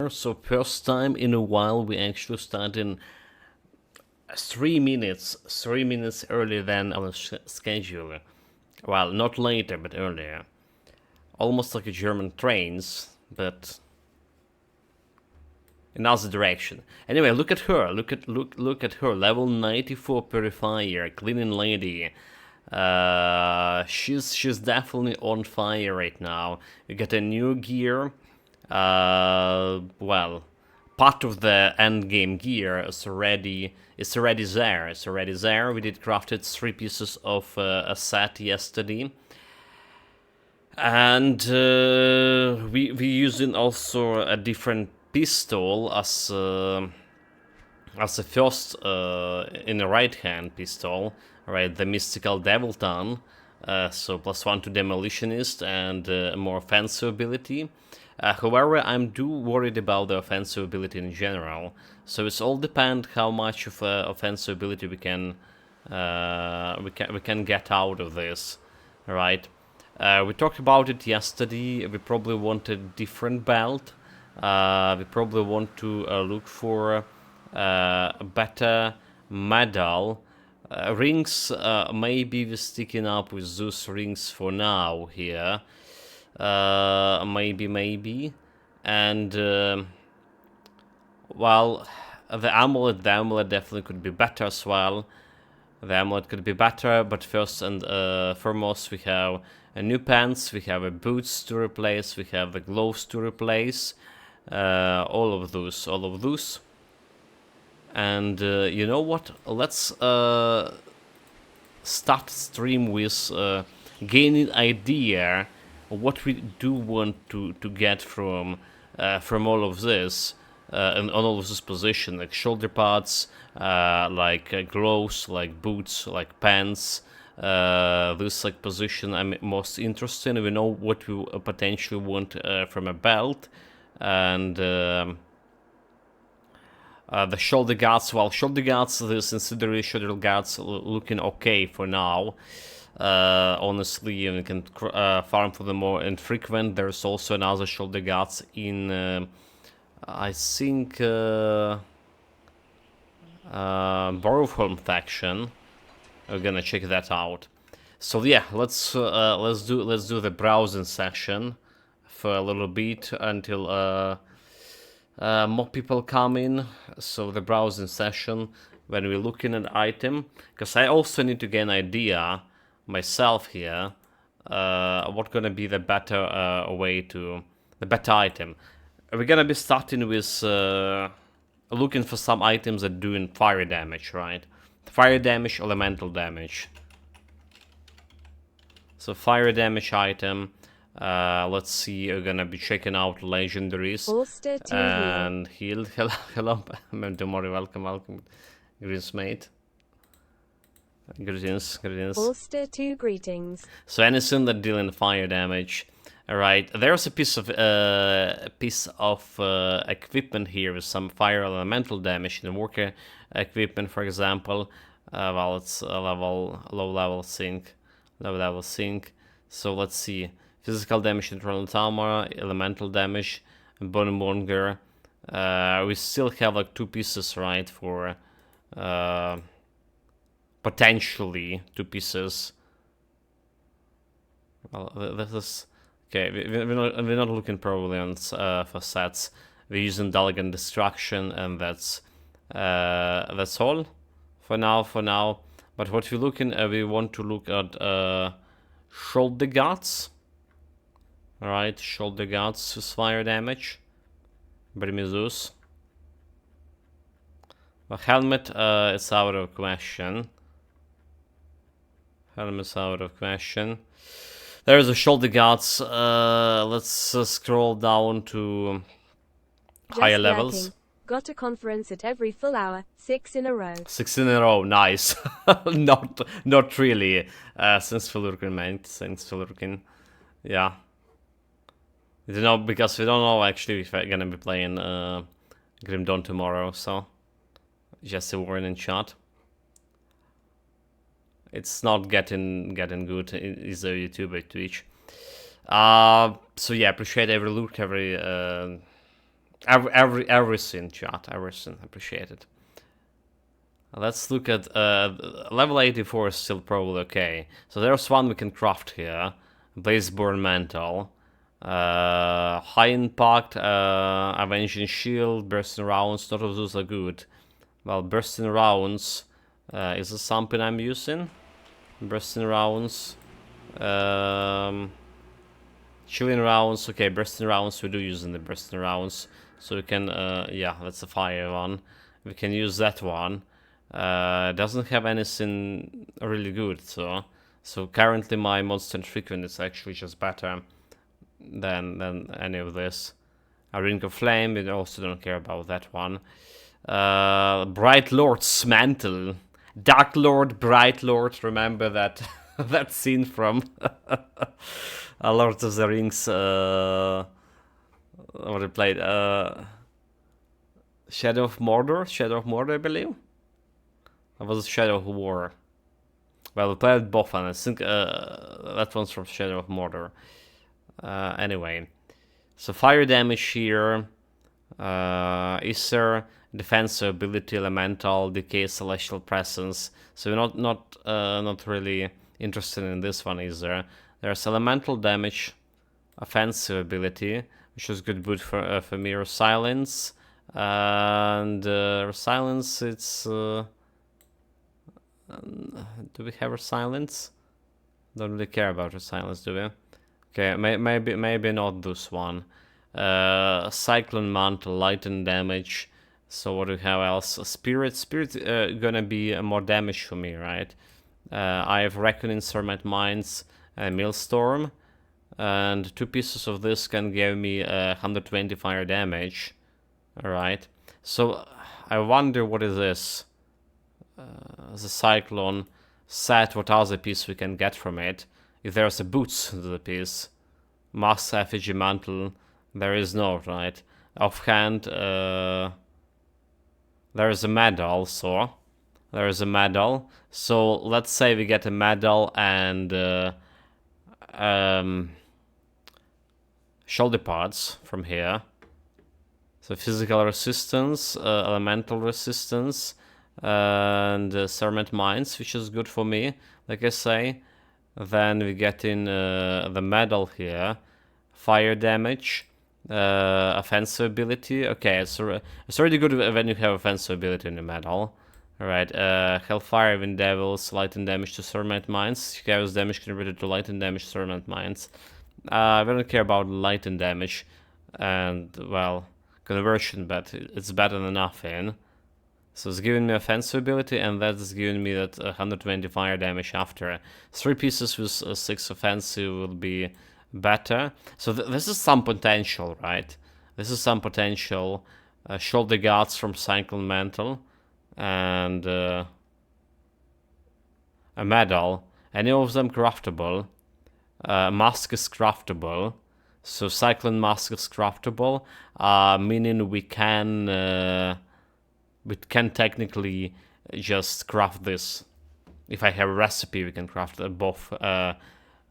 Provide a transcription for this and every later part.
So first time in a while we actually start in 3 minutes earlier than our schedule. Well, not later, but earlier. Almost like a German trains, but in other direction. Anyway, look at her. Look at her. Level 94 Purifier, cleaning lady. She's definitely on fire right now. You get a new gear. Well, part of the end game gear is already there. It's already there. We did crafted 3 pieces of a set yesterday. And we using also a different pistol as the first in the right hand pistol, right? The mystical devil tongue. So +1 to demolitionist and more offensive ability. However, I'm worried about the offensive ability in general. So it's all depend how much of offensive ability we can get out of this, right? We talked about it yesterday. We probably want a different belt. We probably want to look for a better medal. Rings, maybe we're sticking up with those rings for now here. Maybe. And, well, the amulet definitely could be better as well. The amulet could be better, but first and foremost we have new pants, we have boots to replace, we have the gloves to replace, all of those. And you know what? Let's start stream with gaining idea of what we do want to get from all of this. And on all of this position, like shoulder pads, like gloves, like boots, like pants. This like position I'm most interested in. We know what we potentially want from a belt, and the shoulder guards. Well, shoulder guards, this incendiary shoulder guards looking okay for now. Honestly, you can farm for them more infrequent. There's also another shoulder guards in. I think Borrowholm faction. We're gonna check that out. So yeah, let's do the browsing session for a little bit until more people come in. So the browsing session when we're looking at item, because I also need to get an idea myself here. What gonna be the better way to the better item? We're gonna be starting with looking for some items that doing fire damage, right? Fire damage, elemental damage. So fire damage item. Let's see. We're gonna be checking out legendaries and heal. Hello, Memtomori. Welcome, Greensmate. Greetings. Bolster 2 greetings. So anything that dealing fire damage. Alright, there's a piece of equipment here with some fire elemental damage in the worker equipment, for example. Well, it's a low level sync. So let's see. Physical damage, internal armor, elemental damage, Bonemonger. We still have like 2 pieces, right, for potentially 2 pieces. Well, this is... Okay, we're not looking probably on for sets. We're using Dalagan Destruction, and that's all for now. But what we're looking at, we want to look at shoulder guards. All right, shoulder guards with fire damage. Bring me those. But helmet is out of question. Helmet's out of question. There's the shoulder guards. Let's scroll down to higher levels. Got a conference at every full hour, 6 in a row. 6 in a row, nice. not really. Thanks for lurking, mate. Thanks for lurking. Yeah. You know, because we don't know actually if I'm gonna be playing Grim Dawn tomorrow, so just a warning shot. It's not getting good. It's a YouTube or Twitch. So yeah, appreciate every loot, every Everything, chat. Everything. Appreciate it. Let's look at level 84 is still probably okay. So there's one we can craft here. Blazeborn Mantle. High impact, Avenging Shield, Bursting Rounds. None of those are good. Well, Bursting Rounds, is this something I'm using? Bursting Rounds. Chilling Rounds. Okay, Bursting Rounds, we do use in the Bursting Rounds. So we can, yeah, that's a fire one. We can use that one. Doesn't have anything really good, so currently my monster frequent is actually just better than any of this. A Ring of Flame, we also don't care about that one. Bright Lord's Mantle. Dark Lord, Bright Lord, remember that that scene from Lord of the Rings, what I played, Shadow of Mordor, I believe? That was Shadow of War. Well, we played both, and I think that one's from Shadow of Mordor. Anyway, so fire damage here, Ether, defense ability, elemental, decay, celestial presence. So we're not really interested in this one either. There's elemental damage, offensive ability, which is good boot for Mirror Silence, and Silence. It's do we have a silence? Don't really care about a silence, do we? Okay, maybe not this one. Cyclone Mantle, lighten damage. So what do we have else? Spirit gonna be more damage for me, right? I have Reckoning, Serment Mines, Millstorm, and 2 pieces of this can give me 120 fire damage. All right. So I wonder what is this. The Cyclone set, what other piece we can get from it. If there's a boots to the piece. Mask, Effigy, Mantle, there is no, right? Offhand, there is a medal also. There is a medal. So let's say we get a medal and shoulder pads from here. So physical resistance, elemental resistance, and Serment Mines, which is good for me, like I say. Then we get in the medal here, fire damage, offensive ability. Okay, it's already good when you have offensive ability in the medal. Alright, Hellfire, Wind Devils, lighten damage to Serment Mines, chaos damage converted to lighten damage to Serment Mines. We don't care about lighten damage, and well, conversion, but it's better than nothing. So it's giving me offensive ability, and that's giving me that 120 fire damage after. 3 pieces with 6 offensive will be better. So this is some potential, right? This is some potential. Shoulder guards from Cyclone Mantle, and a medal. Any of them craftable. Mask is craftable. So Cyclone Mask is craftable, meaning we can technically just craft this. If I have a recipe, we can craft both.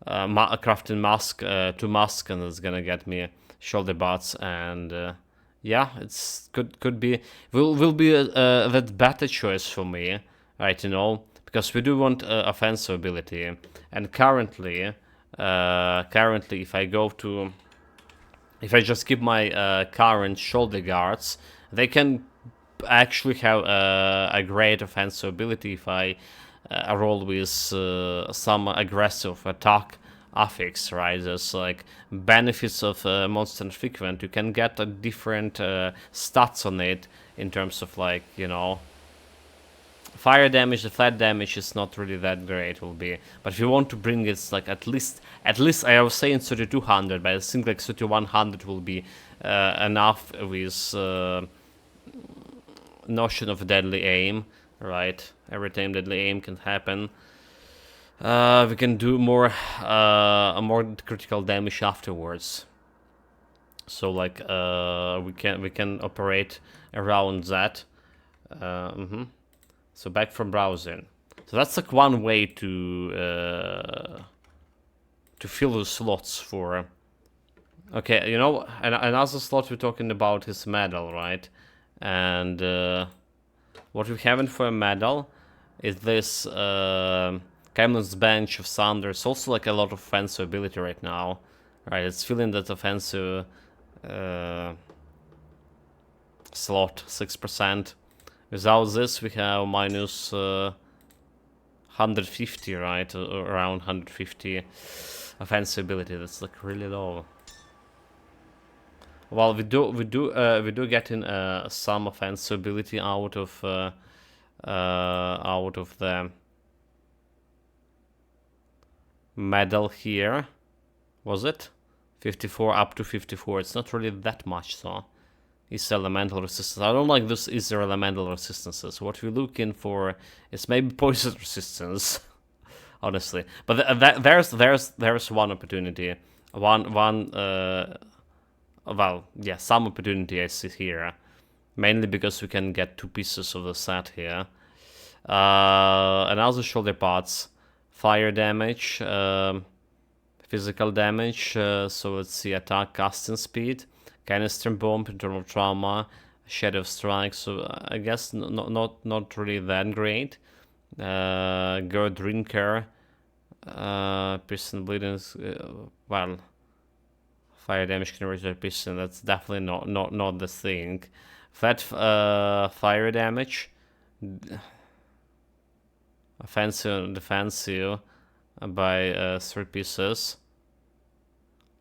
Crafting mask, 2 masks, and it's gonna get me shoulder butts, and yeah, it's could be will be that better choice for me, right? You know, because we do want offensive ability, and currently, if I just keep my current shoulder guards, they can actually have a great offensive ability if I roll with some aggressive attack affix, right? There's like benefits of monster frequent. You can get a different stats on it in terms of, like, you know, fire damage. The flat damage is not really that great, will be, but if you want to bring it like at least I was saying 3200, but I think like 3100 will be enough with notion of deadly aim, right? Every time deadly aim can happen, we can do more critical damage afterwards. So like we can operate around that. So back from browsing. So that's like one way to fill the slots for Okay, you know, another slot we're talking about is medal, right? And what we haven't for a medal is this Cameron's Bench of Thunder. It's also like a lot of offensive ability right now, right? It's filling that offensive slot 6%. Without this, we have minus 150, right? Around 150 offensive ability. That's like really low. Well, we do get in some offensive ability out of the medal here. Was it 54 up to 54? It's not really that much, so. Is elemental resistance. I don't like this is elemental resistances. What we're looking for is maybe poison resistance, honestly. But there's one opportunity, well, yeah, some opportunity I see here, mainly because we can get 2 pieces of the set here. And also shoulder parts, fire damage, physical damage. So let's see, attack, casting speed. Canister bomb, internal trauma, shadow strike. So I guess not really that great. Go drinker, piston bleeding. Well, fire damage converted piston. That's definitely not the thing. Flat fire damage, offensive and defensive by 3 pieces.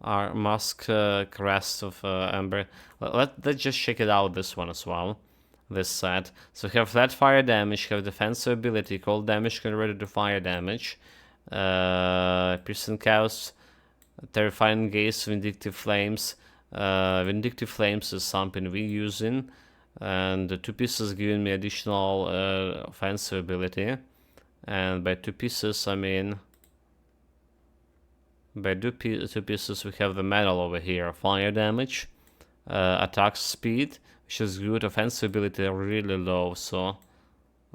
Our mask crest of amber. Let's just check it out, this one as well, this set. So we have flat fire damage, have defensive ability, cold damage converted to fire damage, piercing chaos, terrifying gaze, vindictive flames. Vindictive flames is something we're using, and the 2 pieces giving me additional offensive ability, and by 2 pieces I mean by 2 pieces we have the medal over here. Fire damage, attack speed, which is good, offensive ability really low, so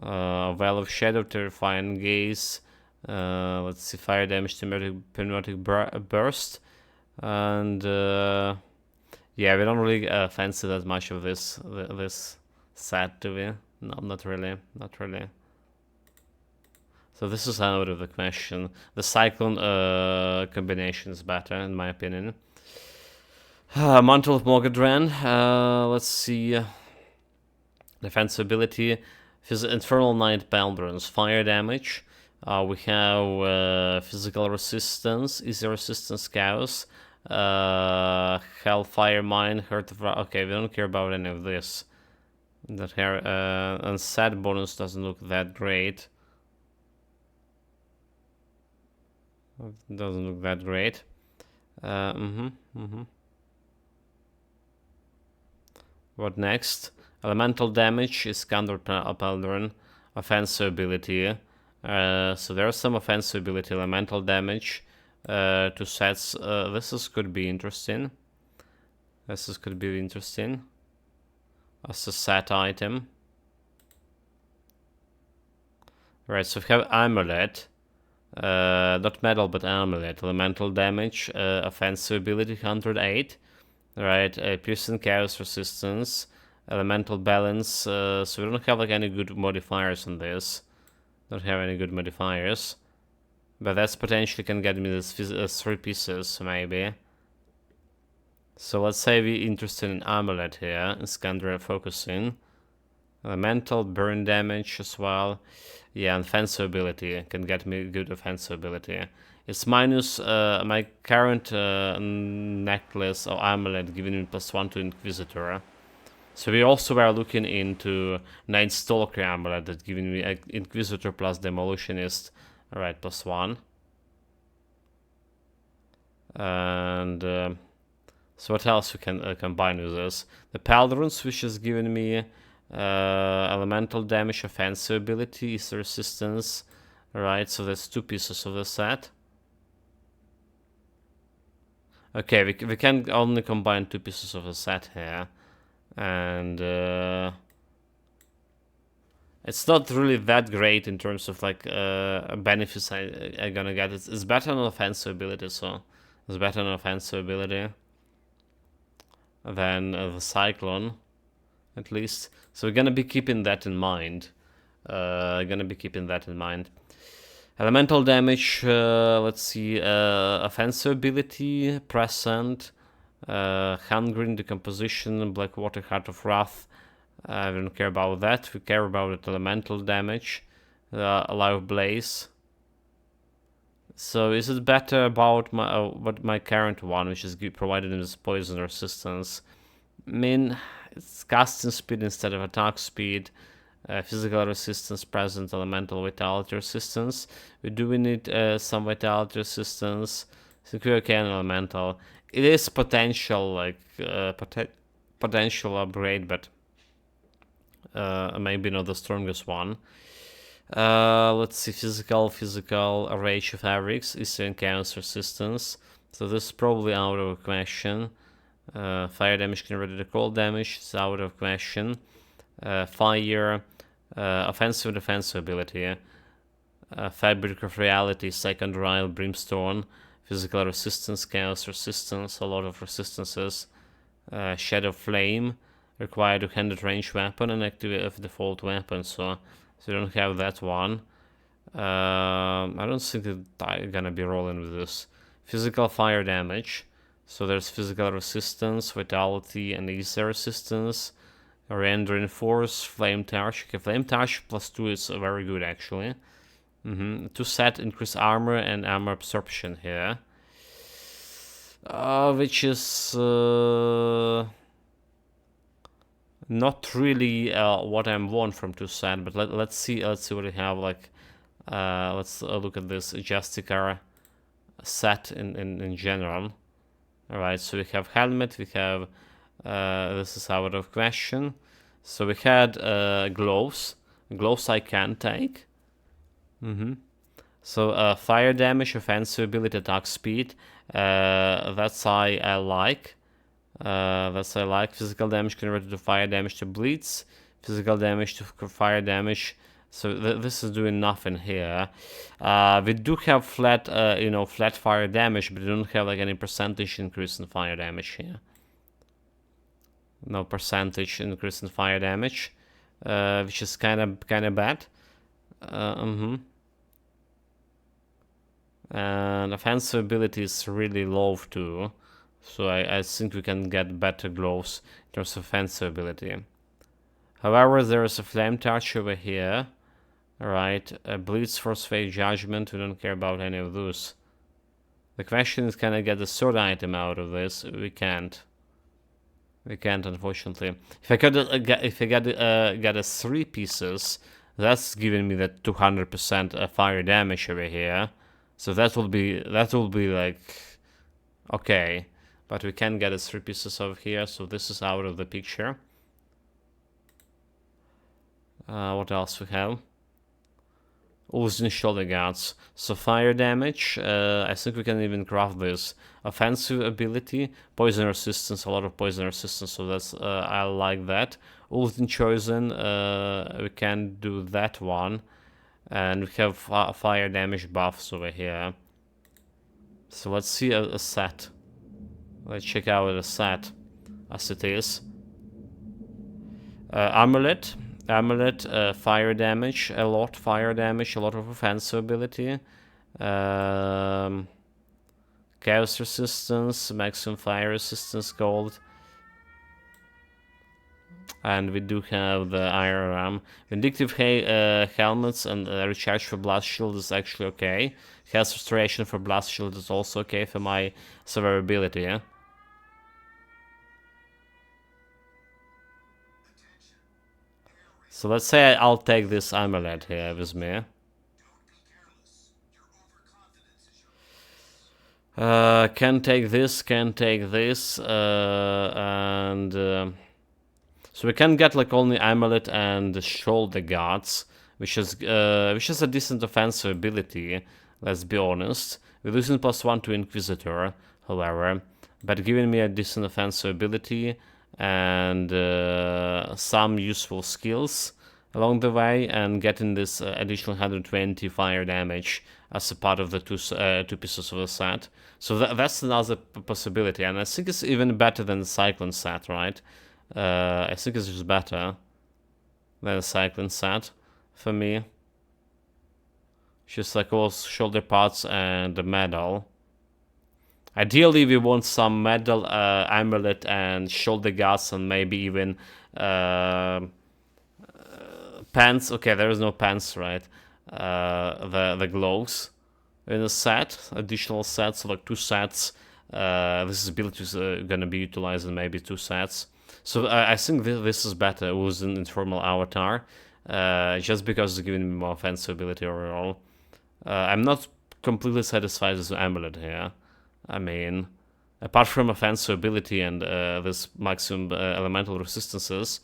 Veil of Shadow, Terrifying Gaze, let's see, fire damage, pneumatic burst, and yeah, we don't really fancy that much of this set, do we? No, not really. So this is out of the question. The Cyclone combination is better, in my opinion. Mantle of Mogadran. Let's see. Defensive ability. Infernal Night Paladins. Fire damage. We have physical resistance. Easy resistance chaos. Hellfire Mine. Hurt of... Okay, we don't care about any of this. That hair and set bonus doesn't look that great. Doesn't look that great. What next? Elemental damage is counter Paladin. Offensive ability. So there's some offensive ability. Elemental damage. 2 sets. Could be interesting. Could be interesting. As a set item. Right, so we have Amulet. Not metal, but amulet. Elemental damage, offensive ability 108. Right, piercing chaos resistance, elemental balance. So we don't have like any good modifiers on this. Don't have any good modifiers, but that's potentially can get me this 3 pieces maybe. So let's say we're interested in amulet here. Iskander focusing. Elemental burn damage as well. Yeah, and offensive ability can get me good offensive ability. It's minus my current necklace or amulet giving me +1 to Inquisitor. So we also were looking into Night Stalker amulet that giving me Inquisitor plus Demolitionist. Alright, +1. And so what else we can combine with this? The Paladins, which is giving me elemental damage, offensive ability, is resistance. Right, so that's 2 pieces of the set. Okay, we can only combine 2 pieces of the set here. And it's not really that great in terms of like benefits I'm gonna get. It's better than offensive ability, so it's better than offensive ability. than the Cyclone, at least. So we're gonna be keeping that in mind. Elemental damage, let's see, offensive ability, present, Hungry, Decomposition, Blackwater, Heart of Wrath. I don't care about that. We care about elemental damage, Alive Blaze. So is it better about my current one, which is provided in this poison resistance? I mean, it's casting speed instead of attack speed. Physical resistance present, elemental vitality resistance. We do need some vitality resistance. Secure okay and elemental. It is potential, like potential upgrade, but maybe not the strongest one. Let's see, physical, rage of Avrix, Eastern Chaos resistance. So this is probably out of question. Fire damage converted to cold damage is out of question. Fire, offensive defensive ability. Fabric of Reality, Second Rail, Brimstone, physical resistance, chaos resistance, a lot of resistances. Shadow Flame, required two-handed range weapon and activate a default weapon, so you don't have that one. I don't think that I'm gonna be rolling with this. Physical fire damage, so there's physical resistance, vitality, and easy resistance. Rendering force, flame touch. Okay, flame touch +2 is very good actually. To set increase armor and armor absorption here, which is not really what I want from to set. But let's see what we have. Like, let's look at this Justicar set in general. All right, so we have helmet. We have this is out of question. So we had gloves. Gloves I can take. So fire damage, offensive ability, attack speed. That's I like. Physical damage converted to fire damage to bleeds. Physical damage to fire damage. So this is doing nothing here. We do have flat, flat fire damage, but we don't have like any percentage increase in fire damage here. No percentage increase in fire damage, which is kind of bad. And offensive ability is really low too, so I think we can get better gloves in terms of offensive ability. However, there is a flame touch over here. Alright, bleeds, force, fate, judgment. We don't care about any of those. The question is, can I get the third item out of this? We can't. We can't, unfortunately. If I could get a 3 pieces, that's giving me that 200% fire damage over here. So that will be like okay, but we can get a 3 pieces over here. So this is out of the picture. What else we have? Using shoulder guards. So fire damage. I think we can even craft this. Offensive ability, poison resistance, a lot of poison resistance. So that's I like that. Ultimate chosen. We can do that one, and we have fire damage buffs over here. So let's see a set. Let's check out a set as it is. Amulet. Fire damage, a lot of offensive ability. Chaos resistance, maximum fire resistance, gold. And we do have the iron ram. Vindictive helmets and recharge for blast shield is actually okay. Health restoration for blast shield is also okay for my survivability, yeah? So let's say I'll take this amulet here with me. Can take this, and so we can get like only amulet and shoulder guards, which is a decent offensive ability. Let's be honest. We're losing +1 to Inquisitor, however, but giving me a decent offensive ability and some useful skills. along the way and getting this additional 120 fire damage as a part of the two pieces of the set. So that's another possibility, and I think it's even better than the Cyclone set, right? I think it's just better than the Cyclone set for me. Just like all shoulder parts and the medal. Ideally, we want some medal, amulet, and shoulder guards, and maybe even pants. Okay, there is no pants, right? The gloves in a set, additional sets, so like 2 sets. This ability is gonna be utilized in maybe 2 sets. So I think this is better with an informal avatar, just because it's giving me more offensive ability overall. I'm not completely satisfied with the amulet here. I mean, apart from offensive ability and this maximum elemental resistances,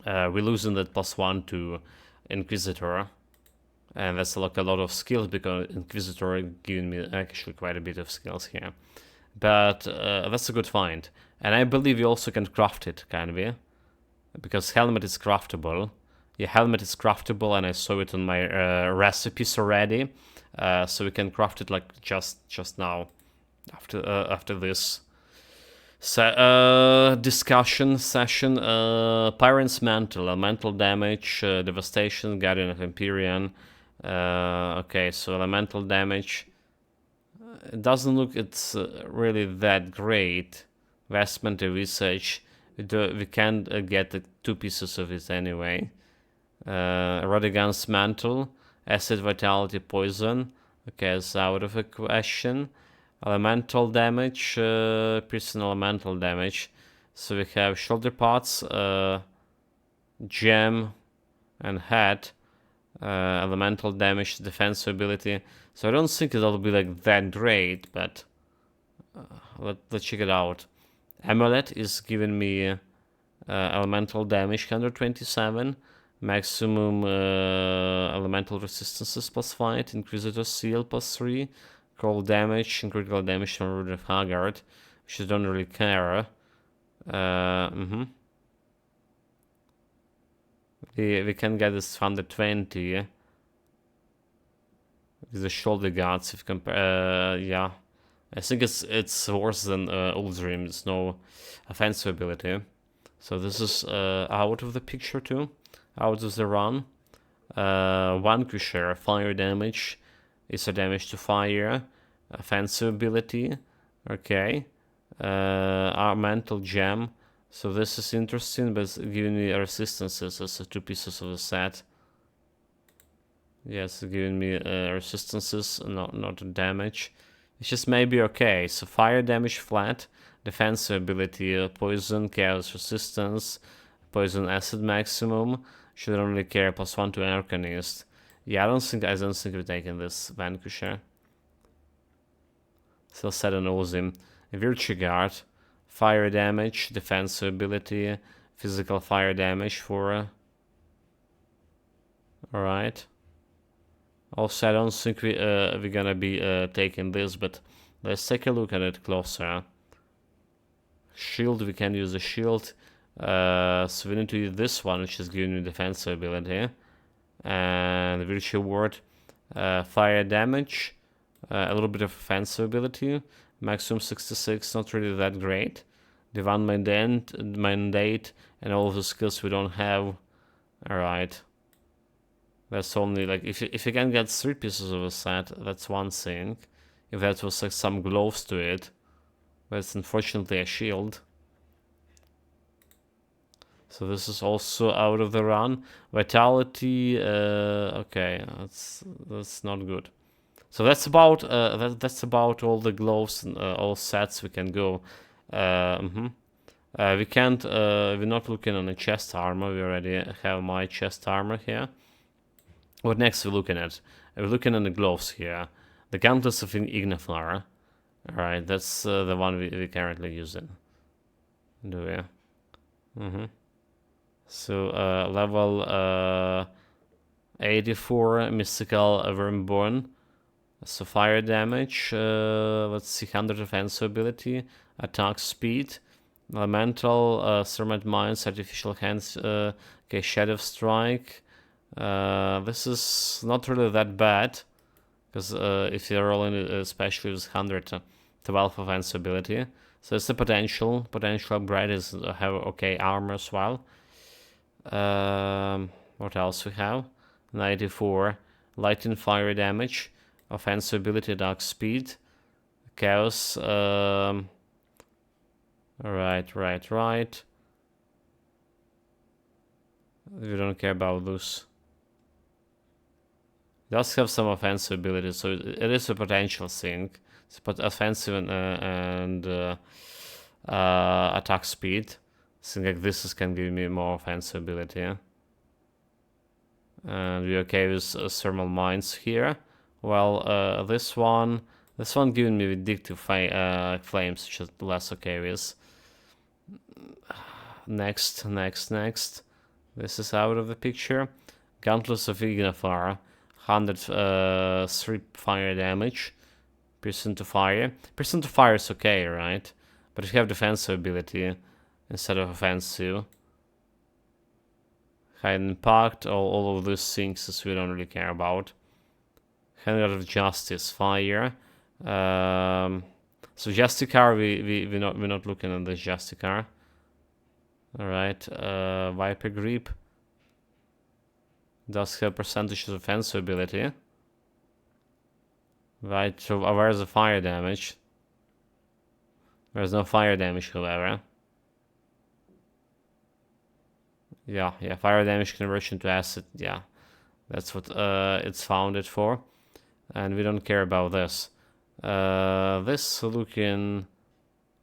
we're losing that +1 to Inquisitor. And that's like a lot of skills, because Inquisitor giving me actually quite a bit of skills here. But that's a good find. And I believe you also can craft it, can we? Because helmet is craftable. Yeah, helmet is craftable, and I saw it on my recipes already. So we can craft it like just now, after this discussion session. Pyrran's Mantle, elemental damage, devastation, Guardian of Empyrean. Okay, so elemental damage. It doesn't look it's really that great. Vestment and Visage. We can't get the 2 pieces of it anyway. Rodigan's Mantle, Acid, Vitality, Poison. Okay, it's out of the question. Elemental damage, piercing elemental damage. So we have shoulder parts, gem, and head. Elemental damage, defense ability. So I don't think it'll be like that great, but let's check it out. Amulet is giving me elemental damage 127, maximum elemental resistances +5, Inquisitor Seal +3, cold damage and critical damage from Root of Haggard, which I don't really care. We can get this 120 with the shoulder guards if compare. Yeah, I think it's worse than Uldrim. It's no offensive ability, so this is out of the picture too, out of the run. Vanquisher, fire damage, is a damage to fire, offensive ability. Okay, our mental gem. So this is interesting, but it's giving me resistances as 2 pieces of the set. Yes, it's giving me resistances, not damage. It's just maybe okay. So fire damage flat, defensive ability, poison, chaos resistance, poison acid maximum. Should only care +1 to Arcanist. Yeah, I don't think we're taking this Vanquisher. Still set on Ozim. Virtue Guard, fire damage, defensive ability, physical fire damage for. Alright. Also, I don't think we're gonna be taking this, but let's take a look at it closer. Shield, we can use a shield. So we need to use this one, which is giving me defensive ability. And Virtue Ward, fire damage, a little bit of offensive ability. Maximum 66, not really that great. Divine Mandate, and all of the skills we don't have. Alright. That's only like, if you can get 3 pieces of a set, that's one thing. If that was like some gloves to it. But it's unfortunately a shield. So this is also out of the run. Vitality, okay, that's not good. So that's about that's about all the gloves and all sets we can go. We can't. We're not looking on the chest armor. We already have my chest armor here. What next we're looking at? We're looking at the gloves here. The Gauntlets of Igniflar. Alright, that's the one we're currently using. Do we? So level 84 Mystical Wormborn. So fire damage. Let's see, 100 offensive ability, attack speed, Elemental, Thermite Mines, Artificial Hands, okay, Shadow Strike. This is not really that bad, because if you're rolling especially with 112 offense ability, so it's the potential upgrade is have okay armor as well. What else we have? 94 light and fire damage, offense ability, dark speed, chaos. Right. We don't care about those. It does have some offensive ability, so it is a potential thing. It's offensive and attack speed. Something like this can give me more offensive ability. Yeah? And we're okay with thermal mines here. Well, this one giving me vindictive flames, which is less okay with. Next. This is out of the picture. Gauntlets of Ignifar, 103 fire damage. Percent to fire. Percent to fire is okay, right? But if you have defensive ability instead of offensive, high impact, all of these things we don't really care about. Handguard of Justice, fire. So Justicar, we're not looking at this Justicar. All right, Viper Grip does have percentage of offensive ability. Right, so where's the fire damage? There's no fire damage, however. Yeah, fire damage conversion to acid, yeah. That's what it's founded for. And we don't care about this. This looking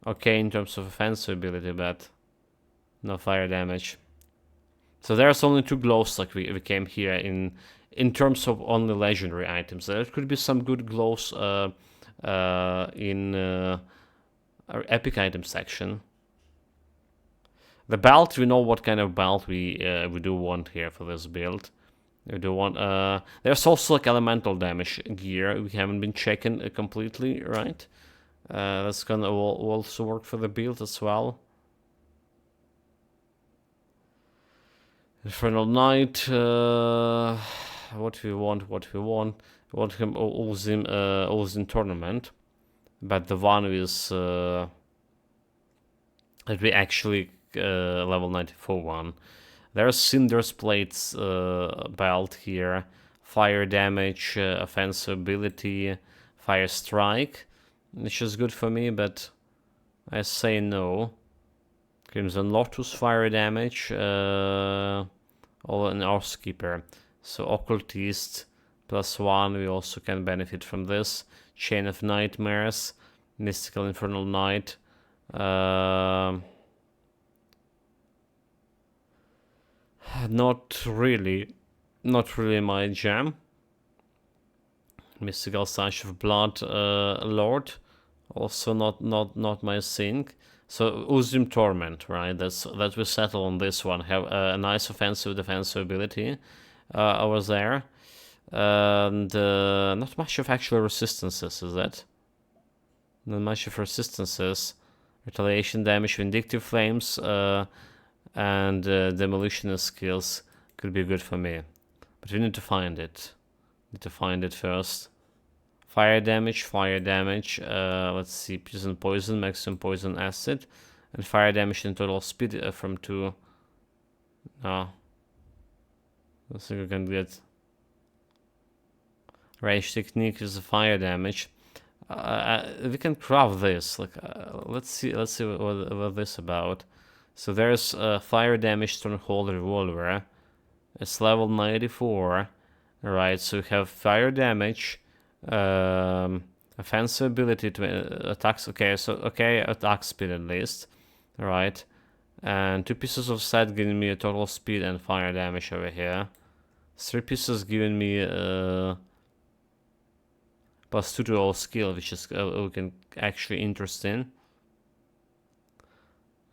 okay in terms of offensive ability, but no fire damage. So there's only 2 glows like we came here in terms of only legendary items. There could be some good glows in our epic item section. The belt, we know what kind of belt we do want here for this build. We do want there's also like elemental damage gear we haven't been checking completely, right? That's gonna also work for the build as well. Infernal Knight, what we want. We want him Ulzim tournament, but the one is that we actually level 94 one. There's Cinder's Plates belt here, fire damage, offensive ability, fire strike, which is good for me, but I say no. Crimson Lotus fire damage, all an Earthkeeper. So Occultist +1, we also can benefit from this. Chain of Nightmares, Mystical Infernal Knight. Not really my jam. Mystical Sash of Blood Lord, also not my thing. So Uzim Torment, right? That we settle on this one. Have a nice offensive defensive ability over there, and not much of actual resistances, is that? Not much of resistances. Retaliation damage, vindictive flames, and demolitionist skills could be good for me, but we need to find it. First. Fire damage. Let's see, poison, maximum poison acid, and fire damage and total speed from 2. No, I think we can get. Rage technique is fire damage. We can craft this. Like, let's see what this about. So there's fire damage stronghold revolver. It's level 94. Right, so we have fire damage, offensive ability to attacks. Okay, so attack speed at least. Right, and 2 pieces of set giving me a total speed and fire damage over here. 3 pieces giving me +2 to all skill, which is looking actually interesting.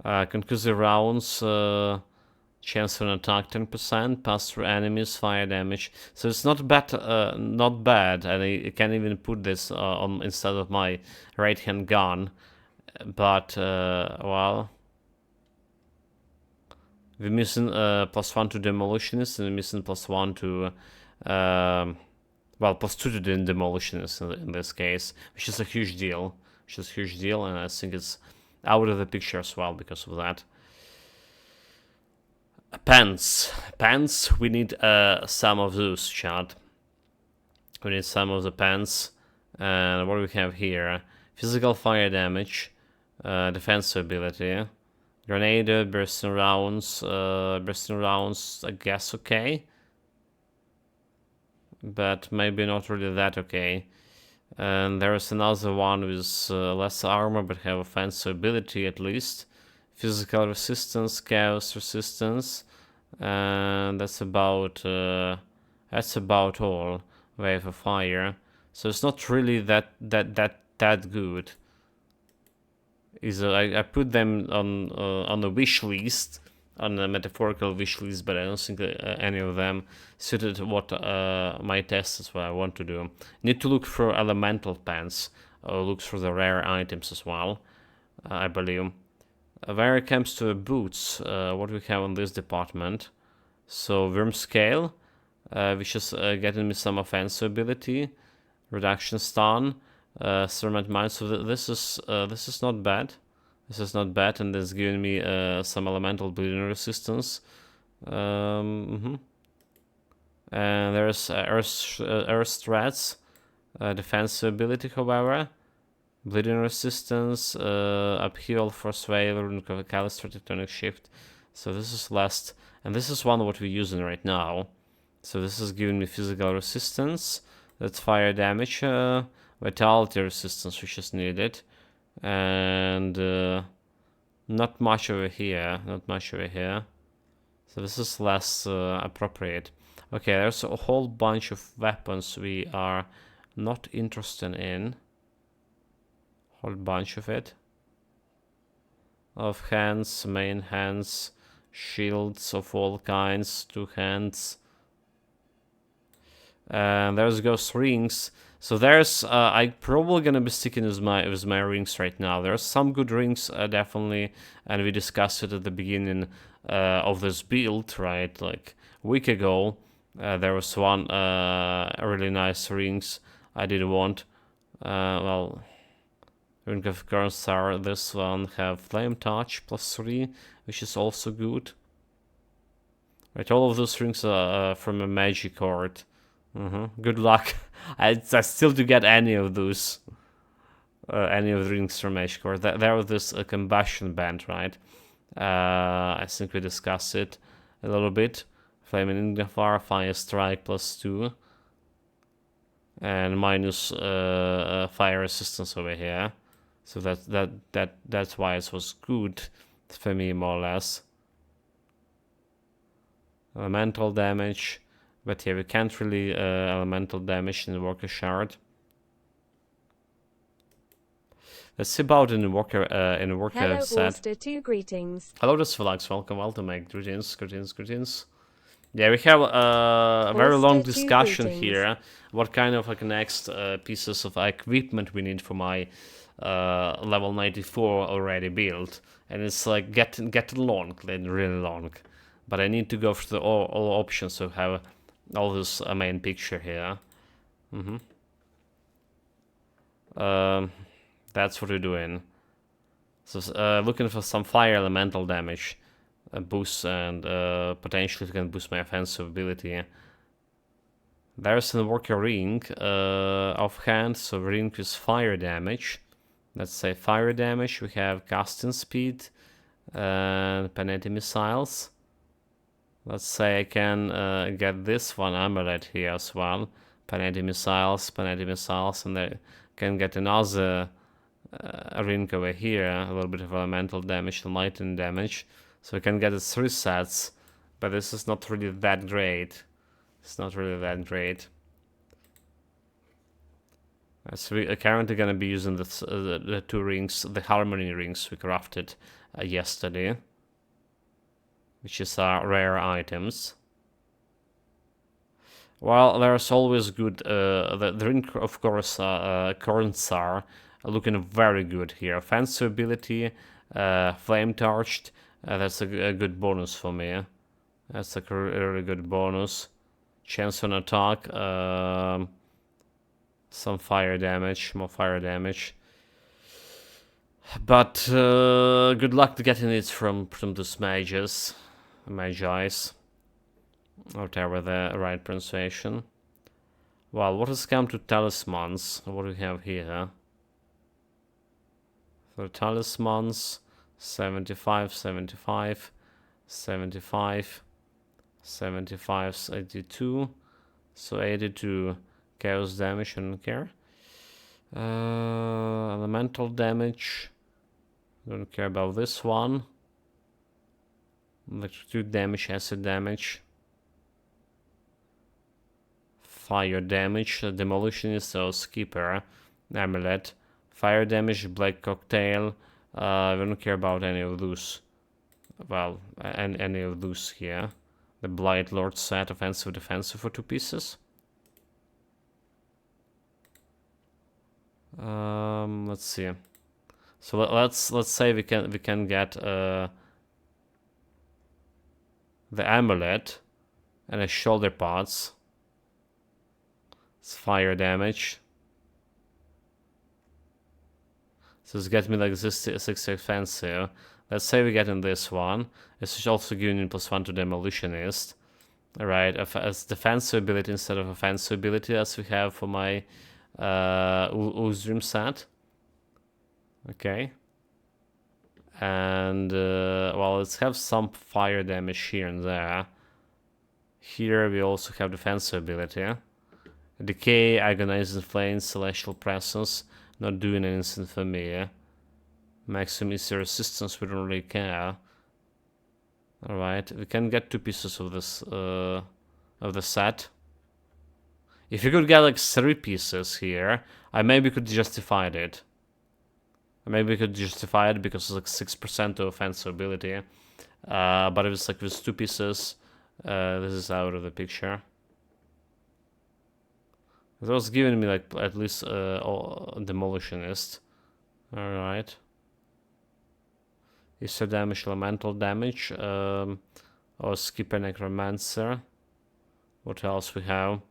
Concussive rounds, chance for an attack 10%, pass through enemies, fire damage. So it's not bad, and I can even put this on instead of my right hand gun. But well, We're missing +1 to demolitionists, and we're missing +1 to well, +2 to the demolitionists in this case, which is a huge deal. And I think it's out of the picture as well because of that. Pants. We need some of those, chat. We need some of the pants. And what do we have here? Physical fire damage, defense ability, grenade, bursting rounds, I guess okay. But maybe not really that okay. And there is another one with less armor but have offensive ability at least. Physical resistance, chaos resistance, and that's about all. Wave of fire. So it's not really that good. I put them on a wish list, on a metaphorical wish list, but I don't think any of them suited what my test is what I want to do. Need to look for elemental pants, or look for the rare items as well, I believe. When it comes to boots, what do we have on this department? So Worm Scale, which is getting me some offensive ability, reduction stun, Thermite Mine. So this is not bad. And it's giving me some elemental bleeding resistance. And there's Earth Threats, defensive ability, however. Bleeding resistance, upheaval, force wave, calister, tectonic shift. So this is last, and this is one what we're using right now. So this is giving me physical resistance. That's fire damage, vitality resistance, which is needed, and not much over here. So this is less appropriate. Okay, there's a whole bunch of weapons we are not interested in. Whole bunch of it. Of hands, main hands, shields of all kinds, 2 hands. And there's ghost rings. So there's I'm probably gonna be sticking with my rings right now. There's some good rings, definitely, and we discussed it at the beginning of this build, right? Like a week ago, there was one really nice rings I did want. Well, Ring of Gunstar, this one have Flame Touch +3, which is also good. Right, all of those rings are from a magic card. Good luck. I still do get any of those. Any of the rings from magic card. There was this combustion band, right? I think we discussed it a little bit. Flaming Ingafar, Fire Strike +2. And minus fire resistance over here. So that's why it was good for me, more or less. Elemental damage, but yeah, we can't really elemental damage in the Worker Shard. Let's see about in the Worker Hello, set. Orster, 2 greetings. Hello, Desphalax, welcome, mate. Greetings. Yeah, we have a very long discussion here. What kind of like next pieces of equipment we need for my level 94 already built, and it's like getting long, really long. But I need to go through all options to have all this main picture here. That's what we're doing. So looking for some fire elemental damage boost, and potentially can boost my offensive ability. There's a worker ring offhand, so ring with fire damage. Let's say fire damage. We have casting speed and penalty missiles. Let's say I can get this one amulet here as well. Penalty missiles, and I can get another ring over here. A little bit of elemental damage and lightning damage. So we can get 3 sets, but this is not really that great. So we're currently gonna be using the 2 rings, the harmony rings we crafted yesterday, which is our rare items. Well, there's always good. The ring, of course, currents are looking very good here. Offensive ability, flame torched, That's a good bonus for me. That's a really good bonus. Chance on attack. Some fire damage, more fire damage. But good luck to getting it from those mages. Magi's. Whatever the right pronunciation. Well, what has come to talismans? What do we have here? For talismans, 75, 75, 75, 75, 82. So 82 chaos damage, I don't care. Elemental damage. Don't care about this one. Electric damage, acid damage. Fire damage, demolitionist or skipper, amulet. Fire damage, black cocktail. We don't care about any of those. Well, any of those here. The Blight Lord set, offensive, defensive for 2 pieces. Let's see. So let's say we can get the amulet and a shoulder pods. It's fire damage. So it's getting me like 6 offensive. Let's say we get in this one. It's also giving me +1 to demolitionist. Alright, as defensive ability instead of offensive ability as we have for my Uzrim set. Okay. And well, let's have some fire damage here and there. Here we also have defensive ability. Decay, agonizing flames, celestial presence. Not doing anything for me. Maximum is resistance, we don't really care. Alright, we can get 2 pieces of this of the set. If you could get like 3 pieces here, I maybe could justify it. Maybe we could justify it because it's like 6% of offensive ability. But if it's like with 2 pieces, this is out of the picture. It was giving me like at least demolitionist. Alright. Ether damage, elemental damage, or skipper necromancer. What else we have?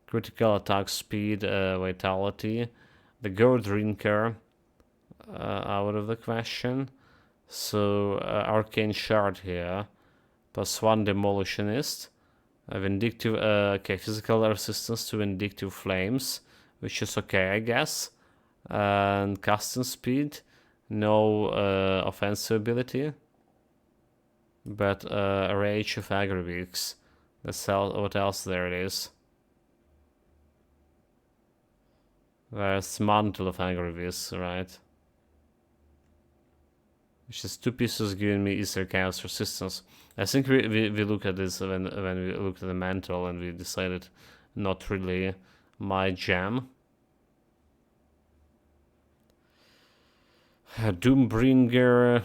Critical attack speed, vitality. The gold drinker, out of the question. So arcane shard here, +1 demolitionist. Vindictive, okay, physical resistance to vindictive flames, which is okay, I guess. And casting speed, no offensive ability, but rage of Agriweeks. That's what else there is. There's mantle of Agriweeks, right? Which is 2 pieces giving me Ether Chaos resistance. I think we looked at this when we looked at the mantle and we decided not really my jam. Doombringer,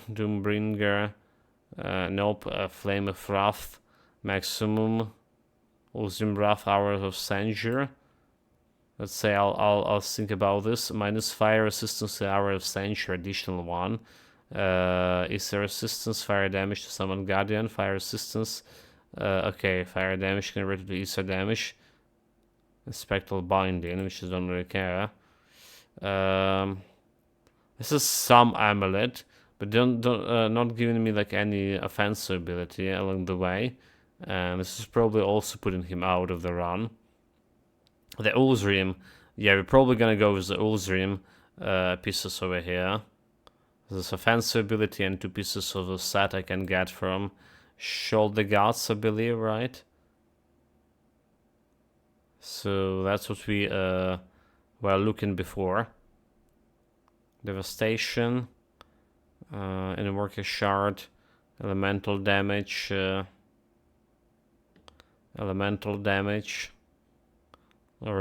nope, Flame of Wrath, maximum, Uzrim Wrath, Hours of Censure. Let's say I'll think about this. Minus fire resistance to Hour of Censure, additional 1. Is there resistance, fire damage to summon Guardian, fire resistance. Okay, fire damage converted to Ether damage. Spectral Binding, which I don't really care. This is some amulet, but not giving me like any offensive ability along the way. And this is probably also putting him out of the run. The Ulzrim, yeah, we're probably gonna go with the Ulzrim pieces over here. There's offensive ability and 2 pieces of the set I can get from Shoulder Guards, I believe, right? So that's what we were looking before. Devastation, Invoker Shard, elemental damage, or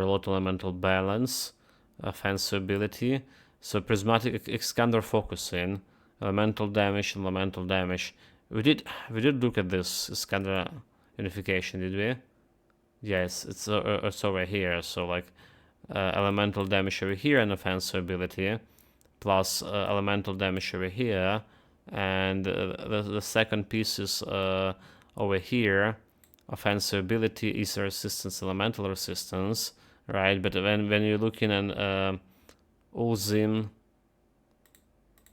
a lot elemental balance, offensive ability. So prismatic Iskander focusing, elemental damage. We did look at this Iskander unification, did we? Yes, it's over here. So like elemental damage over here and offensive ability, plus elemental damage over here, And the second piece is over here. Offensive ability, ether resistance, elemental resistance, right? But when you're looking at Ozin,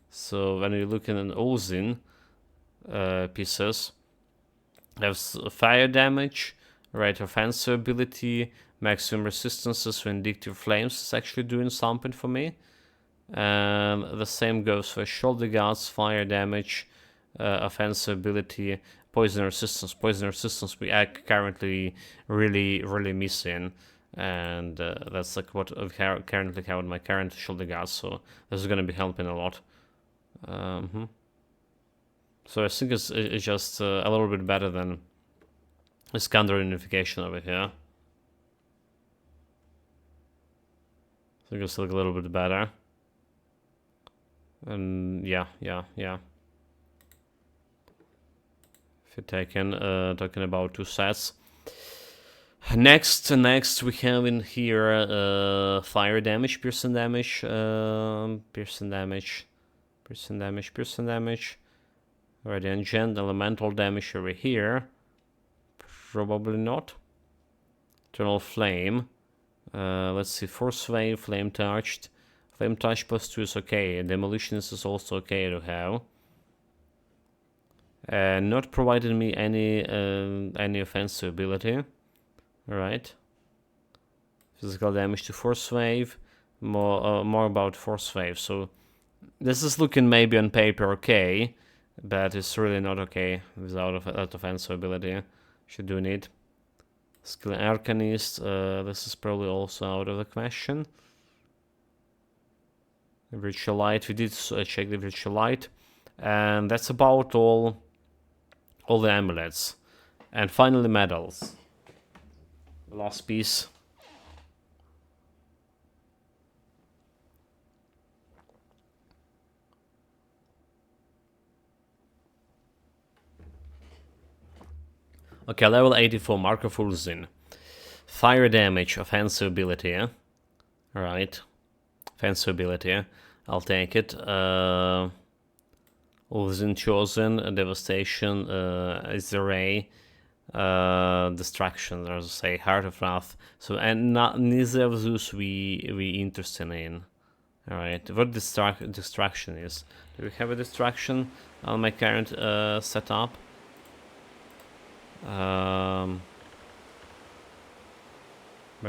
so when you're looking at Ozin pieces, there's fire damage, right? Offensive ability, maximum resistances, vindictive flames is actually doing something for me. And the same goes for shoulder guards, fire damage, offensive ability, poison resistance. Poison resistance we are currently really missing, and that's like what I currently have with my current shoulder guards. So this is gonna be helping a lot. So I think it's just a little bit better than this counter unification over here. I think it's like a little bit better. And yeah. If you're talking about two sets. Next we have in here fire damage, piercing damage, radiant gen, elemental damage over here. Probably not. Eternal flame. Let's see, force wave, flame touched. Flame touch plus 2 is okay. Demolitionist is also okay to have. Not providing me any offensive ability. Alright. Physical damage to force wave. More about force wave. So this is looking maybe on paper okay, but it's really not okay without that offensive ability. Should do need. Skill Arcanist. This is probably also out of the question. Virtual Light. We did check the Virtual Light, and that's about all the amulets. And finally medals. The last piece. Okay, level 84, Mark of Urzin. Fire damage, offensive ability, yeah? Alright. Offensive ability, I'll take it. Urzin chosen, devastation, is the ray. Distraction, there's say Heart of Wrath. So and neither of those we interested in. Alright, what distraction is? Do we have a distraction on my current setup?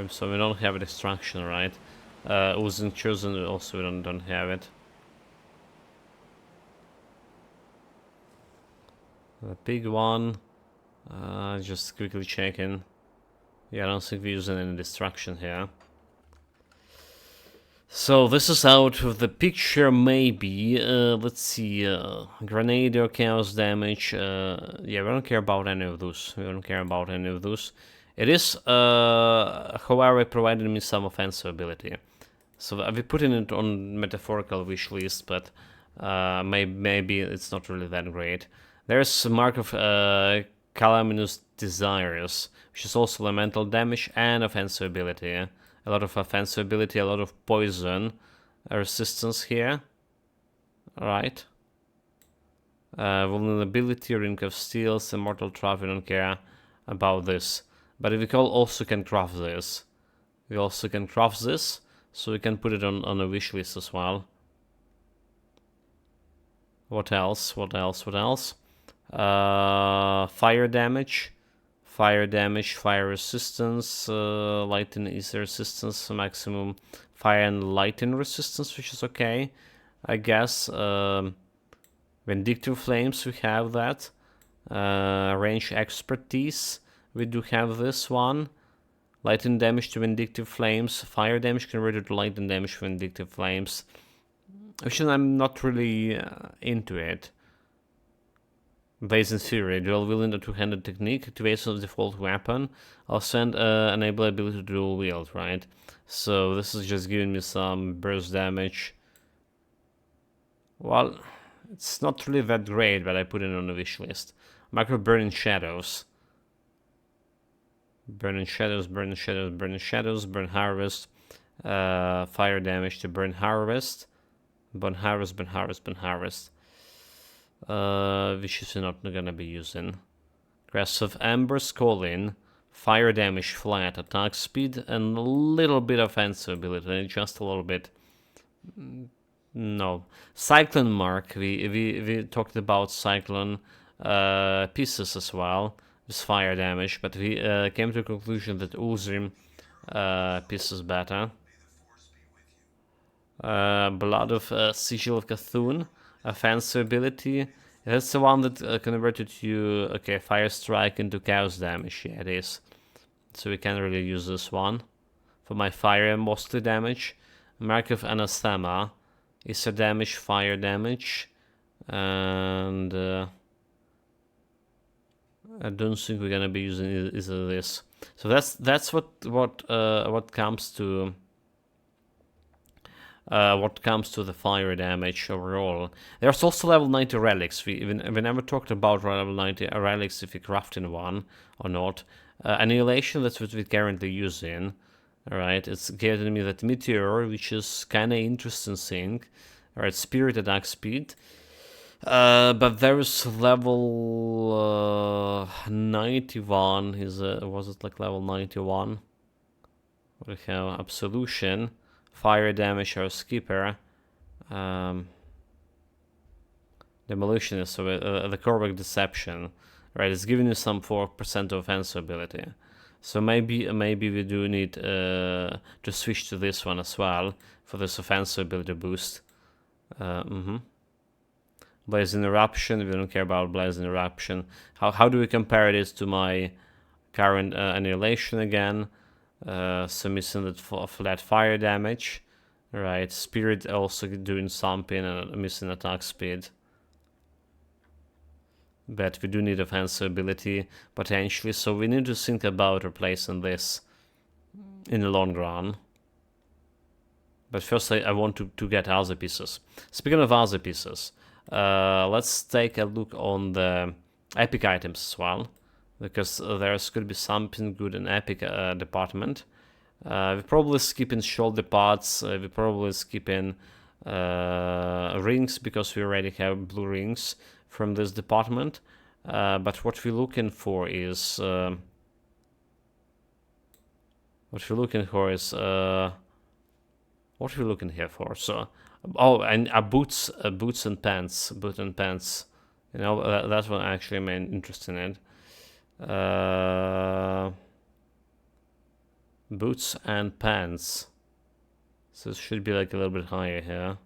So we don't have a distraction, right? Wasn't chosen, also we don't have it. The big one. Just quickly checking. Yeah, I don't think we're using any distraction here. So this is out of the picture, maybe. Let's see. Grenade or chaos damage. Yeah, we don't care about any of those. It is, however, provided me some offensive ability. So I'll be putting it on metaphorical wish list, but maybe it's not really that great. There's a mark of Calaminous Desires, which is also elemental damage and offensive ability. A lot of offensive ability, a lot of poison resistance here. Alright. Vulnerability, Ring of Steels, Immortal Trap, we don't care about this. But we also can craft this. So we can put it on a wish list as well. What else? Fire damage, fire resistance, lightning is resistance, maximum fire and lightning resistance, which is okay, I guess. Vindictive flames, we have that. Range expertise, we do have this one. Lightning damage to vindictive flames, fire damage converted to lightning damage to vindictive flames, which I'm not really into it. Blazing Fury, dual wielding a two-handed technique, activation of default weapon. I'll send enable ability to dual wield, right? So this is just giving me some burst damage. Well, it's not really that great, but I put it on the wish list. Micro Burning Shadows. Burn Harvest. Fire damage to Burn Harvest. Burn Harvest. which is not gonna be using. Aggressive Amber Scalding, fire damage flat, attack speed, and a little bit offensive ability, just a little bit. No. Cyclone Mark, we talked about Cyclone pieces as well, with fire damage, but we came to the conclusion that Uzrim piece is better. Blood of Sigil of Cthulhu, offensive ability. That's the one that converted you, okay, Fire Strike into Chaos damage. Yeah, it is. So we can't really use this one. For my fire mostly damage. Mark of Anathema is a damage, fire damage. And I don't think we're gonna be using either this. So that's what comes to the fire damage overall. There's also level 90 relics. We never talked about level 90 relics if we crafting one or not. Annihilation, that's what we're currently using. Alright, it's getting me that meteor, which is kinda interesting thing. Alright, spirit attack speed. But there is level 91. Was it like level 91? We have absolution. Fire damage or skipper. Demolitionist, so the Corvac deception, right? It's giving you some 4% offensive ability. So maybe we do need to switch to this one as well for this offensive ability boost. Blazing Eruption. We don't care about Blazing Eruption. How do we compare this to my current Annihilation again? So missing that flat fire damage, right? Spirit also doing something and missing attack speed. But we do need offensive ability potentially, so we need to think about replacing this in the long run. But first I want to get other pieces. Speaking of other pieces, let's take a look on the epic items as well, because there's could be something good in epic department. We're probably skipping shoulder parts, we're probably skipping rings because we already have blue rings from this department. But what we're looking for is what we're looking here for. So, oh, and boots and pants, You know, that's what actually I'm interested in. Boots and pants. So it should be like a little bit higher here.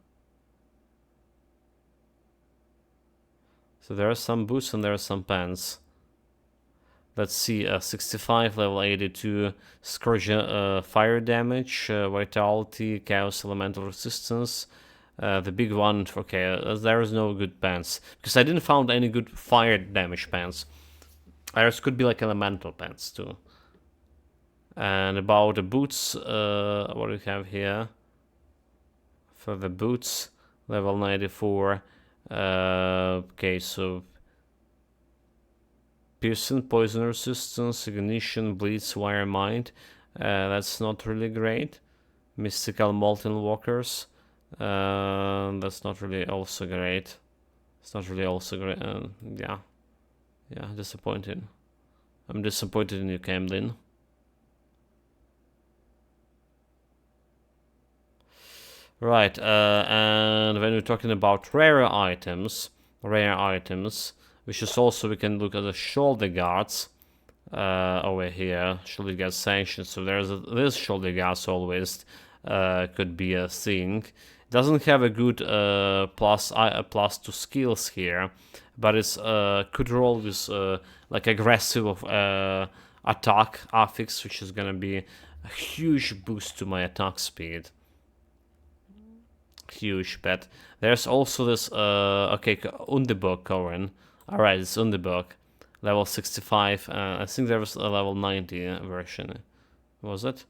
So there are some boots and there are some pants. Let's see, 65, level 82, Scourge fire damage, vitality, chaos elemental resistance. The big one, okay, there is no good pants. Because I didn't find any good fire damage pants. There could be like elemental pants too. And about the boots, what do we have here? For the boots, level 94. Okay, so piercing, poison resistance, ignition, bleeds, wire mind. That's not really great. Mystical molten walkers. That's not really also great. It's not really also great. Yeah, disappointing. I'm disappointed in you, Camden. Right, and when we're talking about rare items, which is also, we can look at the shoulder guards over here, shoulder guard sanctions. So this shoulder guards always could be a thing. It doesn't have a good plus to skills here, but it's could roll with like aggressive attack affix, which is gonna be a huge boost to my attack speed. Huge, but there's also this okay, Underbook Corin. Alright, it's Underbook, level 65. I think there was a level 90 version. Was it?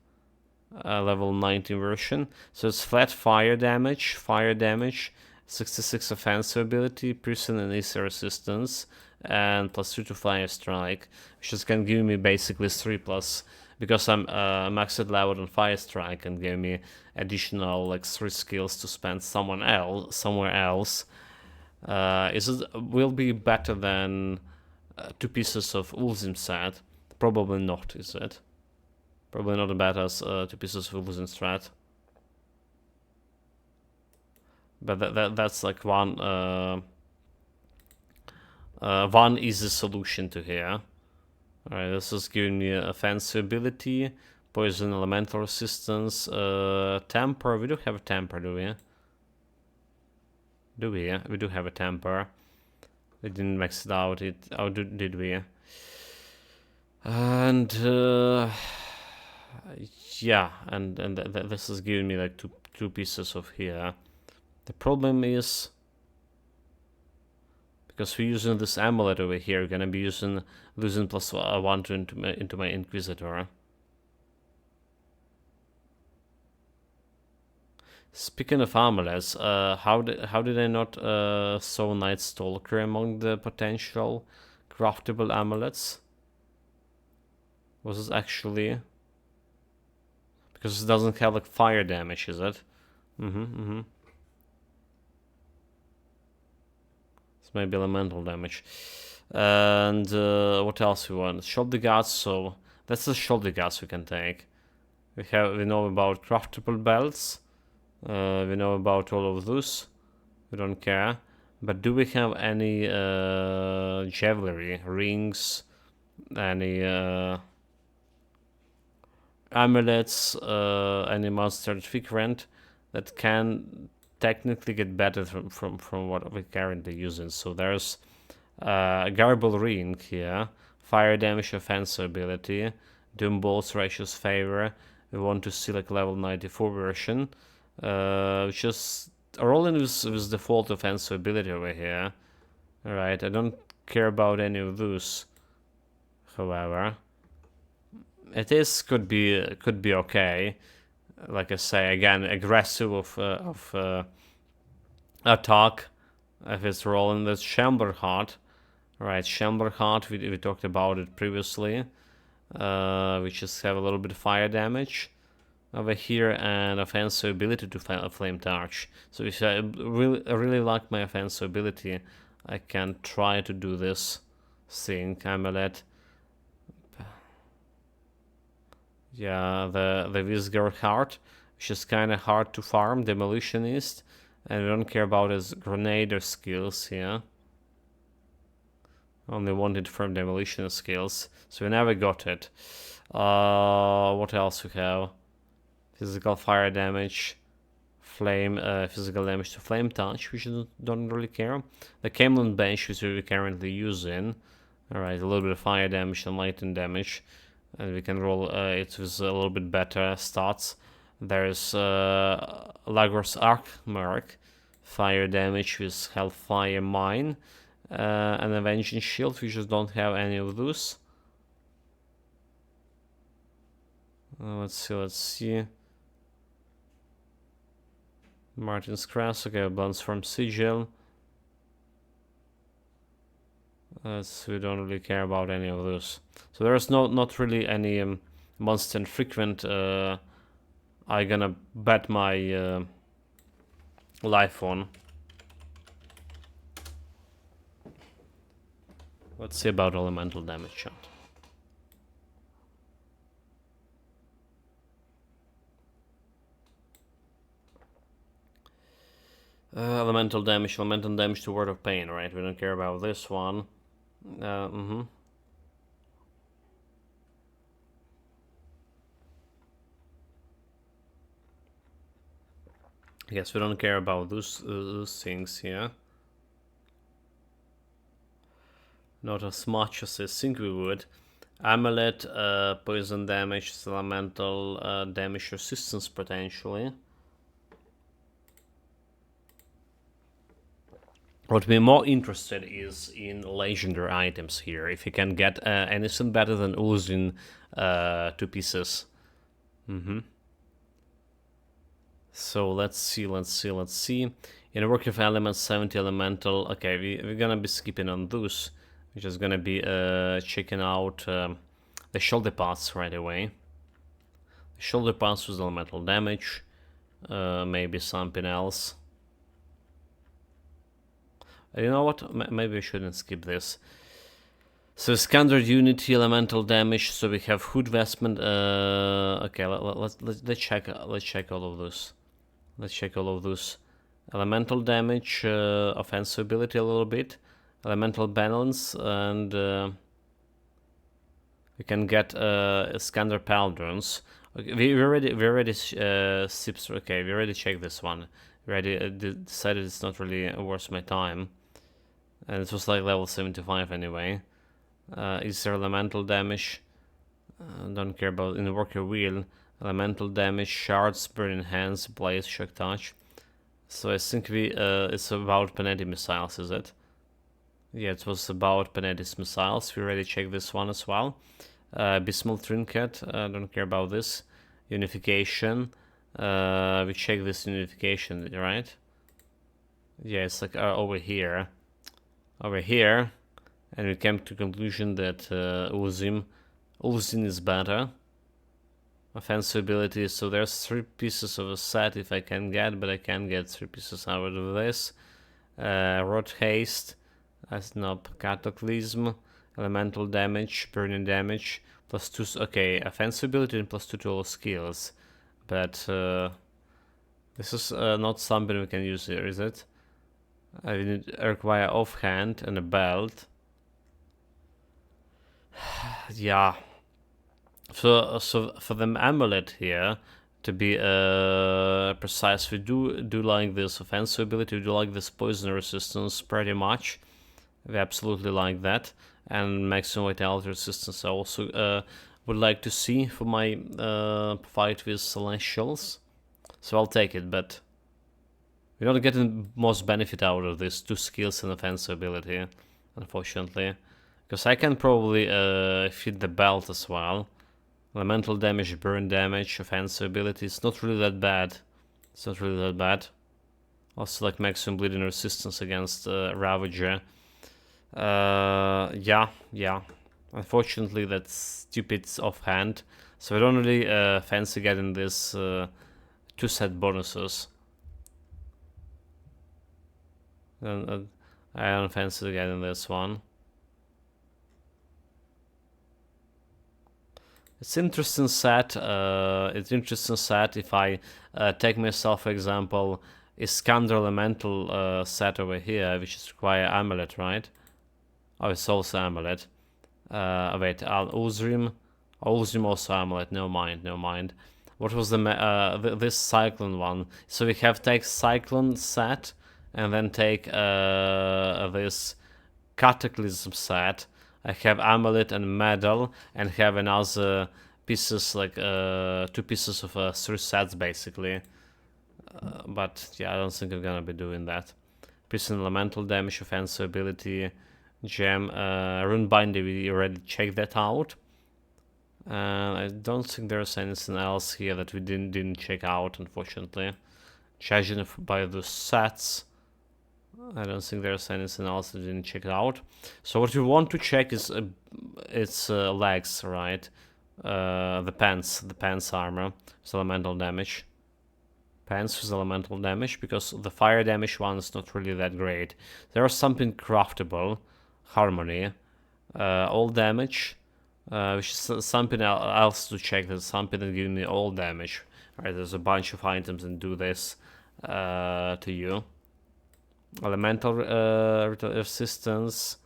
Level 90 version. So it's flat fire damage, 66 offensive ability, piercing and AC resistance, and +2 to fire strike, which is gonna give me basically 3+, because I'm maxed level on fire strike, and give me additional like 3 skills to spend somewhere else. Is it will be better than 2 pieces of Ulzim set? Probably not, is it? Probably not as bad as 2 pieces of Ulzim strat. But that's like one easy solution to here. Alright, this is giving me a fancy ability, poison elemental resistance, temper. We do have a temper, do we? Do we? We do have a temper. We didn't max it out. How did we? And yeah, and this is giving me like two pieces of here. The problem is, because we're using this amulet over here, we're gonna be losing +1 into my Inquisitor. Speaking of amulets, how did I not saw Night Stalker among the potential craftable amulets? Was this actually, because it doesn't have like fire damage, is it? It's maybe elemental damage. And what else we want? Shoulder guards. So that's the shoulder guards we can take. We know about craftable belts. We know about all of those. We don't care. But do we have any jewelry, rings, any amulets, any monster figurant that can technically get better from what we're currently using? So there's a Garble Ring here, fire damage offense ability, Doom Bolt's Righteous Favor. We want to see like level 94 version, which is rolling with default offense ability over here. Alright, I don't care about any of those, however. It could be okay. Like I say, again, aggressive of attack if it's rolling. That's Chamber Heart. Right, Chamber Heart, we talked about it previously. Which just have a little bit of fire damage over here and offensive ability to Flame Touch. So if I really like my offensive ability, I can try to do this thing, amulet. Yeah, the Visger Heart, which is kind of hard to farm, Demolitionist, and we don't care about his Grenader skills here. Only wanted from Demolition skills, so we never got it. What else we have? Physical fire damage, flame, physical damage to Flame Touch, which we don't really care. The Camelon Bench, which we're currently using. Alright, a little bit of fire damage and lightning damage. And we can roll it with a little bit better stats. There's Lagor's Arc Mark, fire damage with Hellfire Mine, and Avenging Shield. We just don't have any of those. Let's see. Martin's Crest, okay, Blunts from Sigil. We don't really care about any of those. So there's not really any monster and frequent I'm gonna bet my life on. Let's see about elemental damage chart. Elemental damage to Word of Pain, right? We don't care about this one. Yes, we don't care about those things here. Not as much as I think we would. Amulet, poison damage, elemental damage resistance potentially. What we're more interested is in legendary items here. If you can get anything better than Ulzin 2 pieces. So let's see. In a work of elements, 70 elemental. Okay, we're gonna be skipping on those. We're just gonna be checking out the shoulder paths right away. The shoulder paths with elemental damage. Maybe something else. You know what? Maybe I shouldn't skip this. So standard unity elemental damage. So we have hood vestment. Okay, let's check. Let's check all of those. Let's check all of those. Elemental damage, offensive ability a little bit, elemental balance, and we can get Skander Paladins. Okay, we already sips. Okay, we already checked this one. We already decided it's not really worth my time, and it was like level 75 anyway. Is there elemental damage? Don't care about invoker wheel. Elemental damage, shards, burning hands, blaze, shock touch. So I think it's about Panetti missiles, is it? Yeah, it was about Panetti's missiles. We already checked this one as well. Abysmal Trinket, don't care about this. Unification. We checked this unification, right? Yeah, it's like over here. Over here. And we came to conclusion that Uzin is better. Offensive abilities, so there's 3 pieces of a set if I can get, but I can't get 3 pieces out of this. Rot Haste, Cataclysm, Elemental Damage, Burning Damage, +2, okay, offensive ability and +2 to all skills. But this is not something we can use here, is it? I require offhand and a belt. Yeah. So for the amulet here, to be precise, we do like this offensive ability, we do like this poison resistance pretty much. We absolutely like that, and maximum vitality resistance I also would like to see for my fight with Celestials. So I'll take it, but we're not getting most benefit out of this 2 skills and offensive ability, unfortunately. Because I can probably fit the belt as well. Elemental damage, burn damage, offensive ability. It's not really that bad. It's not really that bad. Also like maximum bleeding resistance against Ravager. Yeah. Unfortunately that's stupid offhand. So I don't really fancy getting this 2 set bonuses. I don't fancy getting this one. It's interesting set. If I take myself, for example, Iskander Elemental set over here, which is require amulet, right? Oh, it's also amulet. Wait, Uzrim. Uzrim also amulet. No mind. What was the this Cyclone one? So we have take Cyclone set and then take this Cataclysm set. I have amulet and medal, and have another pieces like 2 pieces of 3 sets basically. But yeah, I don't think I'm gonna be doing that. Prison elemental damage, offensive ability, gem, rune binder. We already checked that out. I don't think there's anything else here that we didn't check out, unfortunately. Judging by the sets, I don't think there's anything else that we didn't check out. So what we want to check is its legs, right? The pants armor, with elemental damage. Pants with elemental damage, because the fire damage one is not really that great. There's something craftable, harmony, all damage, which is something else to check. There's something that gives me all damage. Right, there's a bunch of items that do this to you. Elemental resistance.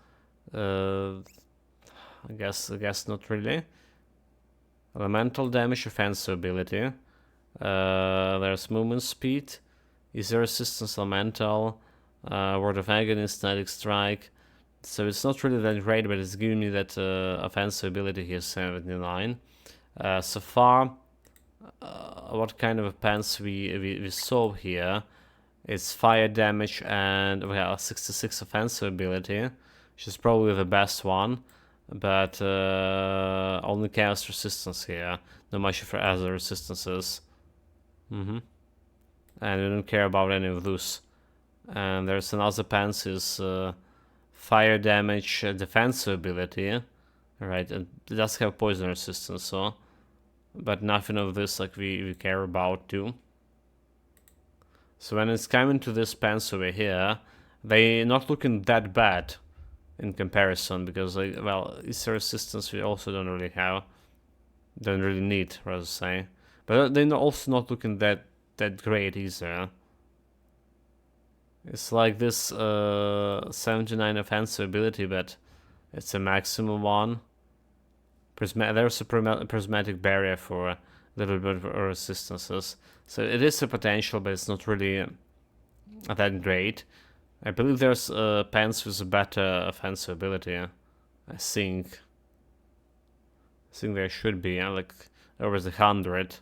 I guess not really. Elemental damage, offensive ability. There's movement speed. Is there resistance elemental? Word of Agony, static strike. So it's not really that great, but it's giving me that offensive ability here, 79. So far, what kind of pants we saw here? It's fire damage and we have 66 offensive ability, which is probably the best one, but only chaos resistance here, not much for other resistances. And we don't care about any of those. And there's another pants is fire damage, defensive ability, right? And it does have poison resistance, so, but nothing of this like we care about too. So when it's coming to this pants over here, They not looking that bad in comparison, because well, Easter resistance we also don't really have, don't really need, rather say, but they're also not looking that great either. It's like this 79 offensive ability, but it's a maximum one. There's a prismatic barrier for a little bit of resistances, so it is a potential, but it's not really that great. I believe there's pens with a better offensive ability. I think there should be, like over the 100.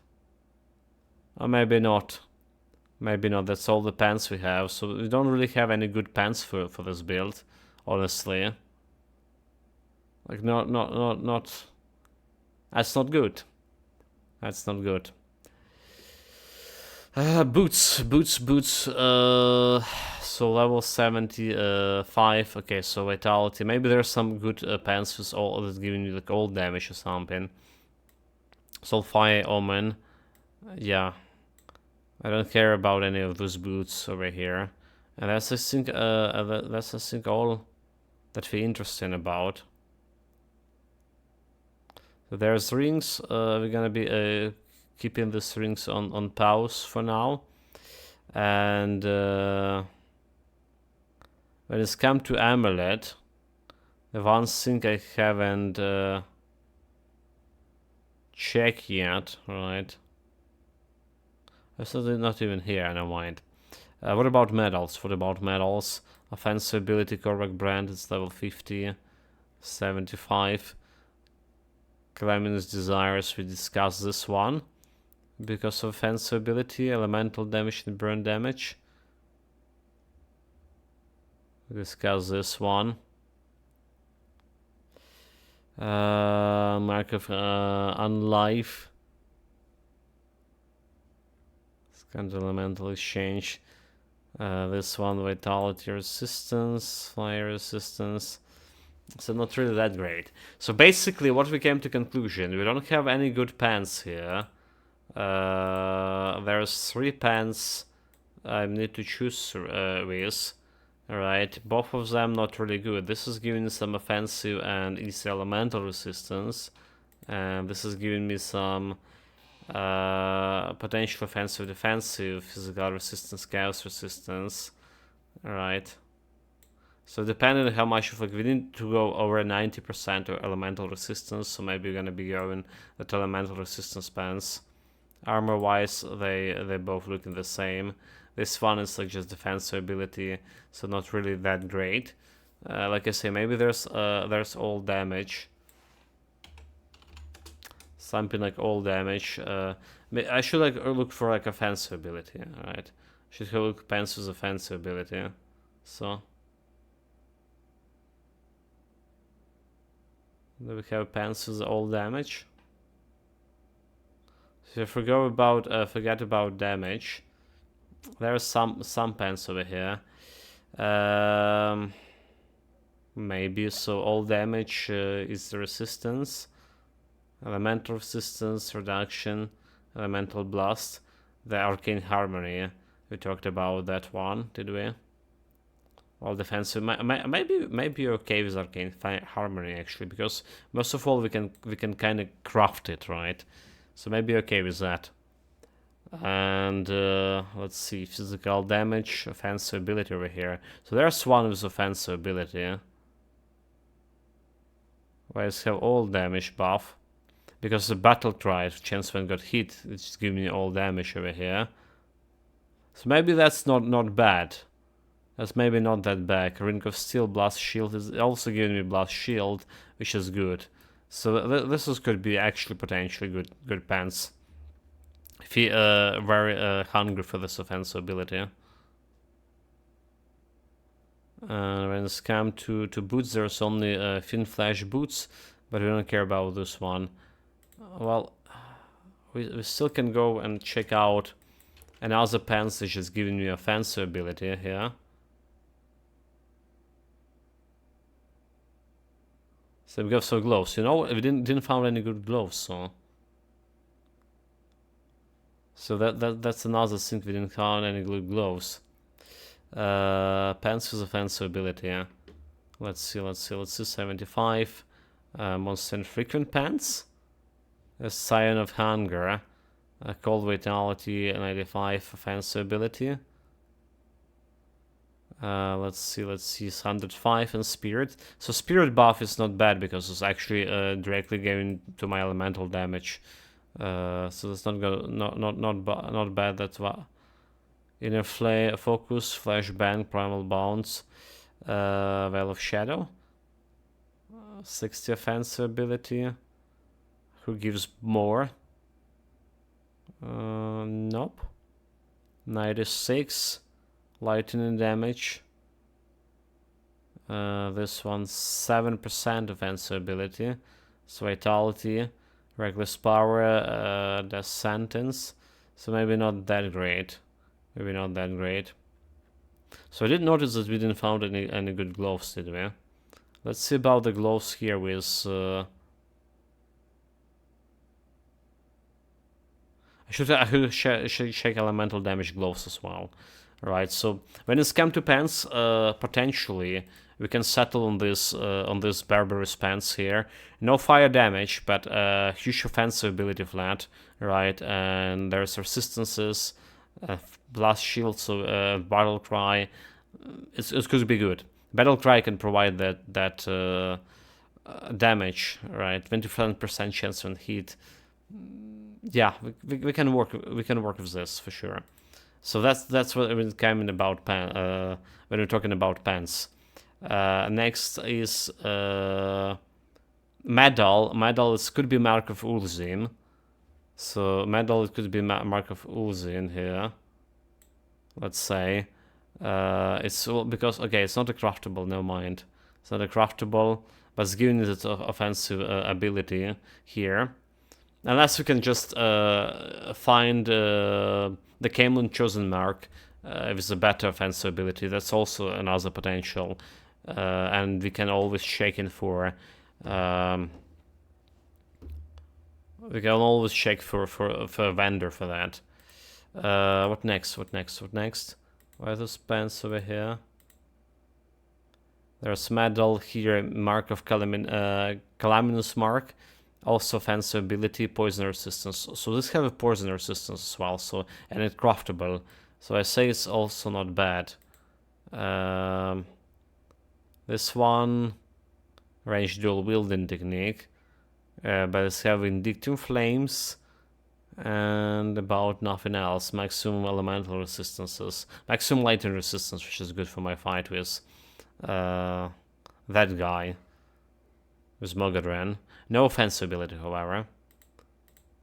Or maybe not. Maybe not. That's all the pens we have. So we don't really have any good pens for this build, honestly. Like not. That's not good. That's not good. Boots. So level 75. Okay, so vitality. Maybe there's some good pens with all that's giving you like all damage or something. Soulfire Omen. Yeah. I don't care about any of those boots over here. And that's I think all that we're interested about. So there's rings. We're gonna be keeping these rings on pause for now. And when it's come to amulet, the one thing I haven't checked yet, right? So they're not even here, never mind. What about medals? Offensive ability, Korvac brand, it's level 50, 75. Clemin's Desires, we discussed this one. Because of offensive ability, elemental damage and burn damage. We discuss this one. Mark of Unlife. Kind of elemental exchange. This one, vitality resistance, fire resistance. So not really that great. So basically what we came to conclusion, we don't have any good pens here. There's 3 pens I need to choose with. Alright, both of them not really good. This is giving me some offensive and easy elemental resistance. And this is giving me some potential offensive, defensive, physical resistance, chaos resistance. Alright. So depending on how much of, like, we need to go over 90% of elemental resistance, so maybe we're gonna be going at elemental resistance pens. Armor wise, they both looking the same. This one is like just defensive ability, so not really that great. Like I say, maybe there's all damage. Something like all damage. I should like look for like offensive ability, right? Should look pens with offensive ability. So do we have pens with all damage? So forget about damage. There's some pens over here. Maybe so all damage is the resistance. Elemental resistance, reduction, elemental blast, the arcane harmony. We talked about that one, did we? All defensive. Maybe you're okay with arcane harmony actually, because most of all we can kind of craft it, right? So maybe you're okay with that. And let's see, physical damage, offensive ability over here. So there's one with offensive ability. Let's have all damage buff. Because the battle cry, chance when got hit, it's giving me all damage over here. So maybe that's not bad. That's maybe not that bad. Ring of Steel, Blast Shield is also giving me Blast Shield, which is good. So this could be actually potentially good pants. If you very hungry for this offensive ability. When it's come to boots, there's only Fin Flash boots, but we don't care about this one. Well, we still can go and check out another pants which is giving me offensive ability here. So we got some gloves. You know, we didn't find any good gloves, so that's another thing, we didn't find any good gloves. Pants with offensive ability. Yeah. Let's see. 75. Monster frequent pants. A Scion of Hunger. Cold Vitality, 95 offensive ability. Let's see, 105 in Spirit. So Spirit buff is not bad because it's actually directly going to my elemental damage. So that's not bad. That's what. Inner Focus, Flashbang, Primal Bounce, Veil of Shadow. 60 offensive ability. Who gives more? Nope. 96 lightning damage. This one's 7% offensive ability. So Vitality, Reckless Power, Death Sentence. So maybe not that great. So I did notice that we didn't find any good gloves, did we? Let's see about the gloves here with... I should check elemental damage gloves as well. Right, so when it's come to pants, potentially we can settle on this barbarous pants here. No fire damage, but huge offensive ability flat, right? And there's resistances, blast shield, so battle cry. It could be good. Battle cry can provide that damage, right? 25% chance on hit. Yeah, we can work with this for sure. So that's what we're coming about when we're talking about pants. Next is medal. Medal could be Mark of Ulzin. So medal it could be Mark of Ulzin here. Let's say it's because it's not a craftable. No mind, it's not a craftable, but it's giving it offensive ability here. Unless we can just find the Camelin Chosen Mark with a better offensive ability, that's also another potential. And we can always check in for... we can always check for a vendor for that. What next? Why are those pants over here? There's medal here, Mark of Calaminus Mark. Also offensive ability, poison resistance. So this have a poison resistance as well, so and it's craftable. So I say it's also not bad. This one, range dual wielding technique, but it's having Vindictive Flames and about nothing else. Maximum elemental resistances, maximum lightning resistance, which is good for my fight with that guy, with Mogadren. No offensive ability, however.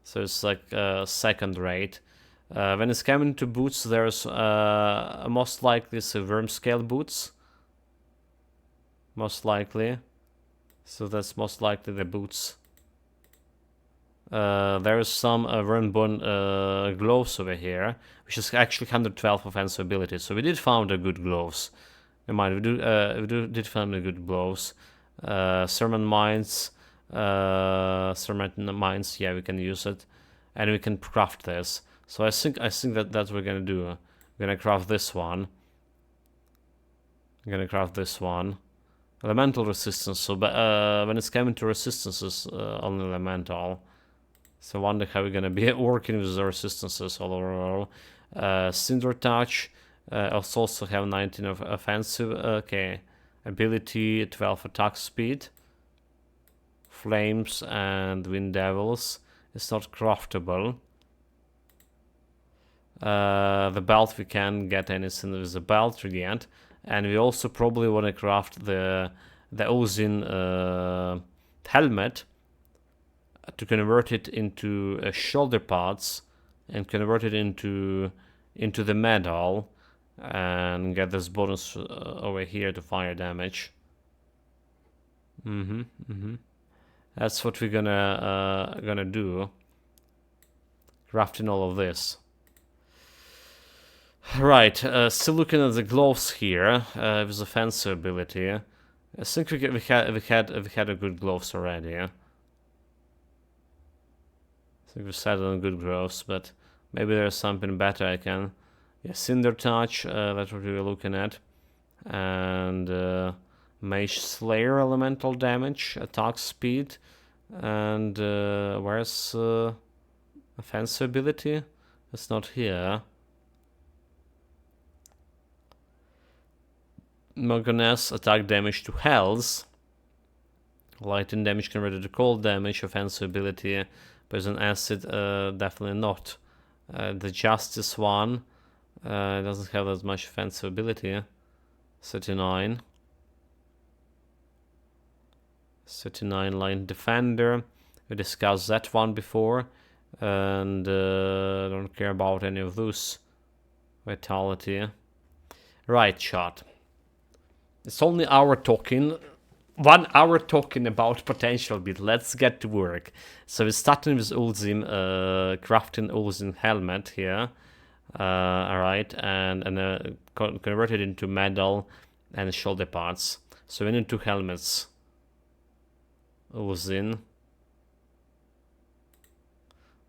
So it's like second rate. When it's coming to boots, there's most likely worm scale boots. Most likely. So that's most likely the boots. There's some wormborn gloves over here, which is actually 112 offensive ability. So we did find a good gloves. Never mind, we did find a good gloves. Sermon Mines. Sermon Mines, yeah, we can use it, and we can craft this. So I think that's what we're gonna do. We're gonna craft this one. Elemental resistance. So, when it's coming to resistances, only elemental. So I wonder how we're gonna be working with the resistances all overall. Cinder Touch. Also have 19 of offensive. Okay, ability, 12 attack speed. Flames and Wind Devils. It's not craftable. The belt, we can get anything with the belt yet. And we also probably want to craft the Ozin helmet to convert it into shoulder pads and convert it into the medal and get this bonus over here to fire damage. That's what we're gonna do. Crafting all of this. Right, still looking at the gloves here with offensive ability. I think we had a good gloves already. I think we settled on good gloves, but maybe there's something better I can Yeah, Cinder Touch, that's what we were looking at. And Mage Slayer elemental damage, attack speed. And where's offensive ability? It's not here. Morganess, attack damage to health. Lightning damage converted to cold damage, offensive ability. Poison acid, definitely not. The Justice one doesn't have as much offensive ability. 39. 39 line defender. We discussed that one before. And don't care about any of those. Vitality. Right, shot. It's only hour talking. 1 hour talking about potential build. Let's get to work. So we're starting with Ulzim, crafting Ulzim helmet here. Alright, and converted into metal and shoulder parts. So we need 2 helmets. Ulzim.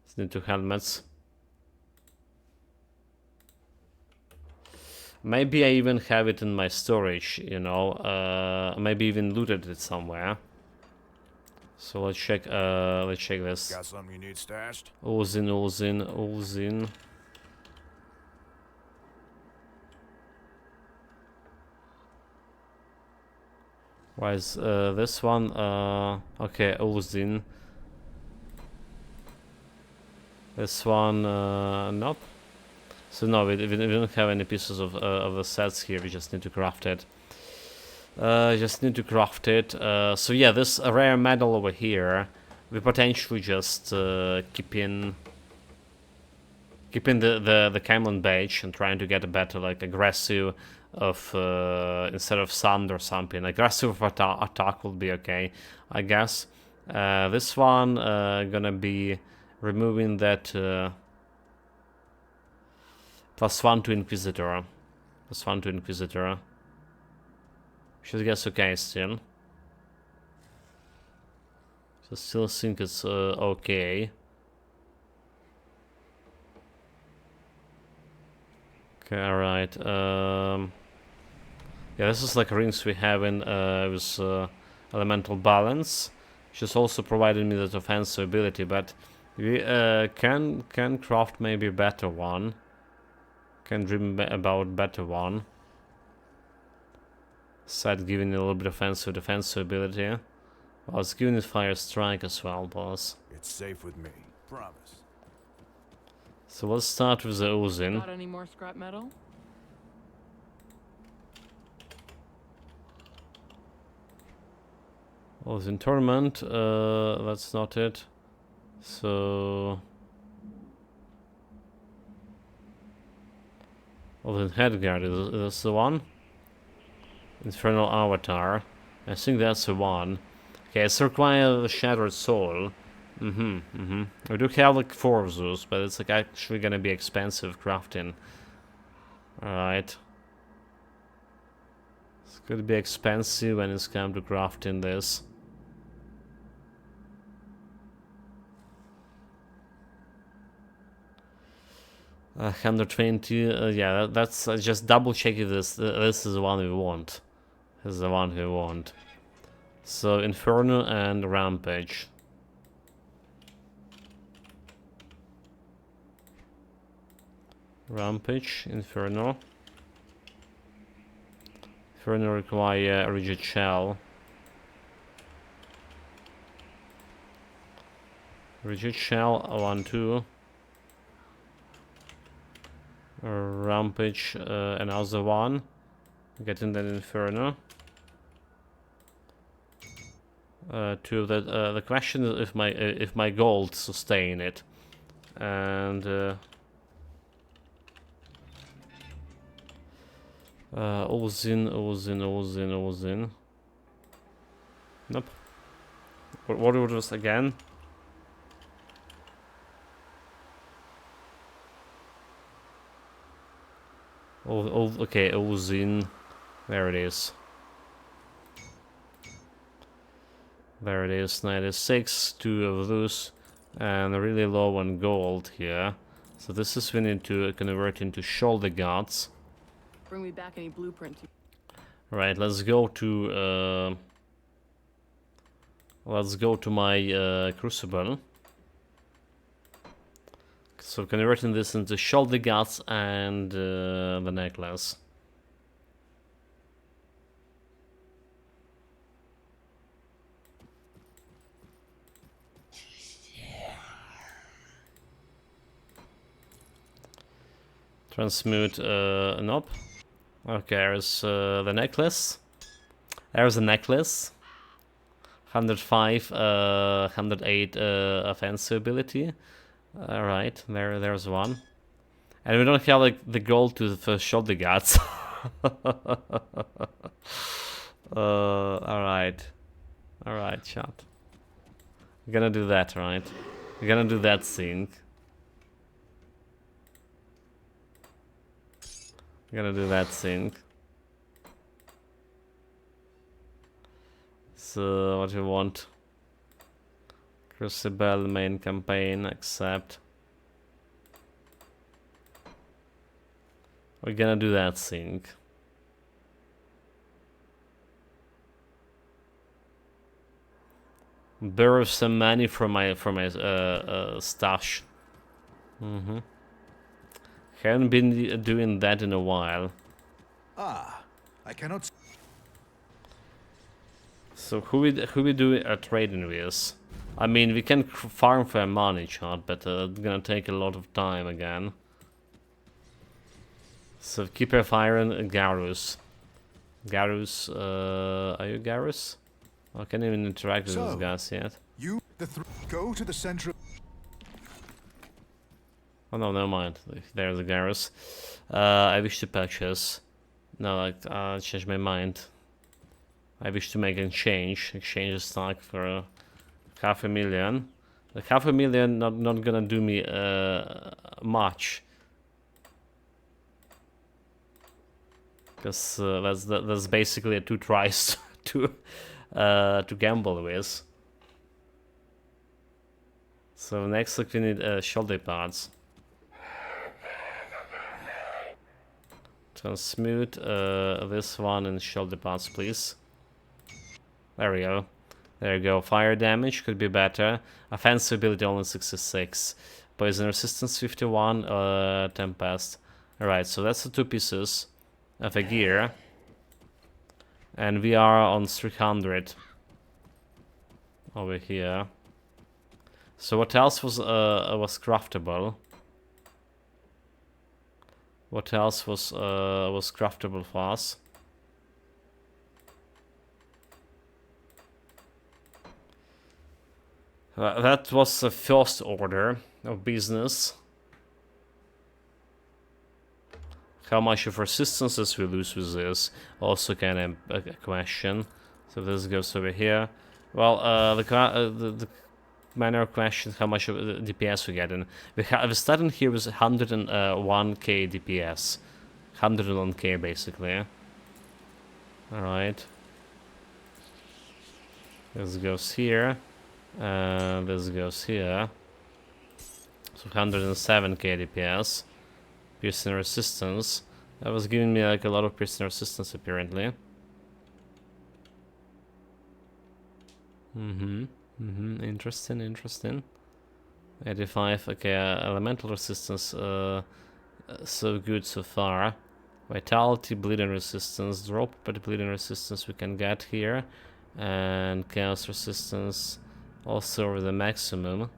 Let's need 2 helmets. Maybe I even have it in my storage, you know. Maybe even looted it somewhere. So let's check this. Got something you need stashed? Ulzin. Why is this one? Okay, Ulzin. This one, nope. So no, we don't have any pieces of the sets here. We just need to craft it. So yeah, this rare metal over here, we potentially just keeping the Camelon badge and trying to get a better like aggressive of instead of sand or something. Aggressive attack will be okay, I guess. This one gonna be removing that. +1 to Inquisitor. +1 to Inquisitor. Should guess okay still. So still think it's okay. Okay, alright. Yeah, this is like rings we have in with elemental balance. Which is also provided me that offensive ability, but we can craft maybe a better one. Can dream about better one. Side giving a little bit of defensive ability. Well, it's giving it fire strike as well, boss. It's safe with me. Promise. So let's start with the Uzin. Got any more scrap metal? Uzin Torment, that's not it. So Uzin Headguard, is this the one? Infernal Avatar. I think that's the one. Okay, it's require the Shattered Soul. We do have like 4 of those, but it's like actually gonna be expensive crafting. Alright. It's gonna be expensive when it's come to crafting this. Uh, 120, yeah, that's just double checking this. This is the one we want. This is the one we want. So Inferno and Rampage. Rampage, Inferno. Inferno require Rigid Shell. Rigid Shell, 1-2. Rampage, another one. Getting that Inferno. 2 that the question is if my gold sustain it. And Ozin. Nope. What was this again? Okay, Ozin. There it is. There it is, 96, 2 of those, and really low on gold here. So this is we need to convert into shoulder guards. Bring me back any blueprint. Right, let's go to my crucible. So converting this into shoulder guards and the necklace. Transmute, nope. Okay, there's the necklace. There's a necklace. 105, 108 offensive ability. Alright, there's one. And we don't have like the gold to the shoulder guards. Alright. Alright, chat. We're gonna do that, right? We're gonna do that thing. We're gonna do that thing. So, what do you want? Crucible, main campaign, accept. We're gonna do that thing. Borrow some money from my stash. Haven't been doing that in a while. Ah, I cannot. So who we do trading with? I mean, we can farm for money, chat, but it's gonna take a lot of time again. So Purifier and Garus. Garus, are you Garus? I can't even interact with these guys yet. You go to the center. Oh no, never mind. There's the Garus. I wish to purchase. No, I changed my mind. I wish to make an exchange. Exchange a stock for 500,000. The 500,000 not gonna do me much. Because that's basically 2 tries to gamble with. So next we need shoulder pads. Transmute this one in shoulder pads, please. There we go. There you go. Fire damage could be better. Offensive ability only 66. Poison resistance 51. Tempest. Alright, so that's the 2 pieces of a gear. And we are on 300 over here. So what else was craftable? What else was craftable for us? That was the first order of business. How much of resistances we lose with this? Also kind of a question. So this goes over here. Well, the minor question: how much of DPS we get in? We're starting here with 101k DPS, 101k basically. All right. This goes here. This goes here. So 107k DPS. Piercing resistance. That was giving me like a lot of piercing resistance apparently. Interesting. 85. Okay, elemental resistance. So good so far. Vitality, bleeding resistance. Drop, but bleeding resistance we can get here, and chaos resistance also over the maximum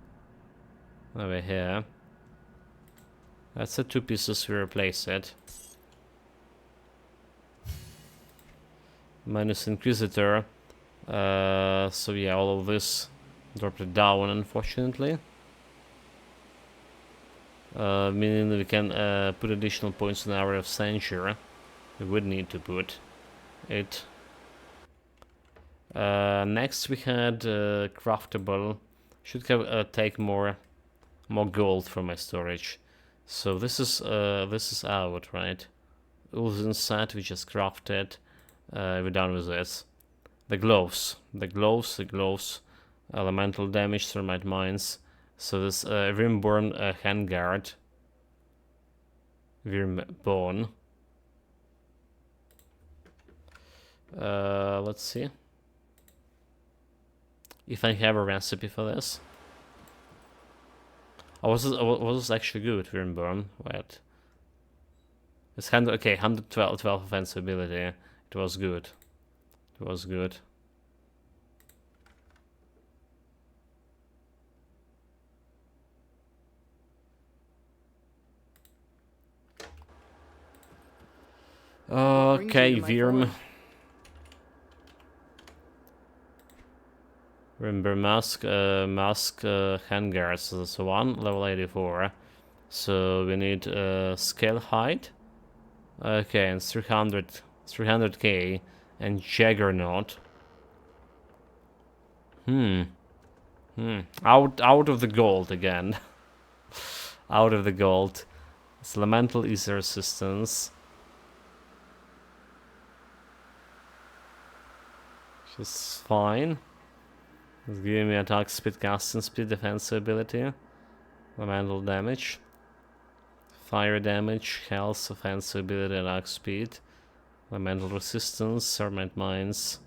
over here. That's the 2 pieces we replace it. Minus Inquisitor. So yeah, all of this dropped it down, unfortunately. Meaning we can put additional points in the area of censure. We would need to put it. Next we had craftable. Should have take more gold from my storage. So this is out, right? Ulzin set we just crafted. We're done with this. The gloves. Elemental damage, thermite mines. So this Rimborn handguard. Virm bone. Let's see if I have a recipe for this. Oh, was this actually good, Virm bone? Wait. It's 100, okay, 112 offense ability. It was good. It was good. Okay, Virm. Remember mask, handguards. That's one level 84. So we need scale height. Okay, and 300k and Juggernaut. Out of the gold again. Out of the gold. It's elemental easy resistance. Which is fine. It's giving me attack speed, casting speed, defense ability, elemental damage, fire damage, health, offense ability, attack speed, elemental resistance, serpent mines.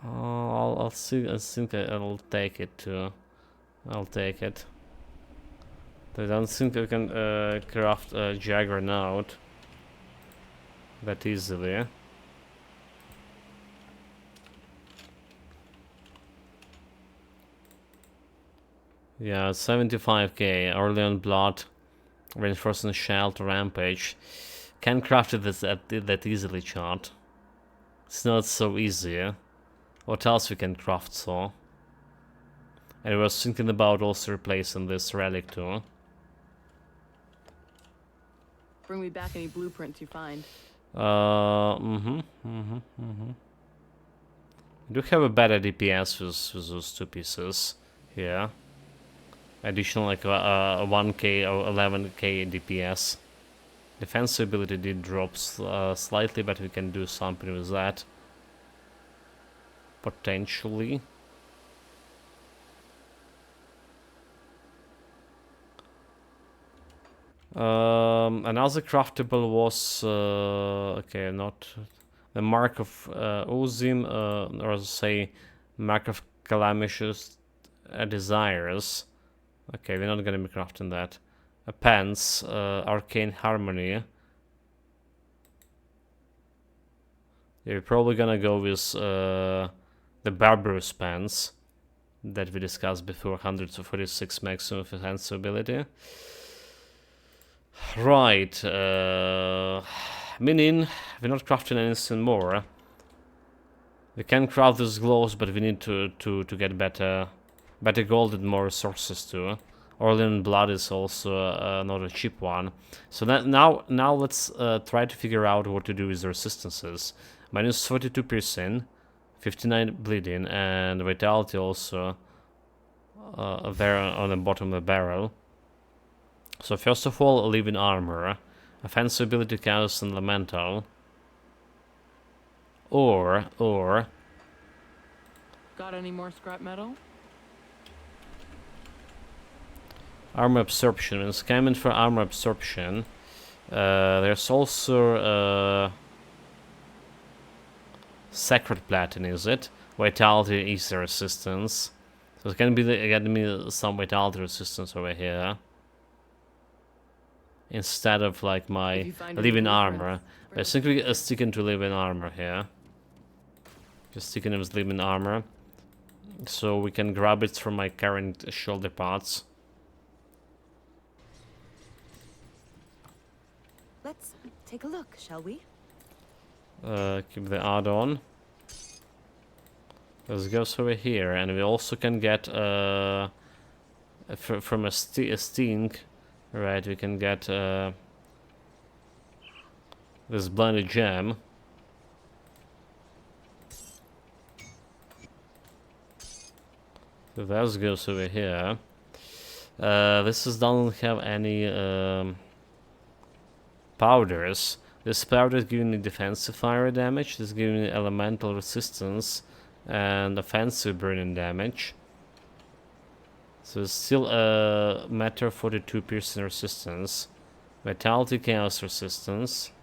I'll see. I think I'll take it too. I'll take it. I don't think I can craft a Juggernaut that easily. Yeah, 75k, Orlean Blood, Reinforcing Shell, Rampage. Can't craft it that easily, chat. It's not so easy. What else we can craft, so? And I was thinking about also replacing this relic too. Bring me back any blueprints you find. We do have a better DPS with those two pieces here. Additional like 1k or 11k DPS. Defense ability did drop slightly, but we can do something with that. Potentially. Another craftable was okay, not the Mark of Ozim, or say Mark of Calamicious Desires. Okay, we're not gonna be crafting that. A Pants, Arcane Harmony. Yeah, we're probably gonna go with the Barbarous Pants that we discussed before, 146 maximum offense ability. Right, meaning we're not crafting anything more. We can craft these gloves, but we need to get better gold and more resources too. Orlean Blood is also not a cheap one. So now let's try to figure out what to do with the resistances. Minus 42%, 59 bleeding, and vitality also there on the bottom of the barrel. So first of all, living armor, offensive ability, chaos, and elemental. Or Got any more scrap metal? armor absorption. When scanning for armor absorption, there's also sacred platin, is it? Vitality is the resistance. So it's gonna be some vitality resistance over here. Instead of like my living armor. But I think we're sticking to living armor here. Just sticking with living armor. So we can grab it from my current shoulder parts. Let's take a look, shall we? Keep the add-on. Let's go over here, and we also can get from a stink. Right, we can get this blended gem. So that goes over here. This doesn't have any powders. This powder is giving me defensive fire damage. This is giving me elemental resistance and offensive burning damage. So it's still matter 42 piercing resistance, vitality chaos resistance.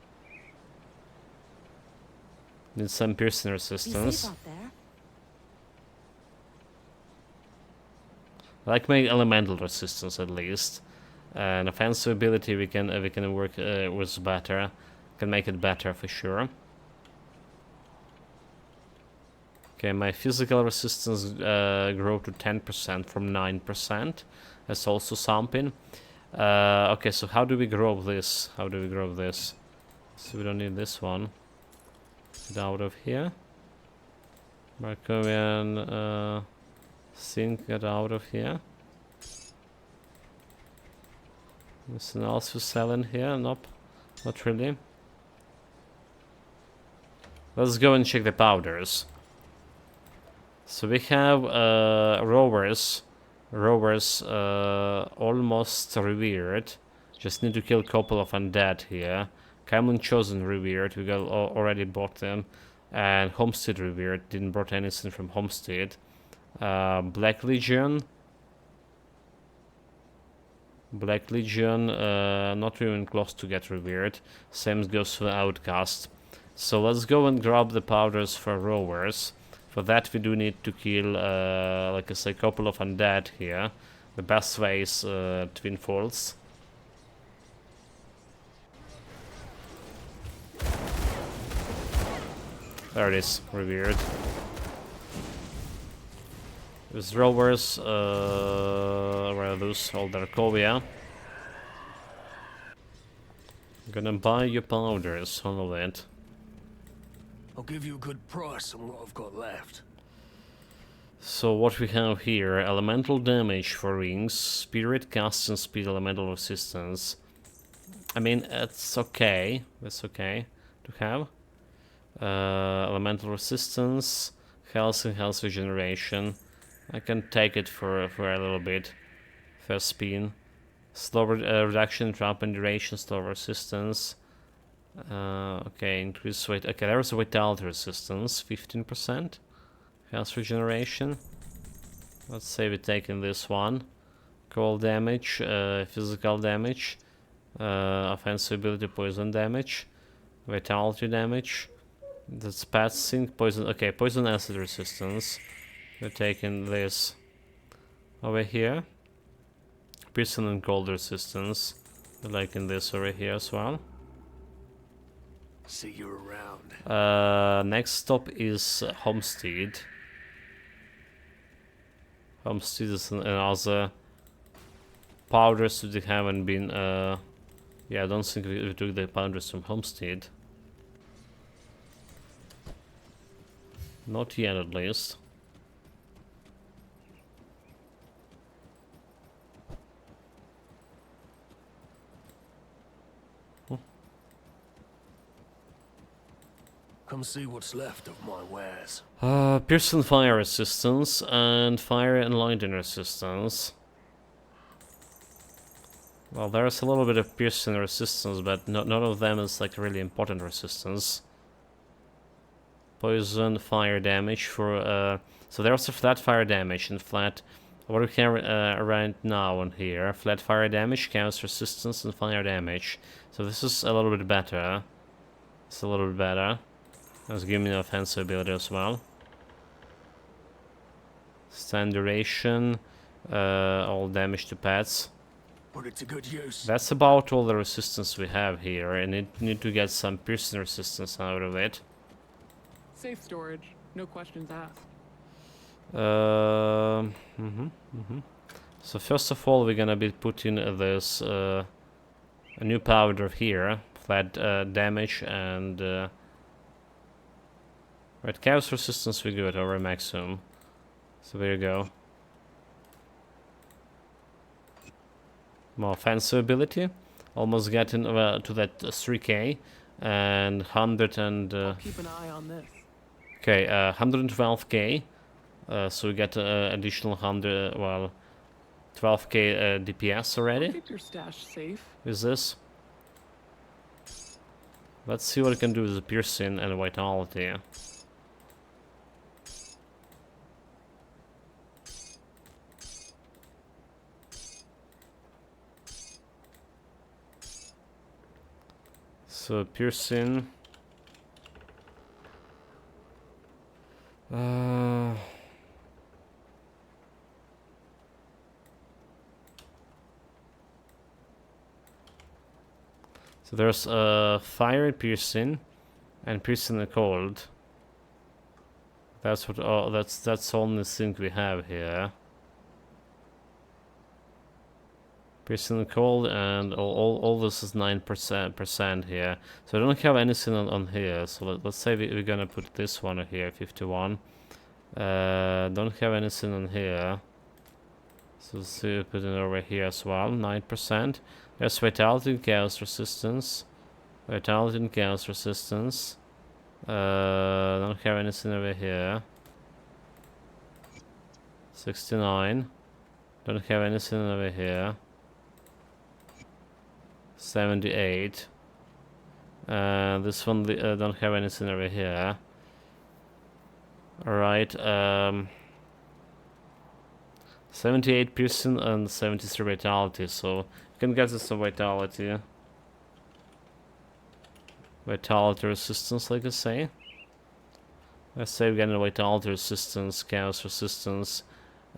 Need some piercing Be resistance. safe out there. I like my elemental resistance at least. And offensive ability we can work with better. Can make it better for sure. Okay, my physical resistance grow to 10% from 9%. That's also something. Okay, so how do we grow this? How do we grow this? So we don't need this one. Get out of here. Markovian sink, get out of here. Anything else to sell in here? Nope, not really. Let's go and check the powders. So we have rowers almost revered. Just need to kill a couple of undead here. Common chosen revered, we got already bought them. And Homestead revered, didn't brought anything from Homestead. Black Legion, not even close to get revered. Same goes for Outcast. So let's go and grab the powders for rowers. For that we do need to kill, like I say, a couple of undead here. The best way is Twin Falls. There it is, revered. There's rowers, where are those? Oldarkovia. Gonna buy your powders, all of it. I'll give you a good price on what I've got left. So what we have here, elemental damage for rings, spirit cast and speed elemental resistance. I mean, it's okay, that's okay to have. Elemental resistance, health and health regeneration. I can take it for a little bit. First spin. Slower reduction, trap and duration, slow resistance. Okay, increase weight. Okay, there's a vitality resistance, 15%. Health regeneration. Let's say we're taking this one. Cold damage, physical damage, offensive ability, poison damage, vitality damage. That's passing poison. Okay, poison acid resistance. We're taking this over here. Piercing and cold resistance. We're liking this over here as well. See you around. Next stop is Homestead. Homestead is another powders that haven't been. Yeah, I don't think we took the powders from Homestead. Not yet, at least. Come see what's left of my wares. Piercing fire resistance and fire and lightning resistance. Well, there's a little bit of piercing resistance, but none of them is like really important resistance. Poison, fire damage for so there's a flat fire damage and flat. What we have right now on here: flat fire damage, chaos resistance, and fire damage. So this is a little bit better. It's a little bit better. Let's give me the offensive ability as well. Stand duration, all damage to pets. Put it to good use. That's about all the resistance we have here, and it need to get some piercing resistance out of it. Safe storage, no questions asked. So first of all, we're gonna be putting this a new powder here, flat damage and right, chaos resistance we good over maximum. So there you go. More offensive ability, almost getting to that 3k and 100 and Keep an eye on this. okay, 112k. So we get additional 100, well, 12k DPS already. Keep your stash safe. Is this? Let's see what it can do with the piercing and vitality. So piercing. So there's fire piercing and piercing the cold. That's what. Oh, that's the only thing we have here. Piercing the cold, and all this is 9% here. So I don't have anything on here. So let's say we're gonna put this one here, 51. Don't have anything on here. So let's see, put it over here as well, 9%. There's vitality and chaos resistance. Vitality and chaos resistance. Don't have anything over here. 69. Don't have anything over here. 78. This one don't have anything over here. Alright, 78 piercing and 73 vitality, so you can get this some vitality. Vitality resistance, like I say. Let's say we get a vitality resistance, chaos resistance,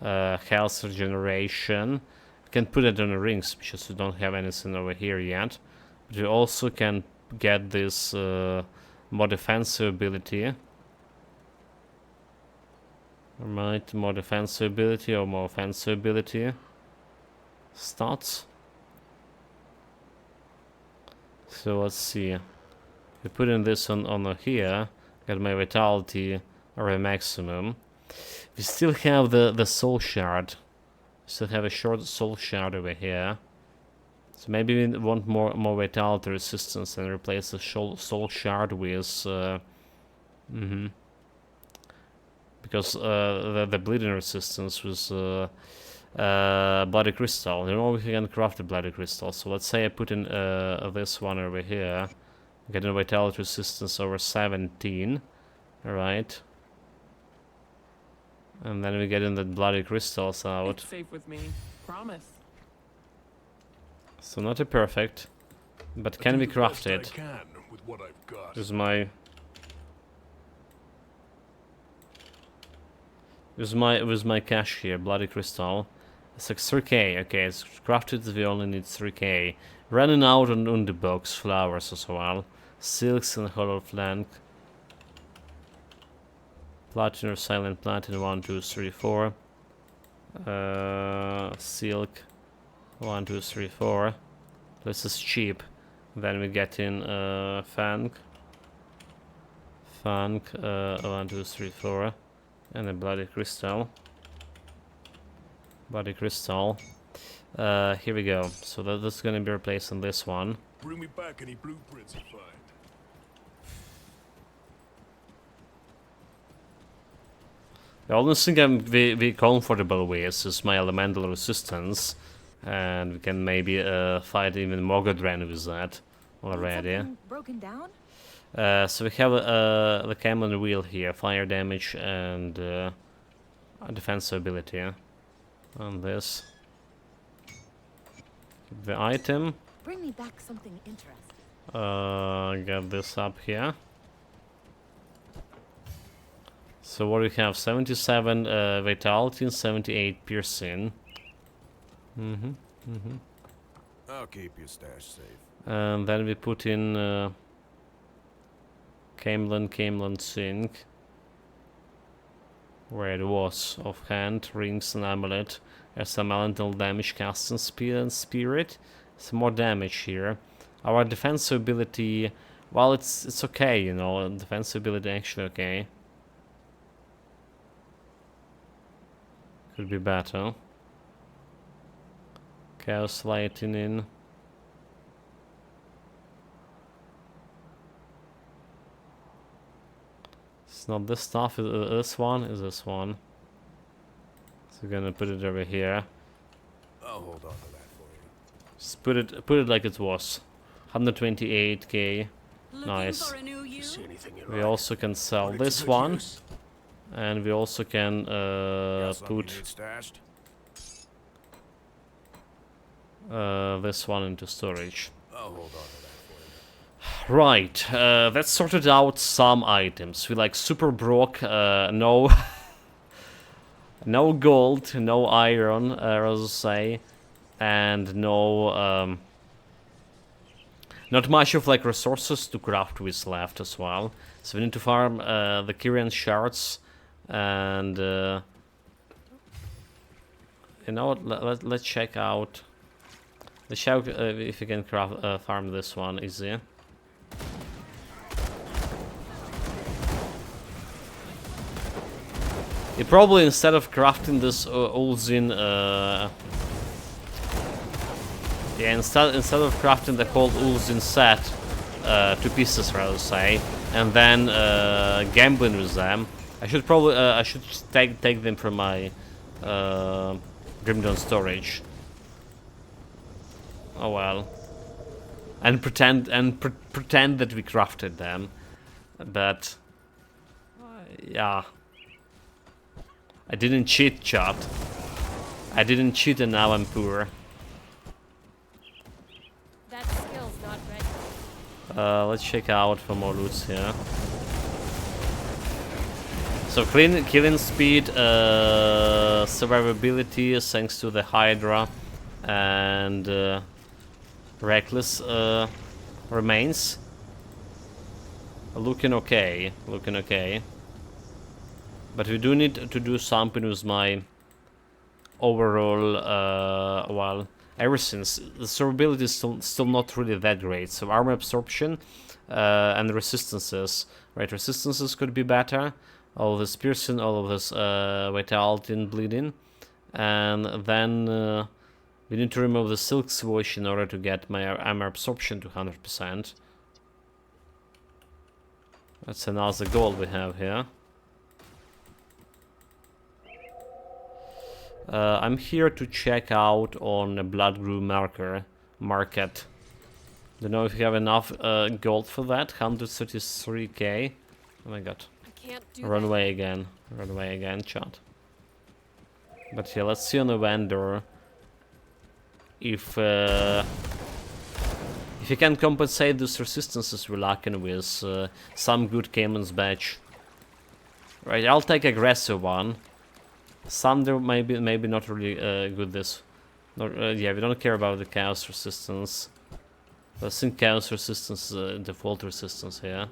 health regeneration. We can put it on the rings because we don't have anything over here yet. But we also can get this more defensive ability. Right, more defensive ability or more offensive ability. Stats. So let's see. We put in this on here. Got my vitality or a maximum. We still have the soul shard. Still have a short soul shard over here. So maybe we want more vitality resistance and replace the soul shard with because the bleeding resistance was bloody crystal. You know, we can craft the bloody crystal. So let's say I put in this one over here. Get a vitality resistance over 17. Alright. And then we get in the bloody crystals out. It's safe with me. Promise. So not a perfect, but can be crafted. With what I've got. This is my cache here, bloody crystal. It's like 3k. Okay, it's crafted. We only need 3k. Running out on the box, flowers as well. Silks and hollow flank. Platinum, silent platinum, 1, 2, 3, 4. Silk, 1, 2, 3, 4. This is cheap. Then we get in Fang. 1, 2, 3, 4. And a bloody crystal. Bloody crystal. Here we go. So that's gonna be replacing this one. Bring me back any blueprints you find. The only thing I'm we comfortable with is my elemental resistance, and we can maybe fight even Mogodran with that already. Something broken down? So we have the Camel wheel here, fire damage and defense ability on this. The item. Bring me back something interesting. Get this up here. So what do we have? 77 vitality and 78 piercing. I'll keep your stash safe. And then we put in Camelin Sink. Where it was. Offhand, rings and amulet. There's some elemental damage casting speed and spirit. Some more damage here. Our defensive ability, well, it's okay, you know. Defensive ability actually okay. Could be better. Chaos Lightning. It's not this stuff, is this one? Is this one? So we're gonna put it over here. I'll hold on to that for you. Just put it like it was. 128k. Nice. See anything you We like? also can sell Put it to this good one. use. And we also can Got something you put need stashed? this one into storage. I'll hold on to that for you. Right, that sorted out some items. We like super broke, no no gold, no iron, as I say, and no not much of like resources to craft with left as well. So we need to farm the Kyrian shards, and you know what? Let's check out. Let's check if we can craft farm this one easy. You probably, instead of crafting this Ulzin, yeah, instead of crafting the whole Ulzin set to pieces, rather say, and then gambling with them, I should probably I should take them from my Grimdawn storage. Oh well, and pretend that we crafted them, but yeah. I didn't cheat, chat. I didn't cheat and now I'm poor. That skill's not ready. Let's check out for more loots here. So killing speed, survivability thanks to the Hydra, and reckless remains. Looking okay, looking okay. But we do need to do something with my overall, well, everything. The survivability is still not really that great. So armor absorption and resistances, right? Resistances could be better. All of this piercing, all of this vitality and bleeding. And then we need to remove the silk swoosh in order to get my armor absorption to 100%. That's another goal we have here. I'm here to check out on a blood brew market. Don't know if you have enough gold for that. 133k. Oh my god. I can't do Run that. away again. Run away again, chat. But yeah, let's see on the vendor if you can compensate those resistances we're lacking with some good Cayman's badge. Right, I'll take aggressive one. Thunder maybe not really good this. Yeah, we don't care about the chaos resistance. I think chaos resistance is default resistance here.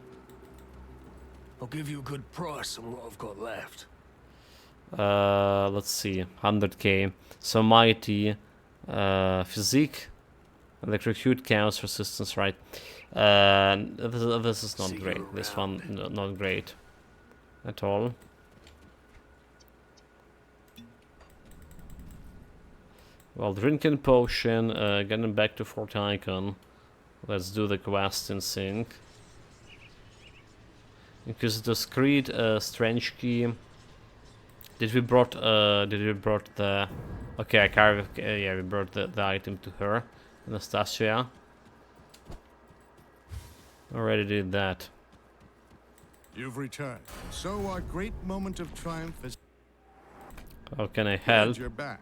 I'll give you a good price on what I've got left. Let's see, 100k. So mighty, physique, electrocute, chaos resistance, right? This is not See you great. This around. one not great at all. Well, drinking potion, getting back to Fort Icon. Let's do the quest in sync. Inquisitor's Creed, Strange Key. Did we brought the... Okay, I carried... yeah, we brought the item to her. Anastasia. Already did that. You've returned. So our great moment of triumph is How can I glad help? you're back.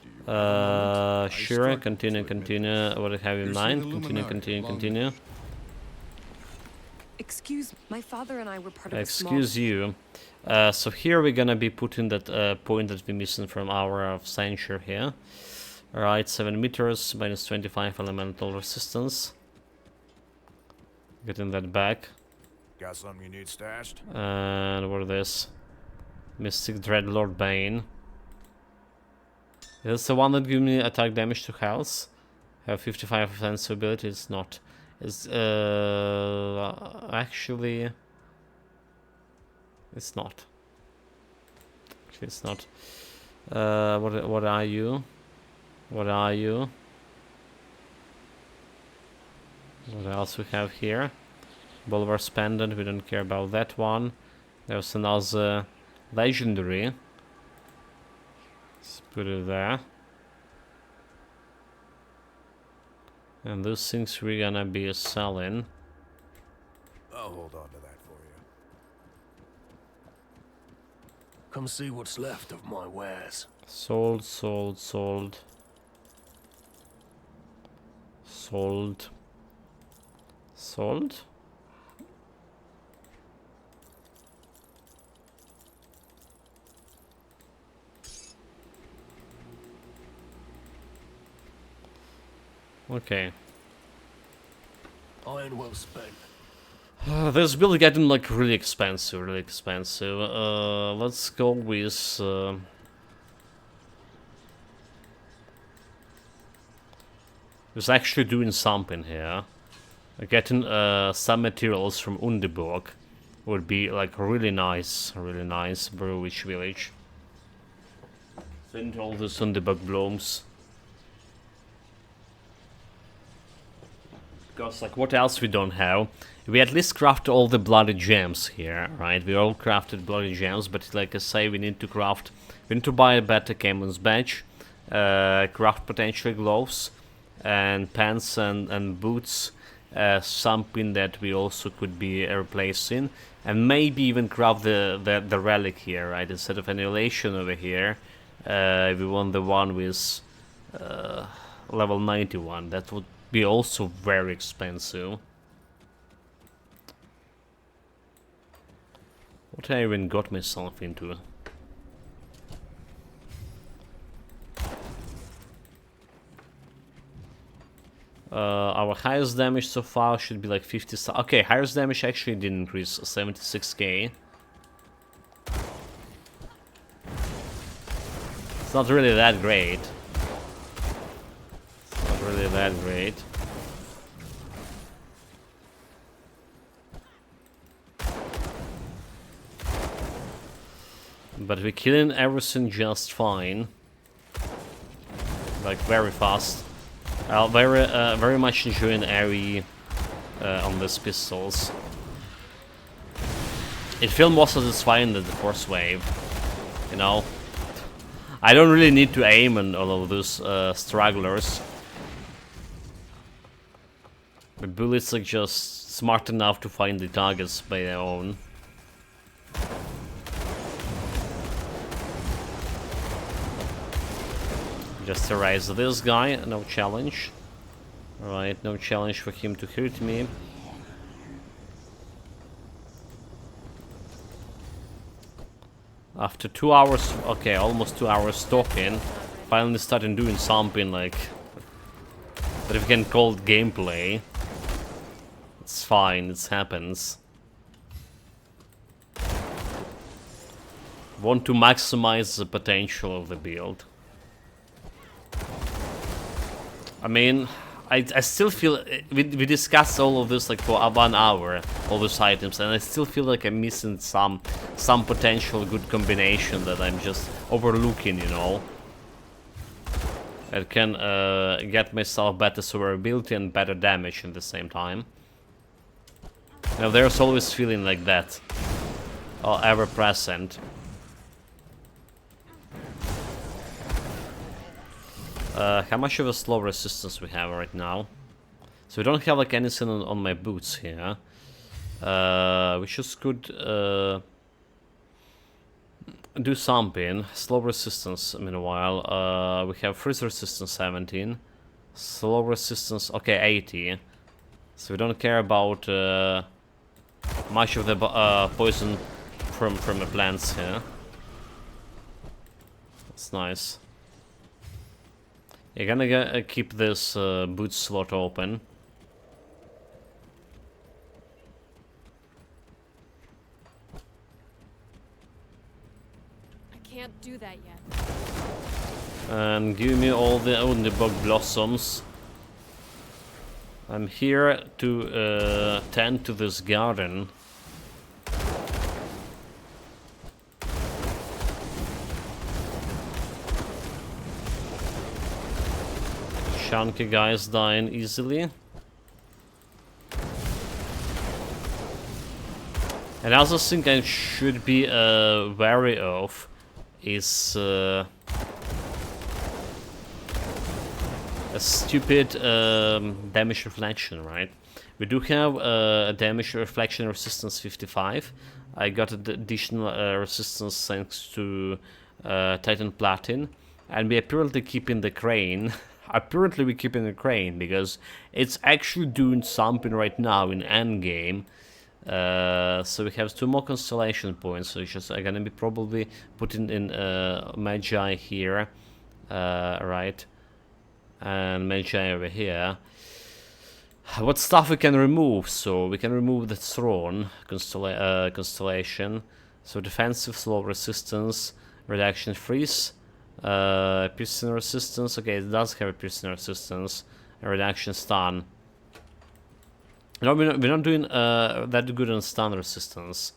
Do you have a moment? I Sure, struggle continue. to admit this. What do you have in You're mind? seeing Illuminati Continue. Excuse, my father and I were part of a Excuse you. So here we're gonna be putting that point that we're missing from Hour of Censure here. Alright, 7 meters, minus 25 elemental resistance. Getting that back. Got something you need stashed? And what is this? Mystic Dreadlord Bane. Is this the one that gives me attack damage to health? Have 55% ability, it's not. It's actually it's not. Actually it's not. What are you? What are you? What else we have here? Bulwar's Pendant, we don't care about that one. There's another legendary. Let's put it there. And those things we're gonna be selling. I'll hold on to that for you. Come see what's left of my wares. Sold. Sold. Okay. Iron well spent. This build getting like really expensive, let's go with who's actually doing something here. Getting some materials from Undeburg would be like really nice, Brewich village. Send all the Undeburg blooms. Because like what else we don't have? We at least craft all the bloody gems here, right? We all crafted bloody gems, but like I say, we need to buy a better Camon's badge, craft potentially gloves, and pants and boots, something that we also could be replacing, and maybe even craft the relic here, right? Instead of annihilation over here, we want the one with level 91. That would be also very expensive. What I even got myself into? Our highest damage so far should be like 50. Okay, highest damage actually did increase 76k. It's not really that great. But we're killing everything just fine. Like very fast. Very much enjoying AoE on these pistols. It feels more satisfying than the Force Wave, you know. I don't really need to aim on all of those stragglers. The bullets are just smart enough to find the targets by their own. Just erase this guy, no challenge. Alright, no challenge for him to hurt me. After 2 hours, okay, almost 2 hours talking, finally starting doing something like that if you can call it gameplay. It's fine, it happens. Want to maximize the potential of the build. I mean, I still feel we discussed all of this like for 1 hour, all those items, and I still feel like I'm missing some potential good combination that I'm just overlooking, you know. I can get myself better survivability and better damage at the same time. Now there's always feeling like that, ever present. How much of a slow resistance we have right now? So we don't have like anything on my boots here. We just could do something. Slow resistance meanwhile. We have freeze resistance 17. Slow resistance, okay, 80. So we don't care about much of the poison from the plants here. That's nice. You're gonna keep this boot slot open. I can't do that yet. And give me all the Underbug blossoms. I'm here to tend to this garden. Chunky guys dying easily. Another thing I should be wary of is a stupid damage reflection, right? We do have a damage reflection resistance 55. I got an additional resistance thanks to Titan Platin, and we apparently keeping the crane apparently we keep in the crane because it's actually doing something right now in endgame. So we have 2 more constellation points, so it's just gonna be probably putting in Magi here, right, and Magi over here. What stuff we can remove? So we can remove the throne constellation. So defensive, slow resistance, reduction, freeze, piercing resistance. Okay, it does have a piercing resistance, and reduction, stun. No, we're not doing that good on stun resistance.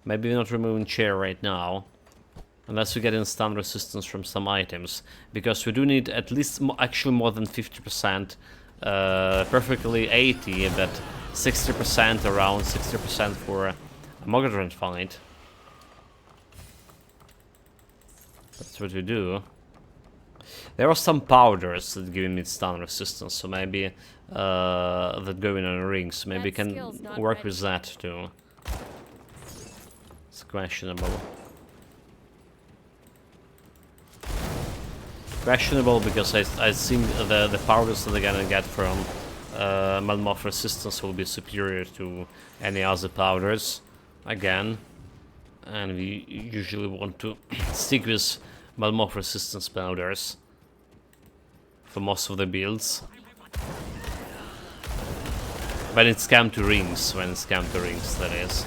Maybe we're not removing chair right now, unless we get in stun resistance from some items, because we do need at least actually more than 50%. Perfectly 80, but 60%, around 60% for a Mogadron fight. That's what we do. There are some powders that give me stun resistance, so maybe that go in on rings. Maybe we can work with that too. It's questionable. Questionable because I think the powders that they're gonna get from Malmoth resistance will be superior to any other powders again, and we usually want to stick with Malmoth resistance powders for most of the builds. When it's come to rings, that is.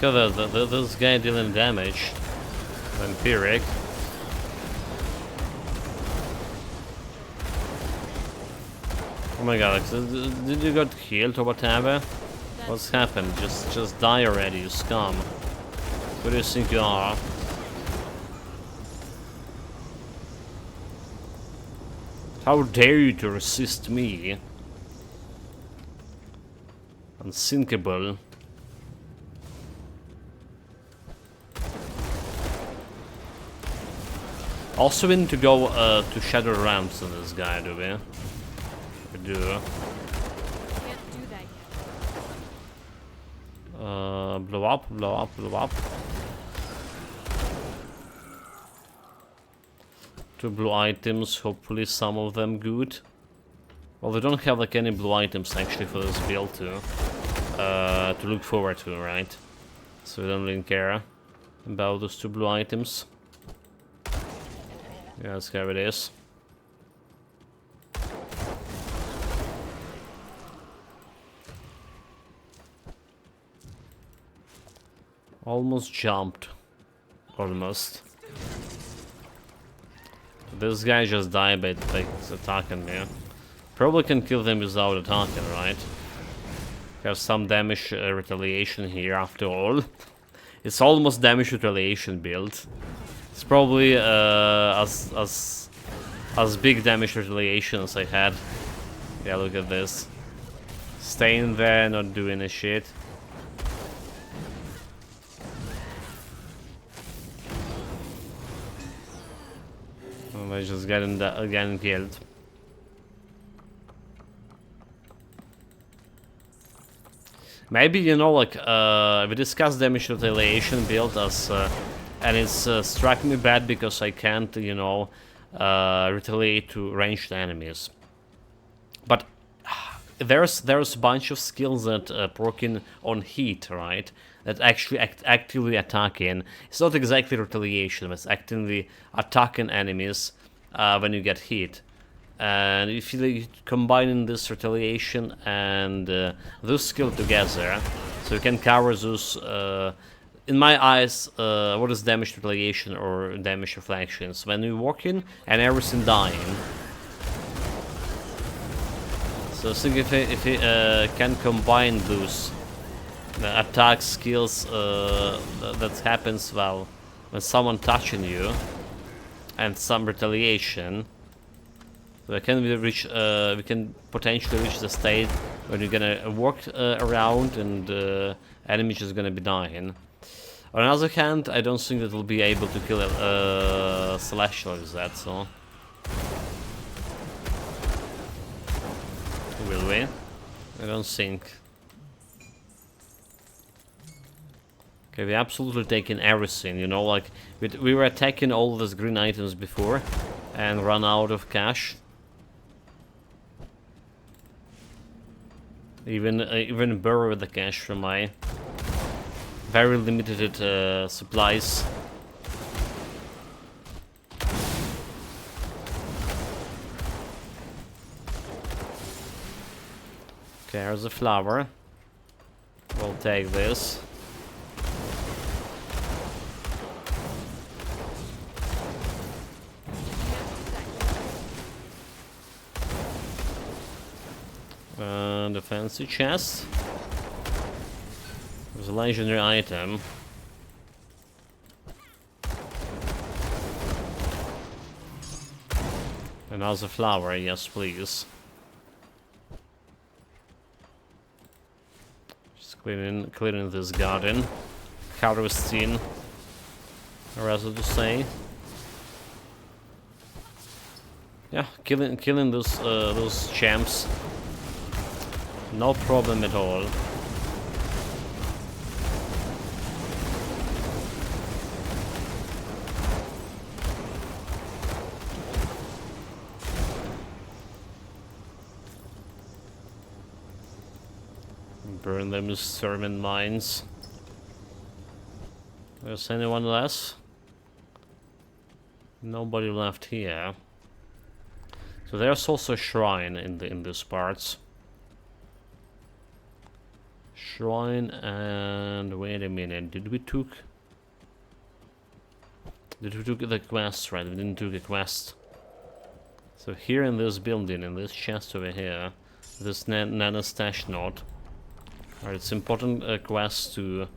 Look at this guy dealing damage. Vampiric. Oh my god, did you get healed or whatever? What's happened? Just die already, you scum. Who do you think you are? How dare you to resist me? Unsinkable. Also, we need to go to Shadow Ramps on this guy, do we? We do. Can't do that yet. Blow up, blow up, blow up. 2 blue items, hopefully some of them good. Well, we don't have like any blue items actually for this build to look forward to, right? So we don't really care about those 2 blue items. Yeah, that's how it is. Almost jumped. Almost. This guy just died by attacking me. Probably can kill them without attacking, right? Have some damage retaliation here after all. It's almost damage retaliation build. It's probably as big damage retaliation as I had. Yeah, look at this. Staying there, not doing a shit. And I just getting killed. Maybe, you know, like, we discussed damage retaliation build as, and it's struck me bad because I can't, you know, retaliate to ranged enemies. But there's a bunch of skills that working on heat, right? That actually actively attacking. It's not exactly retaliation, it's actively attacking enemies when you get hit. And if you combine this retaliation and this skill together, so you can cover those, in my eyes, what is damage retaliation or damage reflections? When you're walking and everything dying. So I think if you can combine those attack skills, that happens, well, when someone touching you, and some retaliation. So we can potentially reach the state when you're gonna walk around and enemies just gonna be dying. On the other hand, I don't think that we'll be able to kill a Celestial with that, so... Will we? I don't think. Okay, we absolutely taken everything, you know, like, we were attacking all those green items before, and run out of cash. Even borrow the cash from my very limited supplies. Okay, here's a flower. We'll take this. And a fancy chest. There's a legendary item. Another flower, yes please. Just cleaning this garden. Harvesting, rather to say. Yeah, killing those champs. No problem at all. Burn them as sermon mines. There's anyone less? Nobody left here. So there's also a shrine in these parts. Shrine, and wait a minute, did we took the quest, right? We didn't do the quest. So here in this building, in this chest over here, this nano stash node. Alright, it's important quest to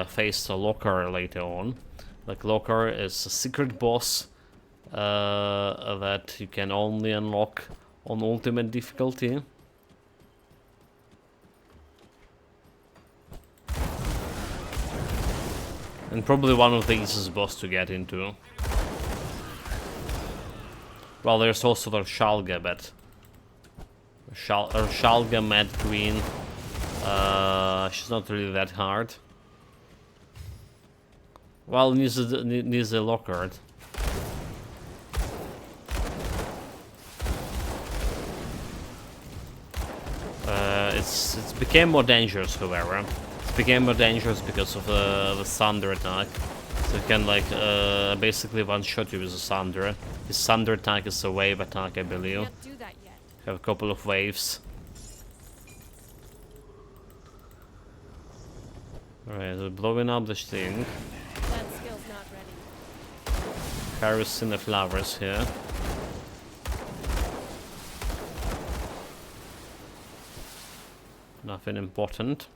face the Locker later on. Like Locker is a secret boss that you can only unlock on ultimate difficulty. And probably one of the easiest boss to get into. Well, there's also the Shalga, but... Shalga Mad Queen. She's not really that hard. Well, needs a Lockhart. It's became more dangerous, however. It became more dangerous because of the thunder attack. So it can like basically one-shot you with a thunder. His thunder attack is a wave attack, I believe. Can't do that yet. Have a couple of waves. Alright, so blowing up this thing. That skill's not ready. Harvesting the flowers here. Nothing important.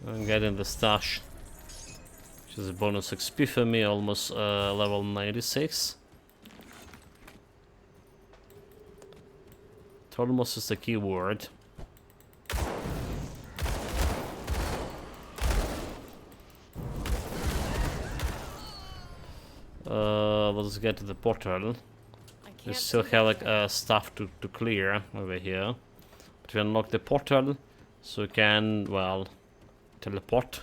I'm getting the stash, which is a bonus XP for me, almost level 96. Almost is the keyword. Let's get to the portal. We still have like stuff to clear over here. But we unlock the portal, so we can, well, teleport.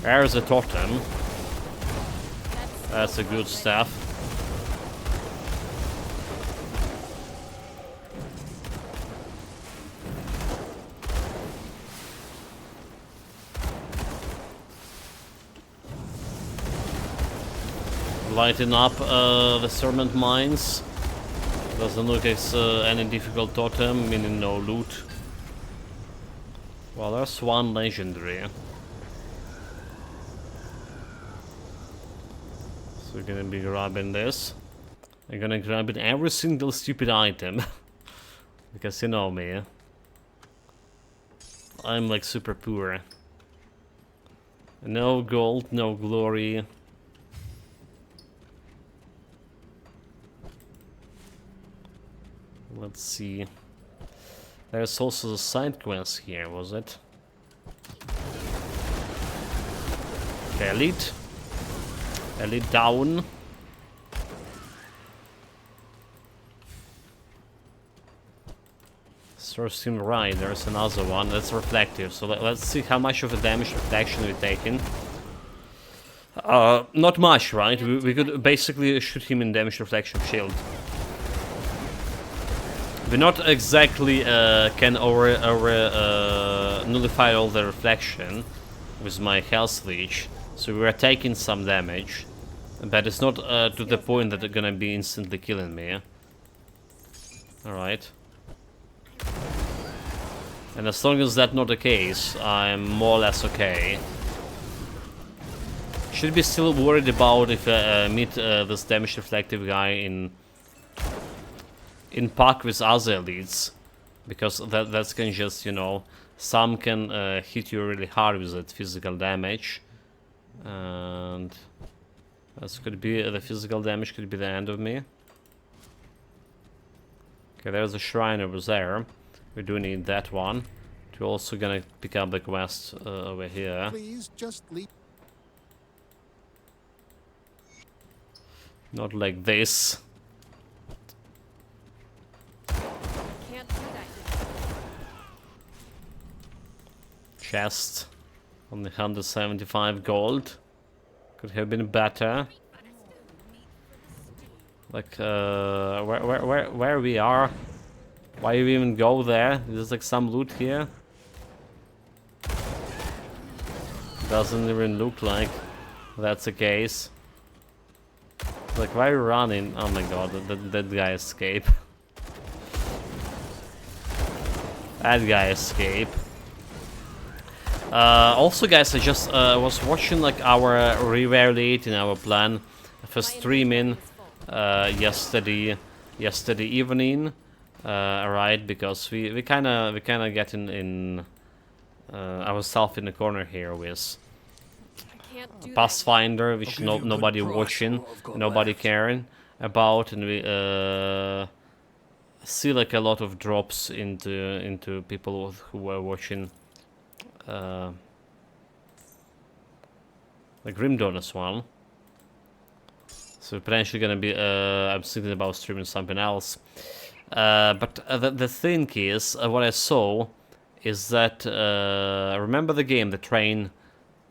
There's a totem. That's a good stuff. Lighting up the serpent mines. Doesn't look like any difficult totem, meaning no loot. Well, there's one legendary. So we're gonna be grabbing this. I'm gonna grab it every single stupid item. Because you know me. I'm like super poor. No gold, no glory. Let's see. There's also the side quest here, was it? Okay, elite. Elite down. Source team right, there's another one that's reflective. So let's see how much of a damage reflection we're taking. Not much, right? We could basically shoot him in damage reflection shield. We not exactly can nullify all the reflection with my health leech, so we are taking some damage, but it's not to the point that they're gonna be instantly killing me. Alright. And as long as that's not the case, I'm more or less okay. Should be still worried about if I meet this damage reflective guy in pack with other elites, because that can just, you know, some can hit you really hard with that physical damage, and this could be the physical damage could be the end of me. Okay, there's a shrine over there. We do need that one. We're also gonna pick up the quest over here. Please just leave. Not like this. Can't do that yet. Chest. Only 175 gold. Could have been better. Like, where we are? Why you even go there? There's like some loot here. Doesn't even look like that's the case. Like, why are you running? Oh my god, that guy escaped. That guy escaped. Also, guys, I just was watching like our reevaluate in our plan for streaming yesterday evening. Right, because we kind of get in ourselves in the corner here with I can't do Pathfinder, which I'll give you a good nobody price watching, for what I've got nobody left. caring about, and we see like a lot of drops into people who were watching the Grim Dawn as well. So potentially gonna be I'm thinking about streaming something else. But the thing is, what I saw is that remember the game, the train,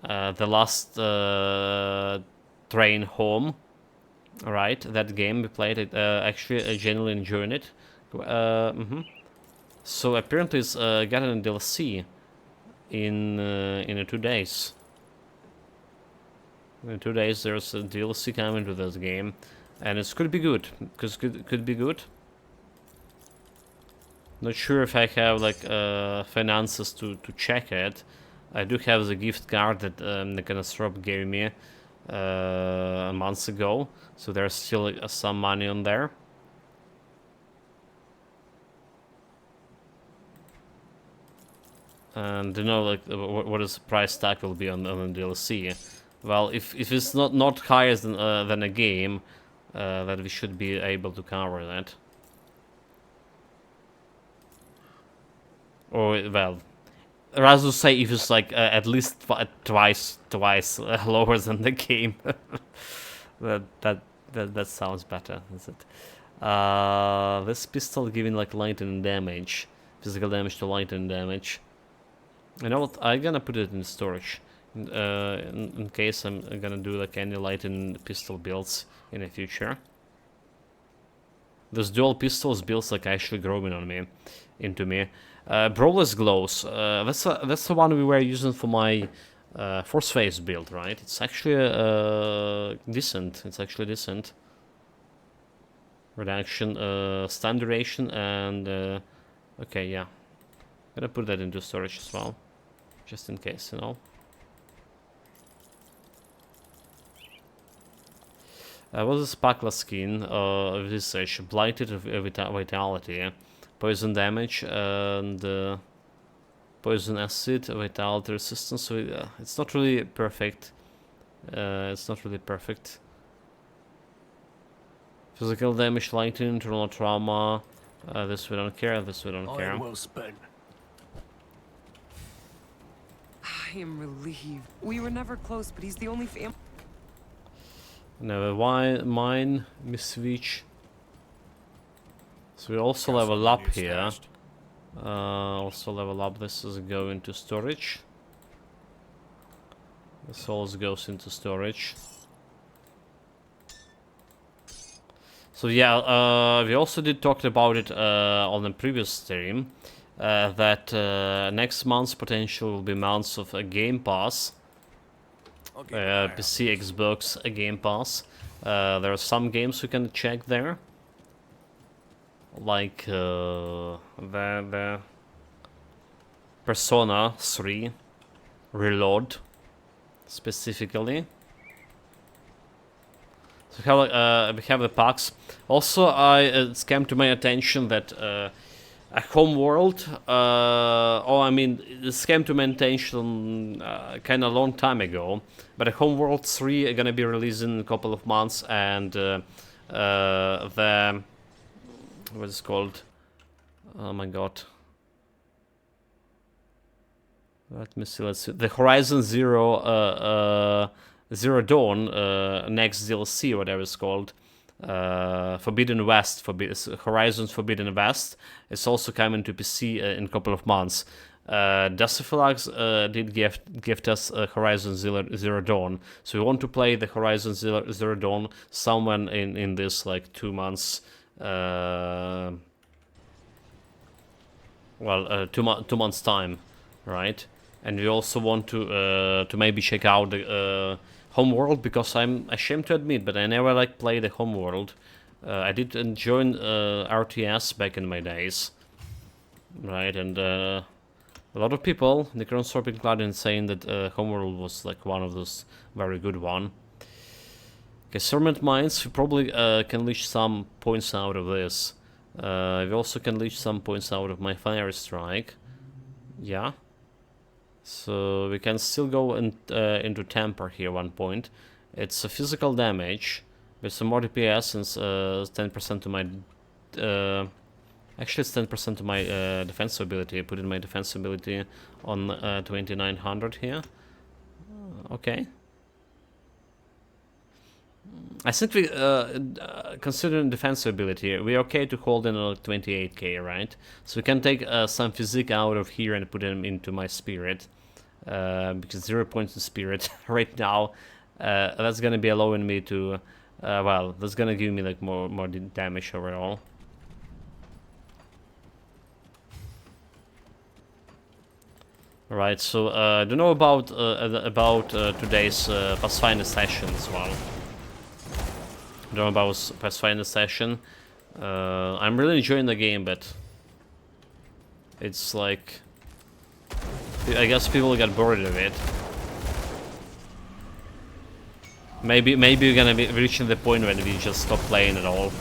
the last train home, right? That game we played. It actually I genuinely enjoyed it. So apparently it's getting a DLC in 2 days. In 2 days there's a DLC coming to this game, and it could be good. Because could be good. Not sure if I have like finances to check it. I do have the gift card that Nikanasrop gave me a month ago, so there's still some money on there. And you know, like what is the price tag will be on the DLC. Well, if it's not higher than a game, that we should be able to cover that. Or well, rather say if it's like at least twice lower than the game. that sounds better, is it? This pistol giving like lightning damage, physical damage to lightning damage. You know what? I'm gonna put it in storage, in case I'm gonna do like any lightning pistol builds in the future. Those dual pistols builds like actually growing on me, into me. Brawler's glows. That's the one we were using for my force phase build, right? It's actually decent. It's actually decent. Reduction, stun duration, and okay, yeah. Gonna put that into storage as well, just in case, you know. What is Spakla skin? Visage, blighted vitality, poison damage, and Poison acid, vitality resistance, so it's not really perfect. It's not really perfect. Physical damage, lightning, internal trauma. This we don't care, this we don't care. Iron well spent. I am relieved. We were never close, but he's the only family. Never mine, Miss Veach. So we also Got level something up you need here. stashed? Also level up. This is going to storage. This also goes into storage. So yeah, we also did talk about it on the previous stream. That next month's potential will be months of a Game Pass. I'll keep an eye on PC, Xbox, a Game Pass. There are some games you can check there. Like the Persona 3 Reload specifically. So we have the packs. Also, it's came to my attention that a Homeworld, this came to my attention kind of long time ago. But a Homeworld 3 are gonna be released in a couple of months, and the what is it called? Oh my god. Let me see, let's see. The Horizon Zero Dawn next DLC, whatever it's called. Forbidden West, Horizon Forbidden West. It's also coming to PC in a couple of months. Deciphilax did gift us Horizon Zero Dawn, so we want to play the Horizon Zero Dawn somewhere in this like 2 months. 2 months time, right? And we also want to maybe check out the Homeworld, because I'm ashamed to admit, but I never like played the Homeworld. I did enjoy RTS back in my days, right? And a lot of people, Necronsorp included, saying that Homeworld was like one of those very good one. Okay, Serpent Mines, we probably can leech some points out of this. We also can leech some points out of my Fire Strike. Yeah. So we can still go into Temper here 1 point. It's a physical damage with some more DPS and 10% to my... actually it's 10% to my defense ability. I put in my defense ability on 2900 here. Okay. I think we, considering defense ability, we're okay to hold in 28k, right? So we can take some physique out of here and put them into my spirit. Because 0 points in spirit right now, that's gonna be allowing me to, well, that's gonna give me like more damage overall. Right, so I don't know about today's Pathfinder session as well. I don't know about Pathfinder session. I'm really enjoying the game, but it's like, I guess people got bored of it. Maybe we're gonna be reaching the point when we just stop playing at all.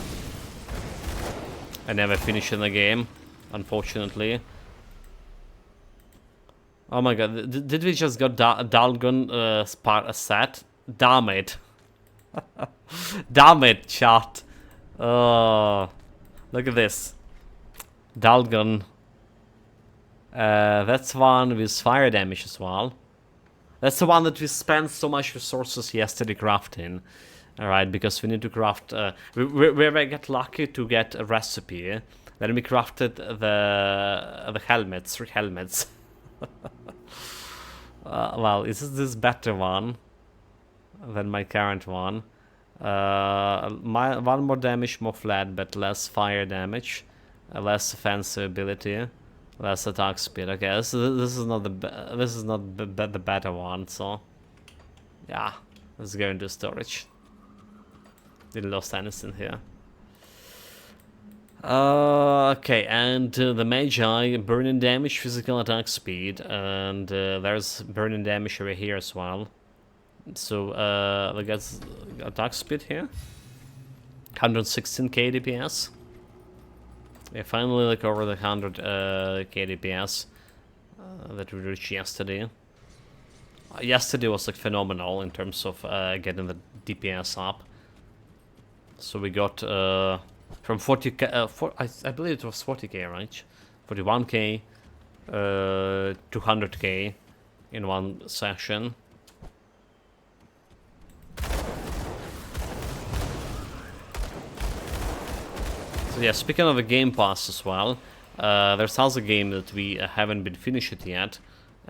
I never finish in the game, unfortunately. Oh my god, did we just got Dalgon set? Damn it. Damn it, chat. Oh, look at this. Dalgon. That's one with fire damage as well. That's the one that we spent so much resources yesterday crafting. Alright, because we need to craft... we got lucky to get a recipe. Then we crafted the helmets, 3 helmets. Well, is this better one than my current one? One more damage, more flat, but less fire damage. Less offensive ability. Less attack speed. Okay, this is not the better one. So yeah, let's go into storage. Didn't lost anything here. Okay, and the Magi, burning damage, physical attack speed, and there's burning damage over here as well. So we got attack speed here, 116k DPS. Yeah, finally like over the 100k DPS. that we reached yesterday. Yesterday was like phenomenal in terms of getting the DPS up. So we got from 40k, I believe it was 40k, right? 41k, 200k in one session. So yeah, speaking of the Game Pass as well, there's also a game that we haven't been finished yet,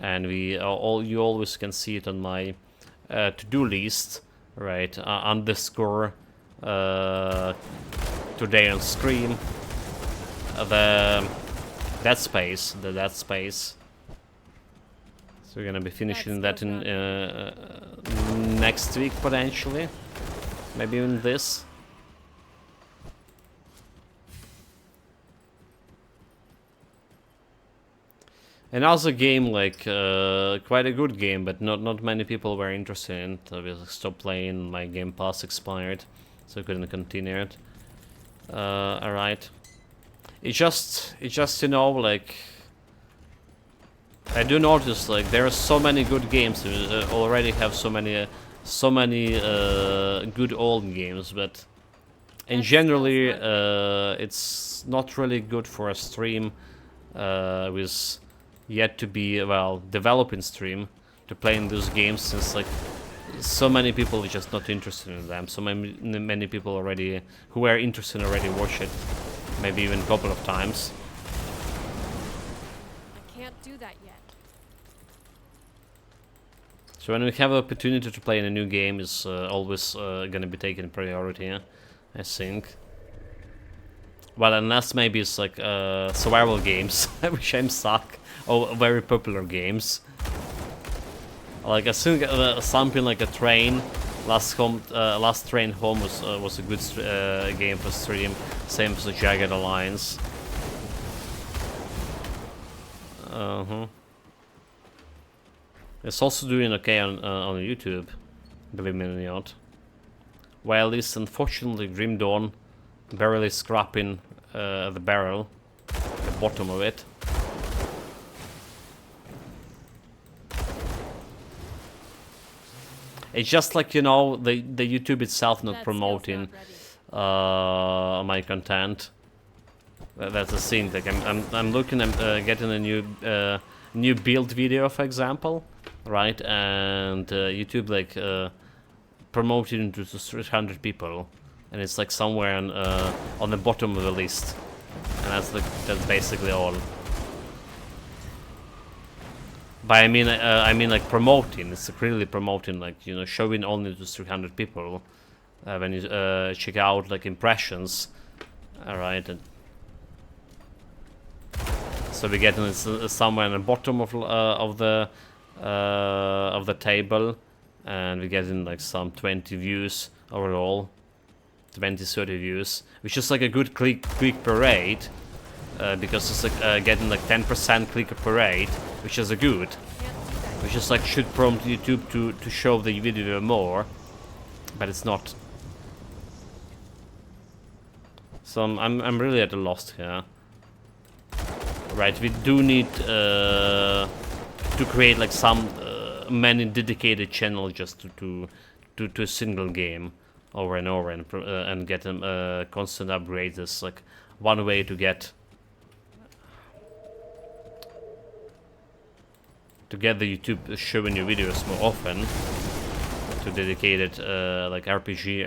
and you always can see it on my to-do list, right? Underscore today on stream. The Dead Space. So we're gonna be finishing that in next week potentially, maybe even this. And also a game like quite a good game, but not many people were interested in it. So we stopped playing. My Game Pass expired, so I couldn't continue it. Alright. It's just you know, like, I do notice like there are so many good games. We already have so many good old games, but in generally it's not really good for a stream with yet to be developing stream to play in those games, since like so many people are just not interested in them. So many people already who were interested already watch it, maybe even a couple of times. I can't do that yet. So when we have the opportunity to play in a new game, is always gonna be taken priority, I think. Well, unless maybe it's like survival games, which I'm suck, or very popular games. Like I think something like a train, Last Train Home was a good game for stream. Same as the Jagged Alliance. It's also doing okay on YouTube, believe me or not. While this unfortunately Grim Dawn barely scrapping the barrel, the bottom of it. It's just like, you know, the YouTube itself not promoting my content. That's the thing. Like I'm looking at getting a new build video, for example, right? And YouTube like promoting to 300 people, and it's like somewhere on the bottom of the list, and that's basically all. But I mean like promoting. It's really promoting, like, you know, showing only to 300 people. When you check out like impressions, all right. And so we get somewhere in the bottom of the table, and we get in like some 20 views overall, 20-30 views, which is like a good click per rate. Because it's like getting like 10% click per rate, which is a good, which is like should prompt YouTube to show the video more, but it's not. So I'm really at a loss here. Right, we do need to create like some many dedicated channels just to a single game over and over, and get them constant upgrades. Is like one way to get the YouTube showing you videos more often, to dedicated like RPG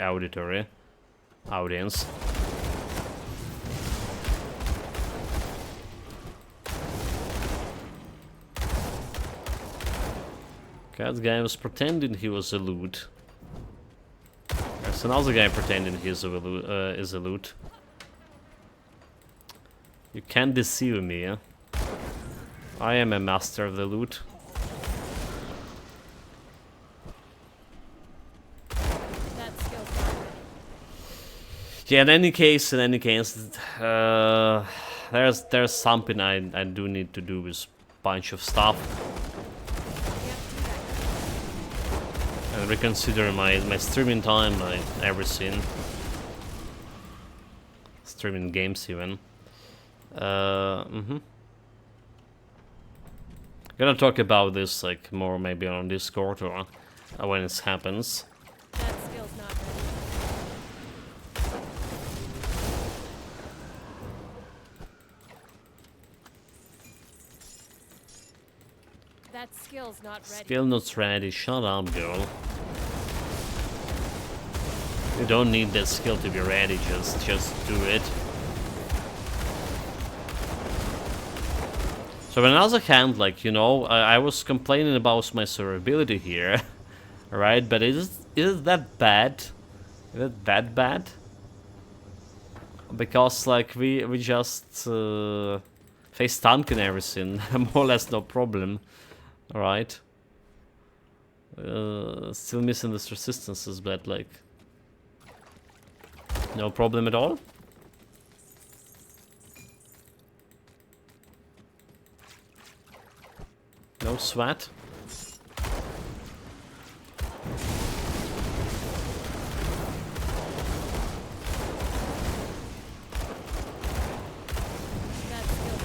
audience. That guy was pretending he was a loot. There's another guy pretending he's a loot. You can't deceive me, eh? I am a master of the loot. Yeah, in any case, there's something I do need to do with bunch of stuff, and reconsider my streaming time, my everything, streaming games even. Gonna talk about this like more maybe on Discord or when it happens. That skill's not ready. That skill's not ready. Still not ready. Shut up, girl. You don't need that skill to be ready. Just do it. So on the other hand, like, you know, I was complaining about my survivability here, right? But is it that bad? Is it that bad? Because like we just face tank and everything, more or less no problem, alright? Still missing these resistances, but like no problem at all. No sweat. That skill's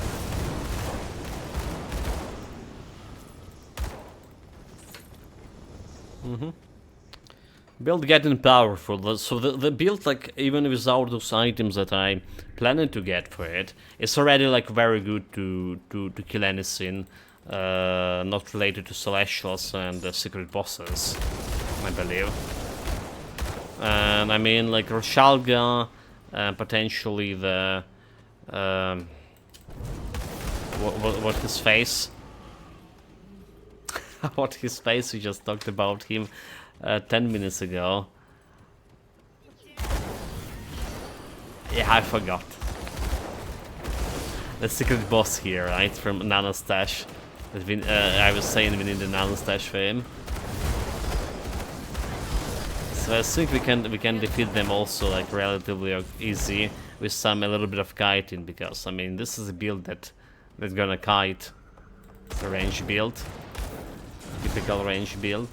not Build getting powerful. So the build, like, even without those items that I planning to get for it, it's already like very good to kill anything not related to celestials and secret bosses, I believe. And I mean, like Roshalga, potentially the what his face. What his face, we just talked about him 10 minutes ago. Yeah, I forgot. The secret boss here, right? From Nanostash. That I was saying we need the Nanostash for him. So I think we can defeat them also like relatively easy with a little bit of kiting, because I mean this is a build that's gonna kite. It's a range build. Typical range build.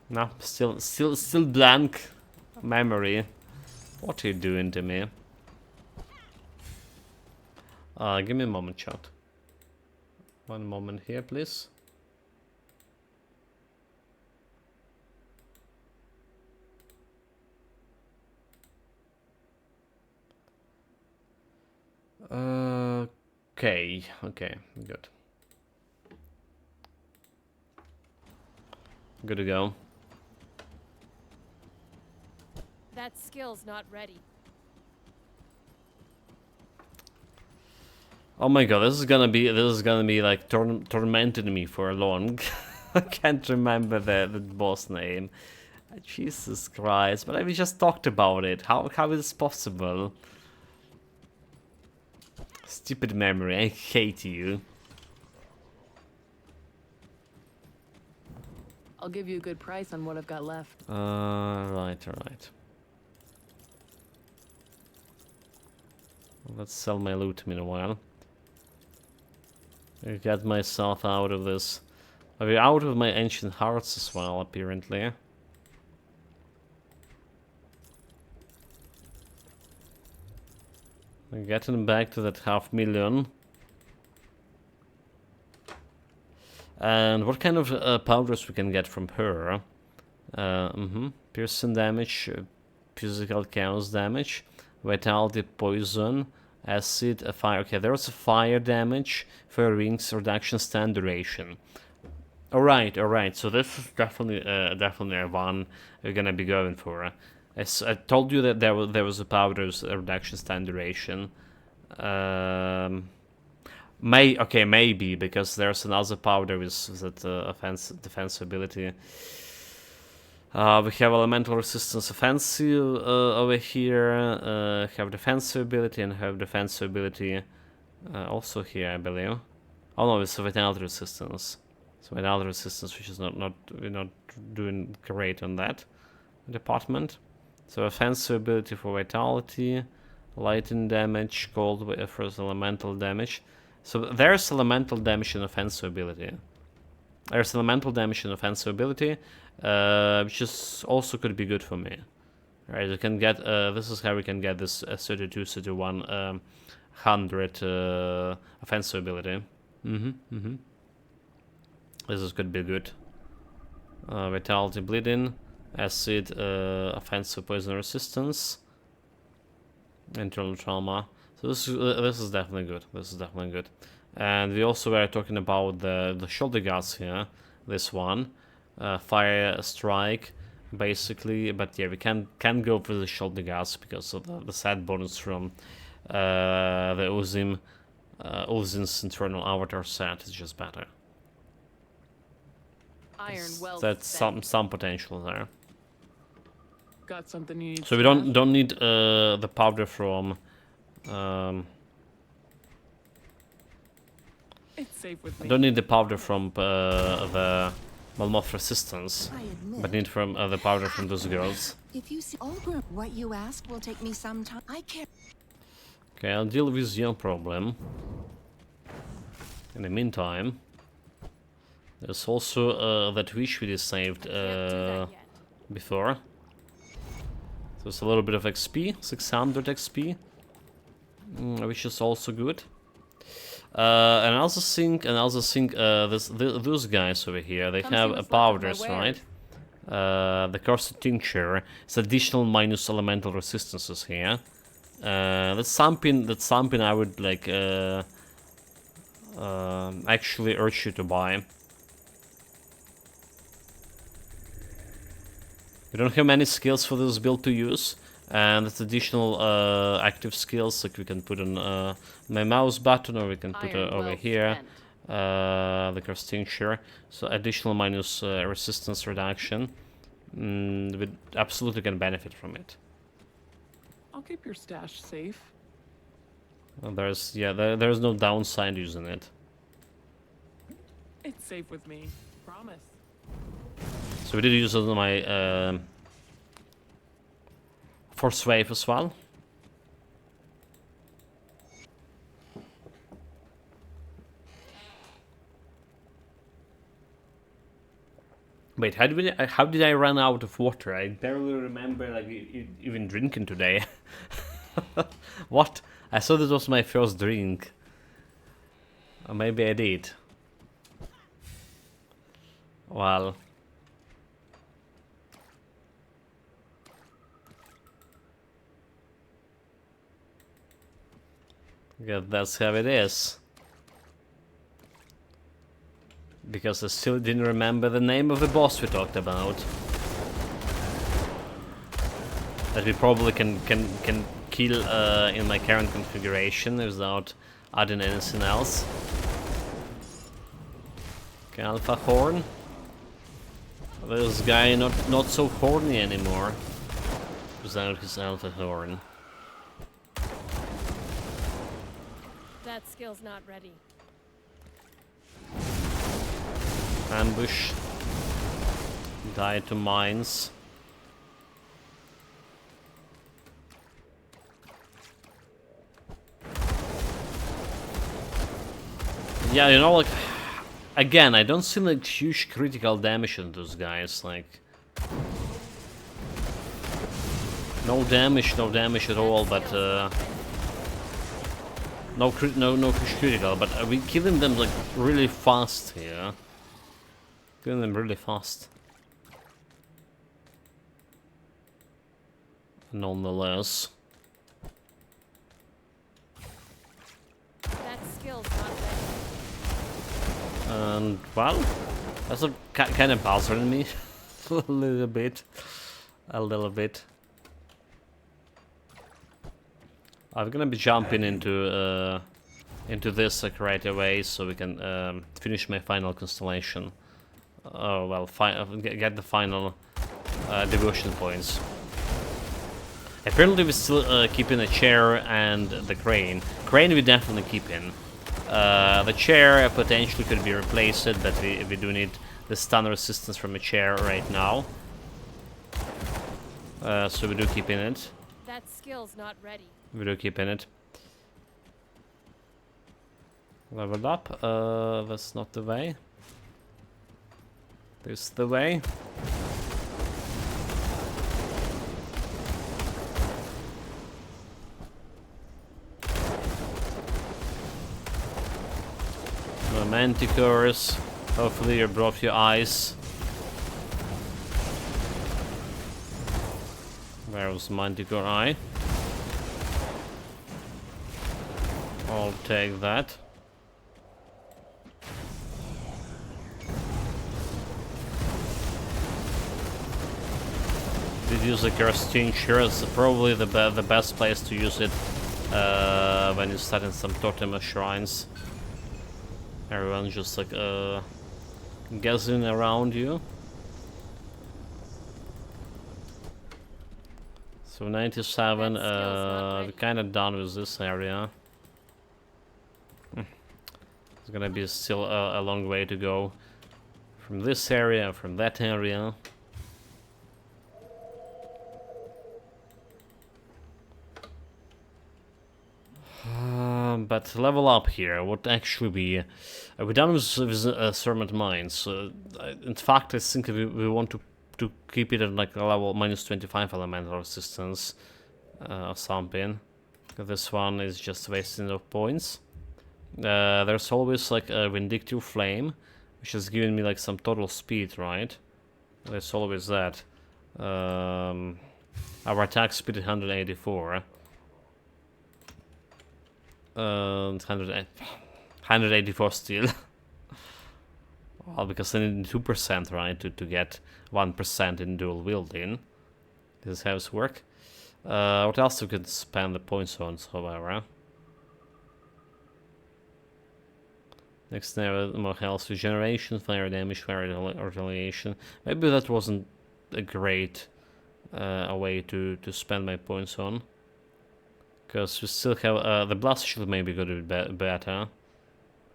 No, still blank memory. What are you doing to me? Give me a moment, chat. One moment here, please. Okay, good. Good to go. That skill's not ready. Oh my god, this is gonna be like tormenting me for long. I can't remember the boss name. Jesus Christ! But we just talked about it. How is this possible? Stupid memory. I hate you. I'll give you a good price on what I've got left. Right. Let's sell my loot meanwhile. I get myself out of this. I'll be out of my ancient hearts as well, apparently. I'm getting back to that 500,000. And what kind of powders we can get from her? Piercing damage, physical chaos damage, vitality, poison, acid, a fire. Okay, there's a fire damage, fire rings, reduction, stand duration. Alright. So this is definitely a one we're gonna be going for. As I told you that there was a powder's reduction, stand duration. Maybe because there's another powder with that defense ability. We have elemental resistance offensive over here. Have defensive ability and have defensive ability also here, I believe. Oh no, it's a vitality resistance. So vitality resistance, which is we're not doing great on that department. So offensive ability for vitality, lightning damage, cold for elemental damage. So there's elemental damage and offensive ability. There's elemental damage and offensive ability, which is also could be good for me. Alright, you can get, this is how we can get this 32, 31, 100 offensive ability. This is could be good. Vitality, bleeding, acid, offensive, poison resistance, internal trauma. So this is definitely good. This is definitely good. And we also were talking about the shoulder guards here. This one, fire strike, basically. But yeah, we can go for the shoulder guards because of the side bonus from the Uzin's internal avatar set is just better. Iron well. That's some potential there. Got something you need. So we don't need the powder from. It's safe with me. Don't need the powder from the Malmoth resistance, I admit. but need from the powder from those girls. If you see all group, what you ask will take me some time. I can't. Okay, I'll deal with your problem. In the meantime, there's also that wish we saved Can't do that yet. before. So it's a little bit of XP, 600 XP, which is also good. And I also think those guys over here, they Come see have what's left of powders, my right? The cursed tincture is additional minus elemental resistances here. That's something I would like actually urge you to buy. We don't have many skills for this build to use, and it's additional active skills like we can put on my mouse button, or we can put Iron over well here spent. the cursed tincture. So additional minus resistance reduction. We absolutely can benefit from it. I'll keep your stash safe. Well, there's no downside using it. It's safe with me. Promise. So we did use it on my force wave as well. Wait, how did I run out of water? I barely remember like even drinking today. What? I thought this was my first drink. Or maybe I did. Well. Yeah, that's how it is. Because I still didn't remember the name of the boss we talked about. That we probably can kill in my current configuration without adding anything else. Okay, Alpha Horn. This guy not so horny anymore without his Alpha Horn. That skill's not ready. Ambush. Die to mines. Yeah, you know, like, again, I don't see like huge critical damage on those guys, like no damage at all, but no critical, but we killing them like really fast here. Killing them really fast. Nonetheless. That skill's not ready. And well, that's kind of bothering me a little bit. I'm gonna be jumping into this like right away, so we can finish my final constellation. Oh well, get the final devotion points. Apparently, we're still keeping the chair and the crane. Crane we definitely keep in. The chair potentially could be replaced, but we do need the stun resistance from a chair right now. So we do keep in it. That skill's not ready. We do keep in it. Leveled up. That's not the way. This is the way. Some manticores. Hopefully you brought your eyes. Where was manticore eye? I'll take that. Did use a curse tincture. It's probably the best place to use it when you start in some totem shrines. Everyone's just like guessing around you. So 97. We're kind of done with this area. It's gonna be still a long way to go from this area, from that area. But level up here would actually be... we're done with Serpent Mines. In fact, I think we want to keep it at like a level -25 elemental resistance or something. This one is just wasting of points. There's always like a Vindictive Flame, which is giving me like some total speed, right? There's always that. Our attack speed is 184. 184 still. Well, because I need 2%, right, to get 1% in dual wielding. This is how it's work. What else we could spend the points on, however? Next, more health regeneration, fire damage, fire retaliation. Maybe that wasn't a great way to spend my points on. Because we still have the blast shield maybe got a bit better.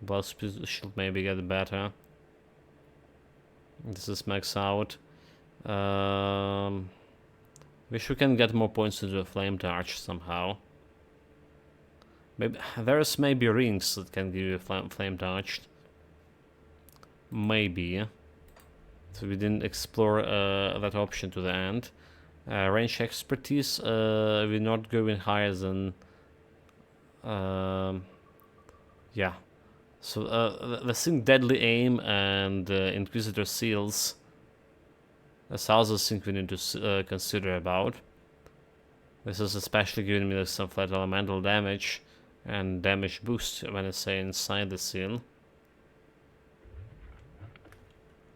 Blast shield maybe get better. This is max out. Wish we can get more points into the flame torch somehow. Maybe there's maybe rings that can give you flame torch. Maybe. So we didn't explore that option to the end. Range expertise, we're not going higher than yeah. So the thing Deadly Aim and Inquisitor Seals, that's also thing we need to consider about. This is especially giving me like some flat elemental damage and damage boost when I say inside the seal.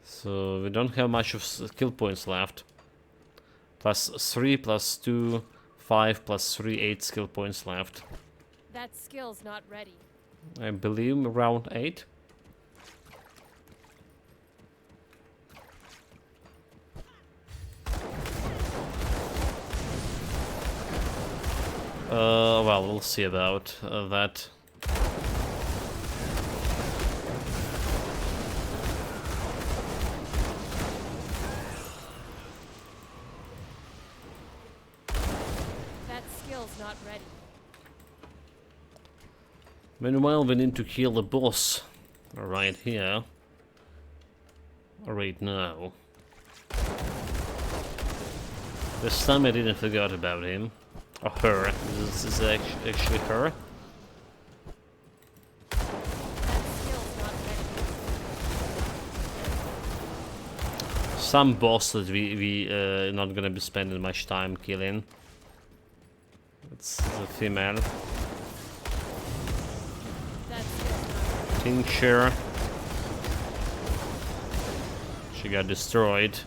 So we don't have much of skill points left. +3, +2, 5, +3, 8 skill points left. That skill's not ready. I believe around 8. Well, we'll see about that. Not ready. Meanwhile, we need to kill the boss right here, right now. This time I didn't forget about him. Or her. This is actually her. Some boss that we not gonna be spending much time killing. It's the female. Tincture. She got destroyed.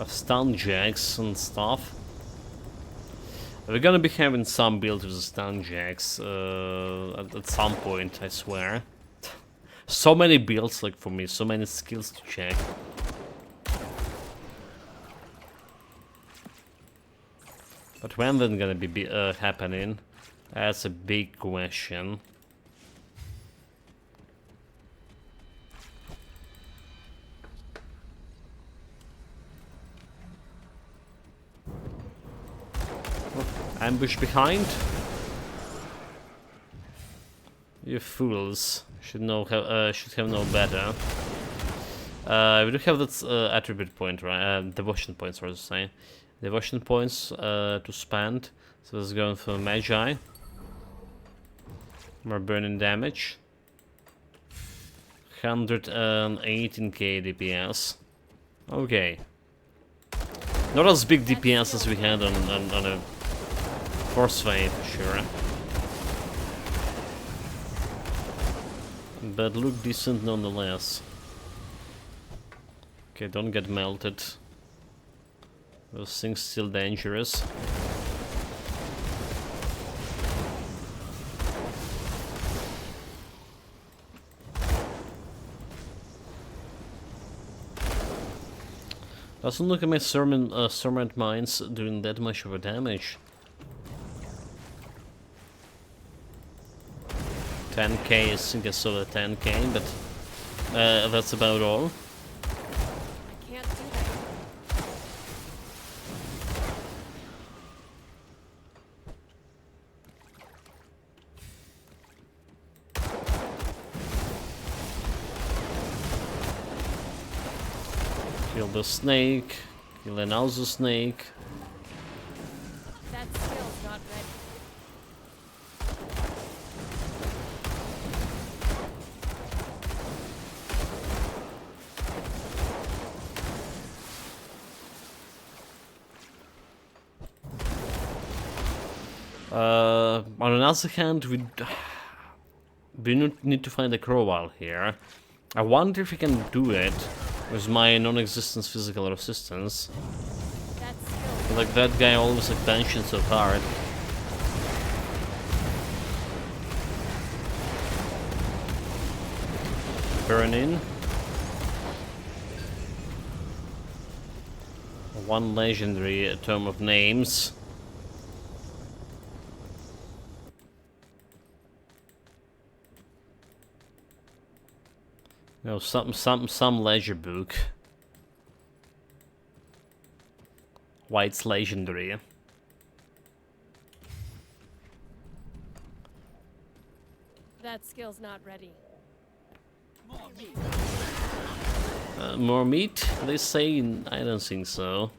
Stun jacks and stuff. We're gonna be having some builds with the stun jacks at some point, I swear. So many builds, like for me, so many skills to check. But when that's gonna be happening? That's a big question. Ambush behind? You fools should know should have known better. We do have that attribute point, right? Devotion points, or to say. Devotion points to spend. So let's go for Magi. More burning damage. 118k DPS. Okay. Not as big DPS as we had on a Force Fight, for sure. But look decent nonetheless. Okay, don't get melted. Those things still dangerous. Doesn't look at my Sermon Mines doing that much of a damage. 10k is, I guess, over 10k, but that's about all. I can't do that. Kill the snake, kill another snake. That skill's not ready. On another hand, we need to find a Crowell here. I wonder if we can do it with my non-existent physical resistance. That skill. Like that guy always like punching so hard. Burn in. One legendary Tome of Names. No, some ledger book. White's legendary. That skill's not ready. More meat? They say. I don't think so.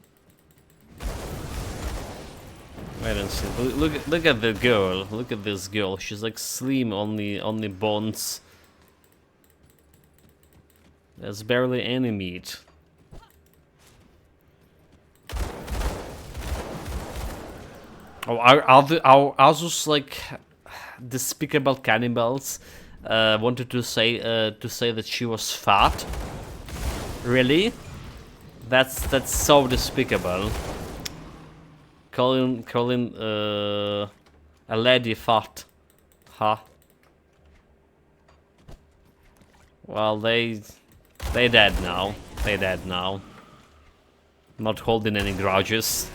I don't think. Look at the girl. Look at this girl. She's like slim, only bones. There's barely any meat. Oh, are those like despicable cannibals wanted to say that she was fat? Really? That's so despicable. Calling a lady fat, huh? Well, they dead now. They dead now. Not holding any grudges.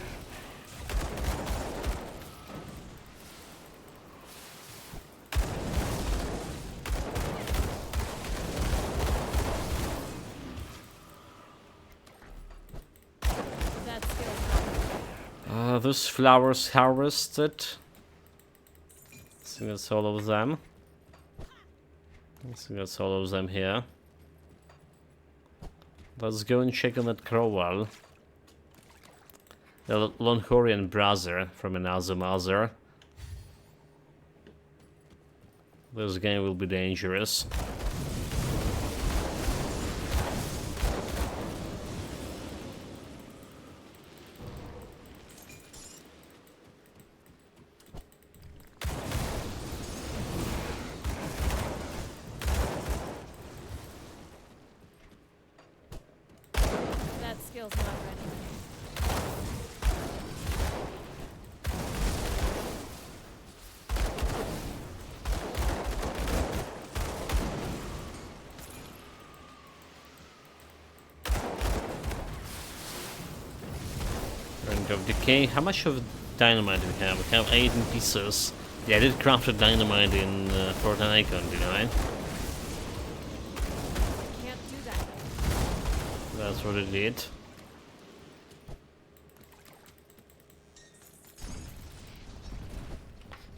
That skill's not ready. Those flowers harvested. I think that's all of them. I think that's all of them here. Let's go and check on that Crowell. The Longhorian brother from another mother. This game will be dangerous. That skill's not ready. Rank of Decay. How much of dynamite do we have? We have 18 pieces. Yeah, I did craft a dynamite in Fort Icon, didn't I? Can't do that. That's what it did.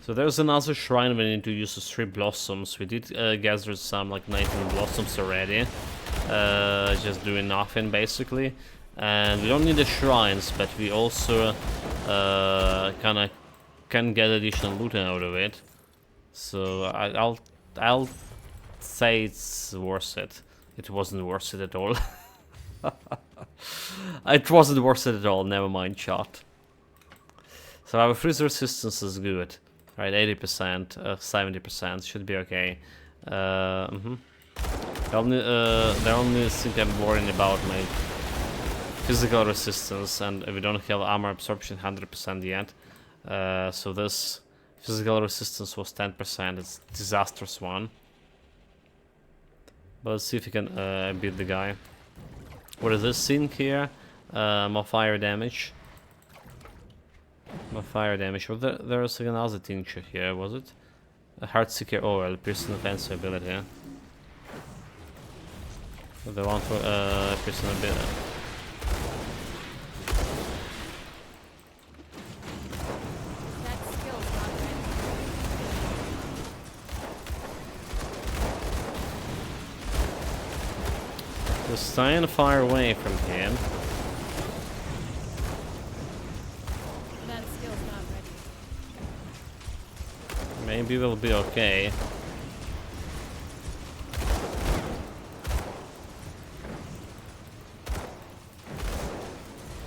So there's another shrine we need to use the 3 blossoms. We did gather some like 19 blossoms already. Just doing nothing basically. And we don't need the shrines, but we also kinda can get additional loot out of it. So I'll say it's worth it. It wasn't worth it at all. It wasn't worth it at all. Never mind, chat. So our freeze resistance is good, right? 80%, 70% should be okay. The only thing I'm worrying about my physical resistance, and we don't have armor absorption 100% yet. So this physical resistance was 10%. It's a disastrous one. But let's see if we can beat the guy. What is this thing here? More fire damage. More fire damage. Well, there's another tincture here, was it? A Heartseeker oil, piercing offensive ability. The one for piercing ability. That skill's not ready. Just staying far away from him. That skill's not ready. Maybe we'll be okay.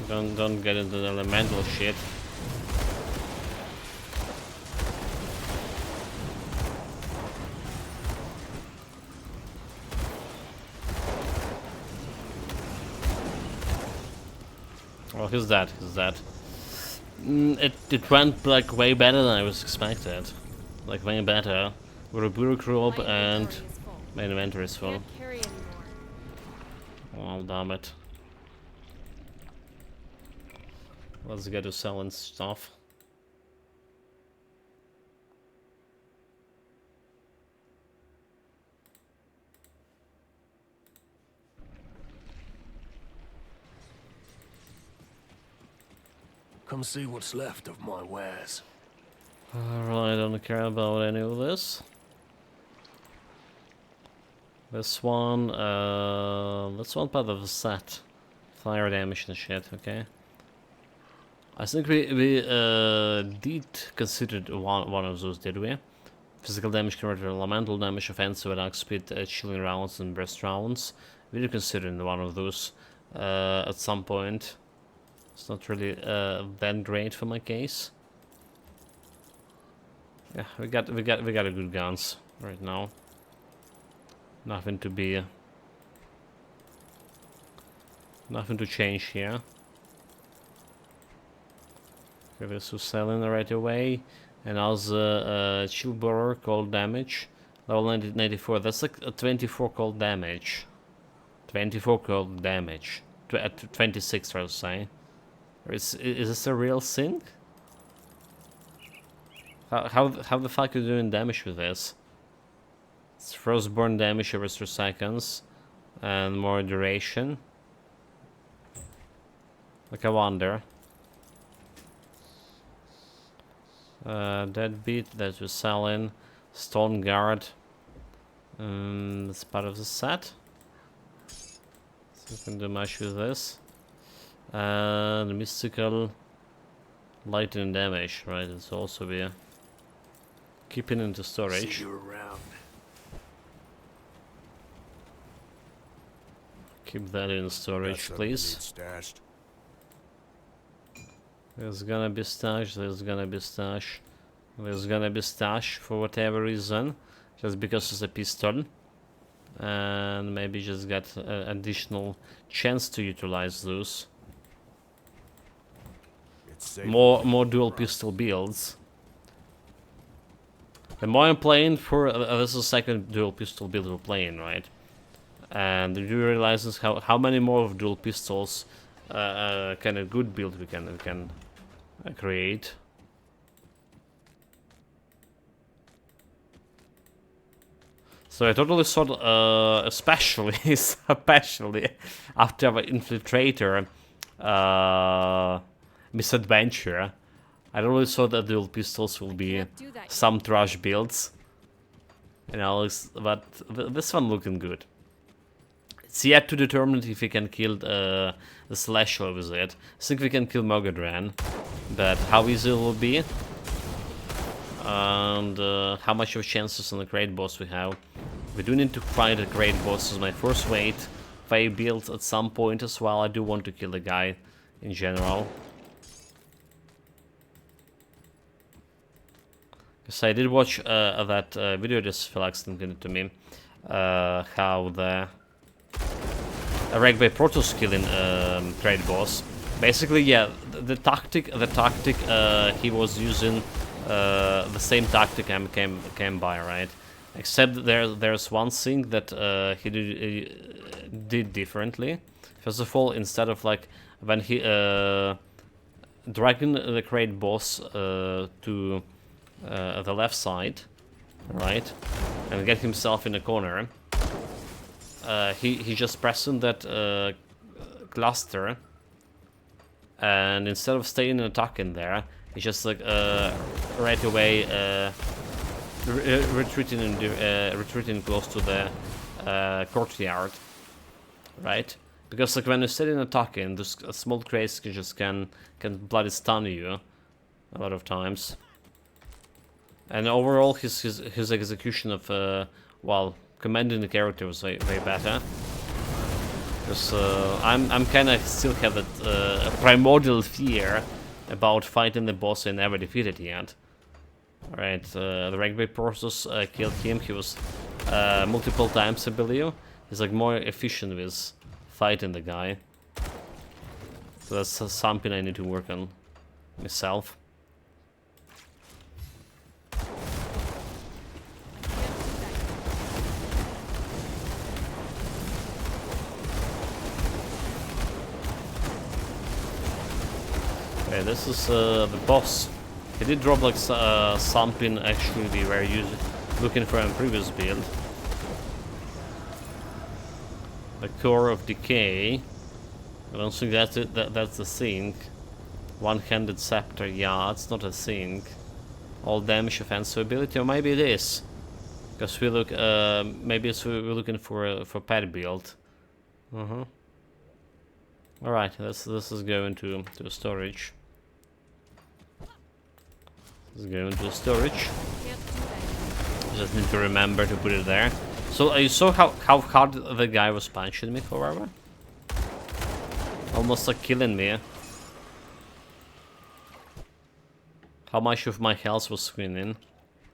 Don't get into the elemental shit. Oh, who's that? Who's that? It went like way better than I was expected. Like way better. We're a Bureau My and inventory is full. my inventory is full. Can't carry anymore. Oh, damn it. Let's get to selling stuff. Come see what's left of my wares. Alright, I don't care about any of this. This one part of the set. Fire damage and shit, okay. I think we did consider one of those, did we? Physical damage converted to elemental damage, offensive attack speed, chilling rounds and burst rounds. We did consider one of those at some point. It's not really that great for my case. Yeah, we got a good guns right now. Nothing to change here. Okay, this was selling right away. And also chill borer cold damage. Level 94. That's like a 24 cold damage. 24 cold damage. 26, I would say. Is this a real thing? How the fuck are you doing damage with this? It's frostborn damage every 3 seconds. And more duration. Like I wonder. Deadbeat that we're selling. Stone Guard. That's part of the set. So we can do much with this. And mystical lightning damage, right? It's also be keeping into storage. See you around. Keep that in storage, please. Stashed. There's gonna be stash, there's gonna be stash. There's gonna be stash for whatever reason. Just because it's a pistol. And maybe just get additional chance to utilize those. More dual pistol builds. The more I'm playing for, this is the second dual pistol build we're playing, right? And you realize how many more of dual pistols kind of good build we can create. So I totally thought, especially after the infiltrator misadventure, I totally thought that dual pistols will be Can't do that. some trash builds. You know, but this one looking good. It's yet to determine if we can kill the Slasher with it. I think we can kill Mogadran, but how easy it will be, and how much of chances on the great boss we have. We do need to fight a great boss as my first wait. If I build at some point as well, I do want to kill the guy in general. Because I did watch that video this Felix sent it to me, how the Regbe Protoss killing great boss. Basically, yeah, the tactic he was using, the same tactic I came by, right? Except there's one thing that he did differently. First of all, instead of like when he dragging the great boss to the left side, right, and get himself in a corner, he just pressing that cluster, and instead of staying and attacking there, he just like right away retreating close to the courtyard, right? Because like when you're sitting and attacking, this small crates can bloody stun you a lot of times. And overall, his execution of well, commanding the character was way better. Because I'm kind of still have that primordial fear about fighting the boss I never defeated yet. Alright, the rugby process killed him. He was multiple times, I believe. He's like more efficient with fighting the guy. So that's something I need to work on myself. Okay, this is the boss. He did drop like something actually we were looking for in previous build. The core of decay. I don't think that's it. That's the thing. One-handed scepter. Yeah, it's not a thing. All damage, offensive ability, or maybe it is. Because we look. Maybe we're looking for pet build. All right. This is going to storage. Let's go into storage. Just need to remember to put it there. So you saw how hard the guy was punching me forever? Almost like killing me. How much of my health was screening?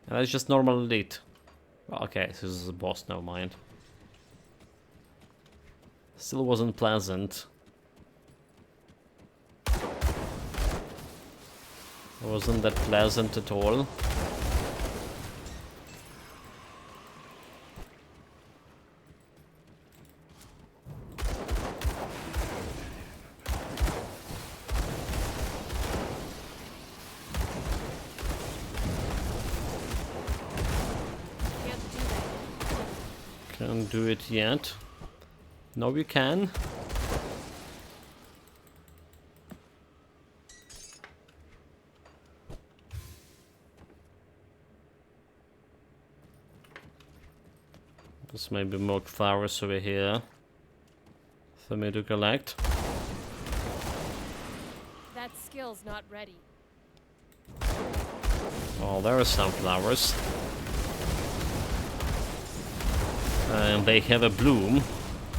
And that's just normal elite. Okay, this is the boss, never mind. Still wasn't pleasant. Wasn't that pleasant at all. Can't do it yet. No, we can. There's maybe more flowers over here for me to collect. That skill's not ready. Oh, there are some flowers. And they have a bloom.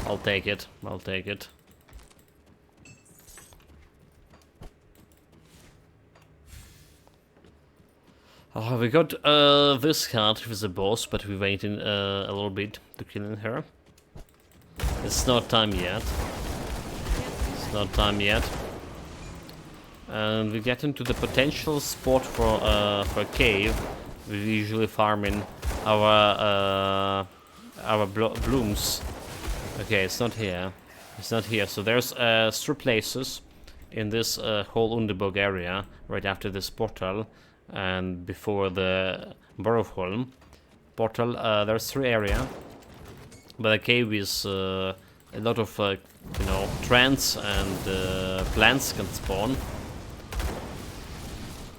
I'll take it. I'll take it. We got this card with the boss, but we're waiting a little bit to killing her. It's not time yet. It's not time yet. And we get into the potential spot for a cave. We're usually farming our blooms. Okay, it's not here. It's not here. So there's 3 places in this whole Underbog area, right after this portal. And before the Borrowholm portal, there's 3 areas, but the cave is a lot of you know, trends and plants can spawn.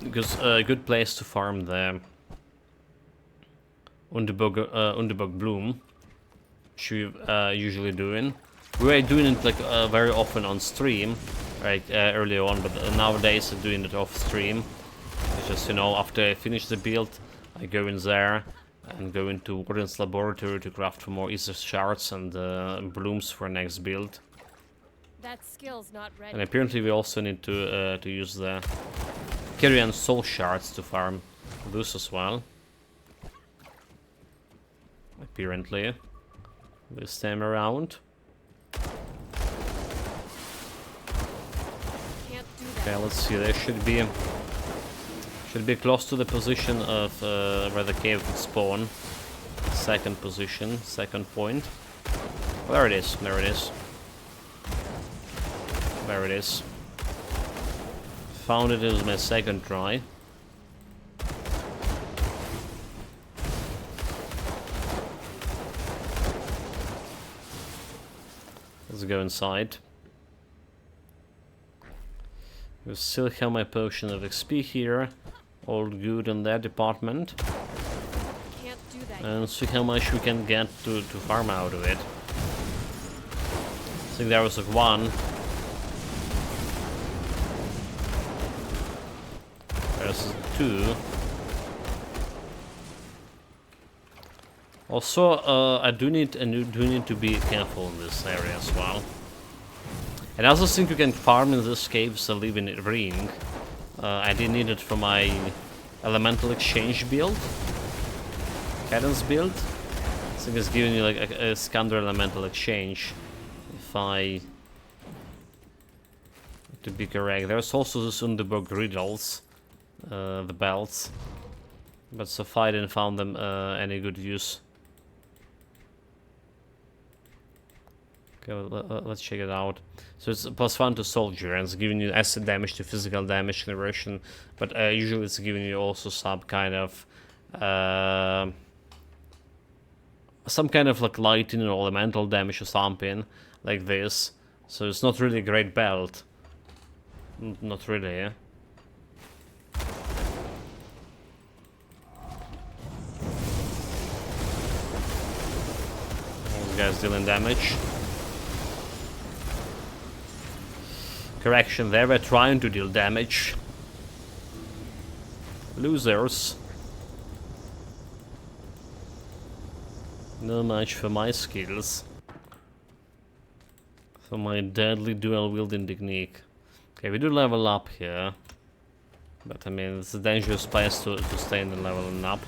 Because a good place to farm the Underbog bloom, which we're usually doing. We were doing it like very often on stream, right, earlier on, but nowadays I'm doing it off stream. Just, you know, after I finish the build, I go in there and go into Warden's laboratory to craft more Ether shards and blooms for next build. That skill's not ready. And apparently we also need to use the Kyrian soul shards to farm those as well. Apparently, this time around. Can't do that. Okay, let's see. There should be close to the position of where the cave would spawn. Second position, second point. There it is. There it is. There it is. Found it as my second try. Let's go inside. We still have my potion of XP here. All good in that department. Can't do that. And see how much we can get to farm out of it. I think there was like one. There's two. Also, I do need to be careful in this area as well. And I also think you can farm in this caves and leave in it ring. I did need it for my elemental exchange build, cadence build. I think it's giving you like a Skander elemental exchange. If I to be correct, there's also the Sunderberg riddles, the belts, but so far I didn't found them any good use. Okay, let's check it out. So it's +1 to soldier, and it's giving you acid damage to physical damage conversion, but usually it's giving you also some kind of like lightning or elemental damage or something like this. So it's not really a great belt. Not really. Yeah? These guys dealing damage. Correction, they were trying to deal damage. Losers. No match for my skills. For my deadly dual wielding technique. Okay, we do level up here. But I mean, it's a dangerous place to stay in the leveling up.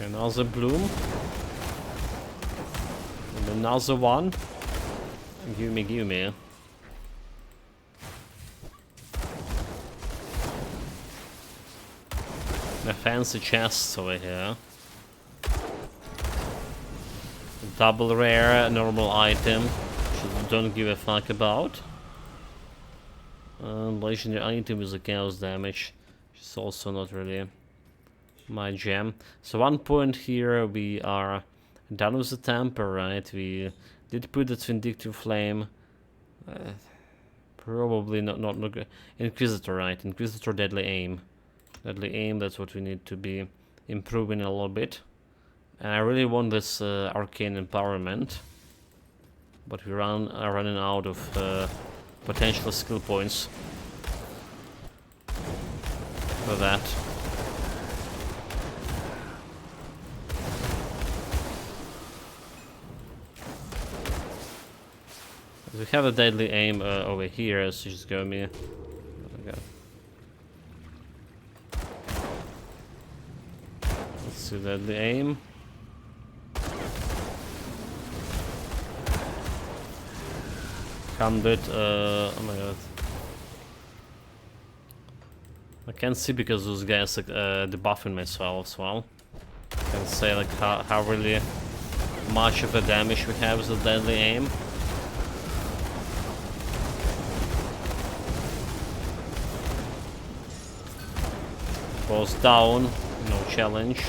Another bloom. And another one. Give me, give me. A fancy chest over here. Double rare, normal item. Which I don't give a fuck about. Legendary item is a chaos damage. Which is also not really my jam. So 1 point here, we are done with the temper, right? We did put that vindictive flame. Probably not Inquisitor, right? Inquisitor deadly aim. Deadly aim, that's what we need to be improving a little bit. And I really want this arcane empowerment, but we are running out of potential skill points for that. We have a deadly aim over here, so just go me. Let's see deadly aim. Handed, oh my god. I can't see because those guys like debuffing myself as well. I can say like how really much of a damage we have with the deadly aim. Goes down, no challenge.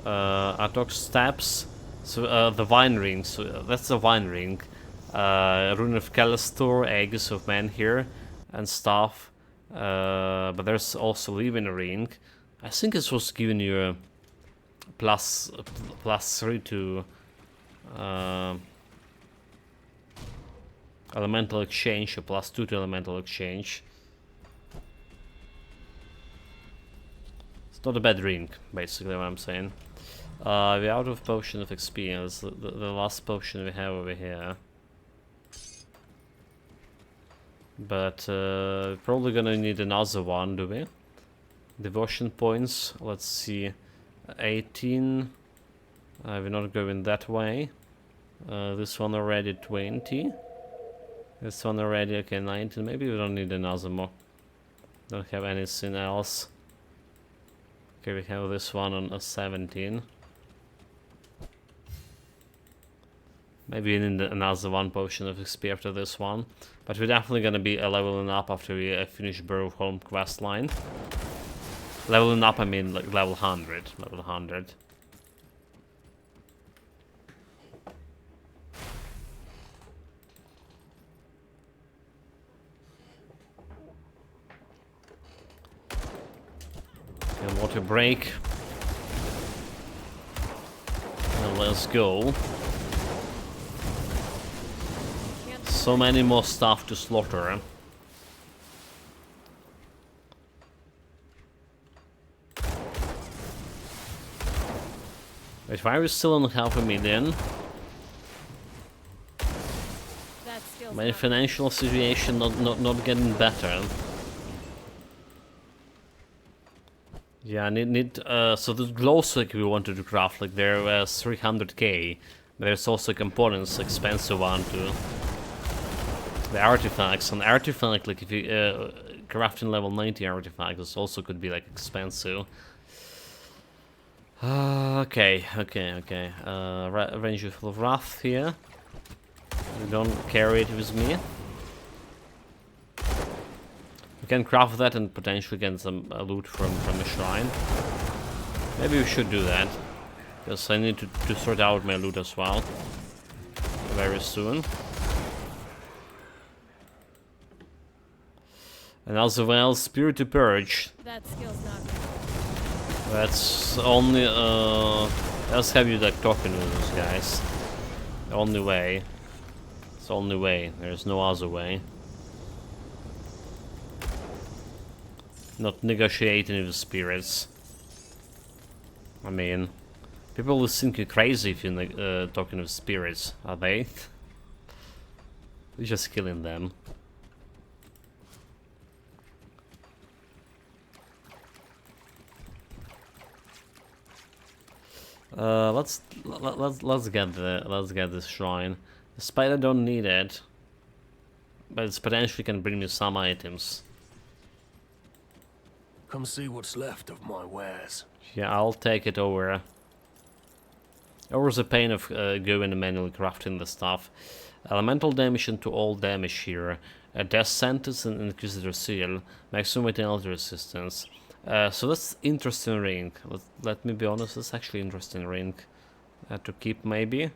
Atok steps. So the vine ring, so that's the vine ring. Rune of Callistor, eggs of men here, and stuff. But there's also leaving a ring. I think it's was giving you plus 3 to elemental exchange, or plus 2 to elemental exchange. It's not a bad ring, basically what I'm saying. We're out of potion of experience. The last potion we have over here. But probably gonna need another one, do we? Devotion points, let's see. 18. We're not going that way. This one already 20. This one already, okay, 19. Maybe we don't need another more. Don't have anything else. Okay, we have this one on a 17. Maybe we need another one potion of XP after this one. But we're definitely gonna be leveling up after we finish Burrowholm quest line. Leveling up, I mean like level 100. Level 100. And water break. And let's go. So many more stuff to slaughter. Wait, why are we still on 500,000? That skill's My not financial situation not getting better. Yeah, I need so the glow stick we wanted to craft, like there was 300k. There's also components, expensive one too. The artifacts, and artifact, like if you crafting level 90 artifacts, this also could be like expensive. Okay. Range of Wrath here. Don't carry it with me. We can craft that and potentially get some loot from a shrine. Maybe we should do that, because I need to sort out my loot as well very soon. And as well, Spirit to Purge. that skill's not That's only let's have you like talking with those guys. The only way. It's the only way. There's no other way. Not negotiating with spirits. I mean, people will think you're crazy if you're talking with spirits, are they? You're just killing them. Let's get this shrine. The spider don't need it, but it's potentially can bring me some items. Come see what's left of my wares. Yeah, I'll take it over. Over the pain of going and manually crafting the stuff. Elemental damage into all damage here. Death sentence and Inquisitor seal. Maximum vitality resistance. So that's interesting ring. Let me be honest, that's actually interesting ring to keep maybe.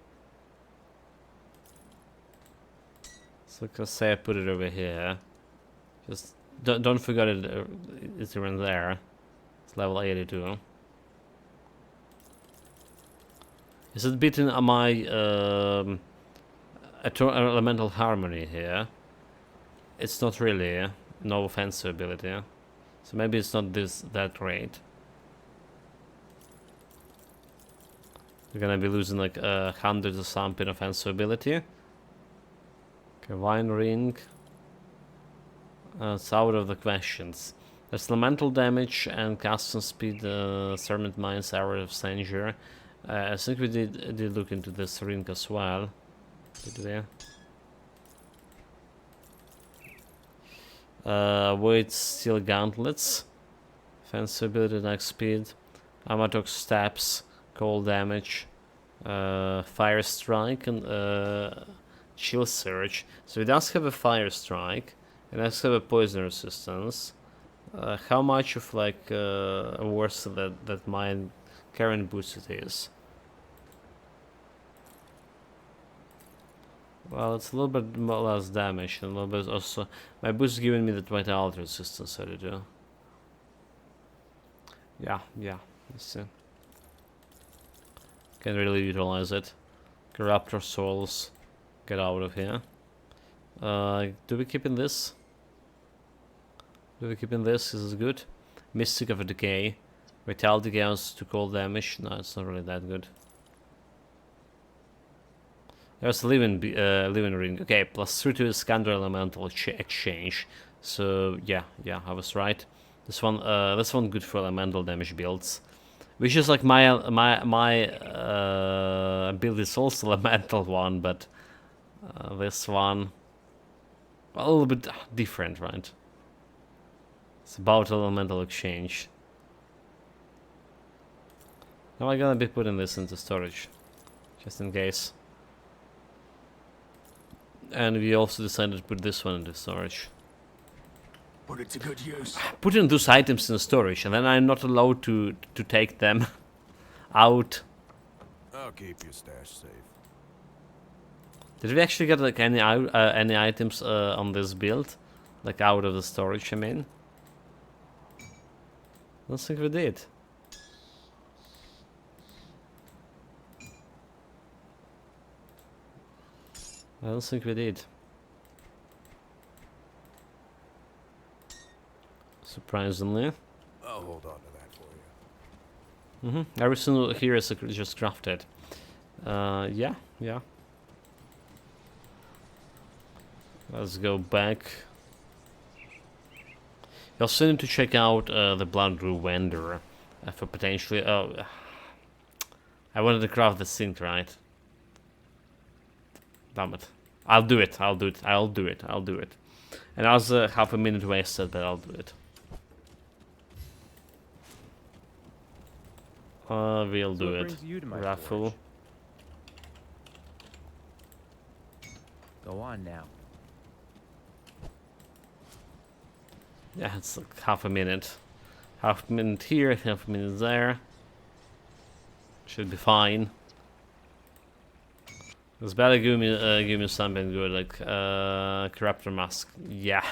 So let's say I put it over here. Just don't forget it. It's around there. It's level 82. Is it beating my elemental harmony here? It's not really. No offensive ability. So maybe it's not that great. We're gonna be losing like 100 or something offensive ability. Okay, Vine Ring. It's out of the questions. There's elemental damage and casting speed, Serpent Mines, Hour of Danger. I think we did look into this ring as well. Did we? Weight Steel Gauntlets. Offensive ability, next speed. Amatox Steps, Cold Damage. Fire Strike and Chill Surge. So it does have a Fire Strike. It does have a Poison Resistance. How much of like worse that my current boost it is? Well, it's a little bit less damage and a little bit also. My boost is giving me the vitality resistance, I do. Yeah, let's see. Can really utilize it. Corruptor souls. Get out of here. Do we keep in this? Do we keep in this? This is good. Mystic of a Decay. Vitality gains to cold damage. No, it's not really that good. There's a living ring. Okay, +3 to Scander Elemental exchange. So yeah, I was right. This one good for elemental damage builds. Which is like my build is also elemental one, but this one a little bit different, right? It's about elemental exchange. Now I'm gonna be putting this into storage, just in case. And we also decided to put this one into storage. Put it to good use. Putting those items in storage, and then I'm not allowed to take them out. I'll keep your stash safe. Did we actually get like any items on this build, like out of the storage? I mean, I don't think we did. I don't think we did. Surprisingly. I'll hold on to that for you. Everything here is just crafted. Yeah. Let's go back. You also need to check out the Blood Brew vendor for potentially. Oh, I wanted to craft the sink, right? Damn it! I'll do it. And I was half a minute wasted, but I'll do it. We'll do it. Raffle. Go on now. Yeah, it's like half a minute. Half a minute here, half a minute there. Should be fine. It's better give me something good, like Corruptor Mask. Yeah.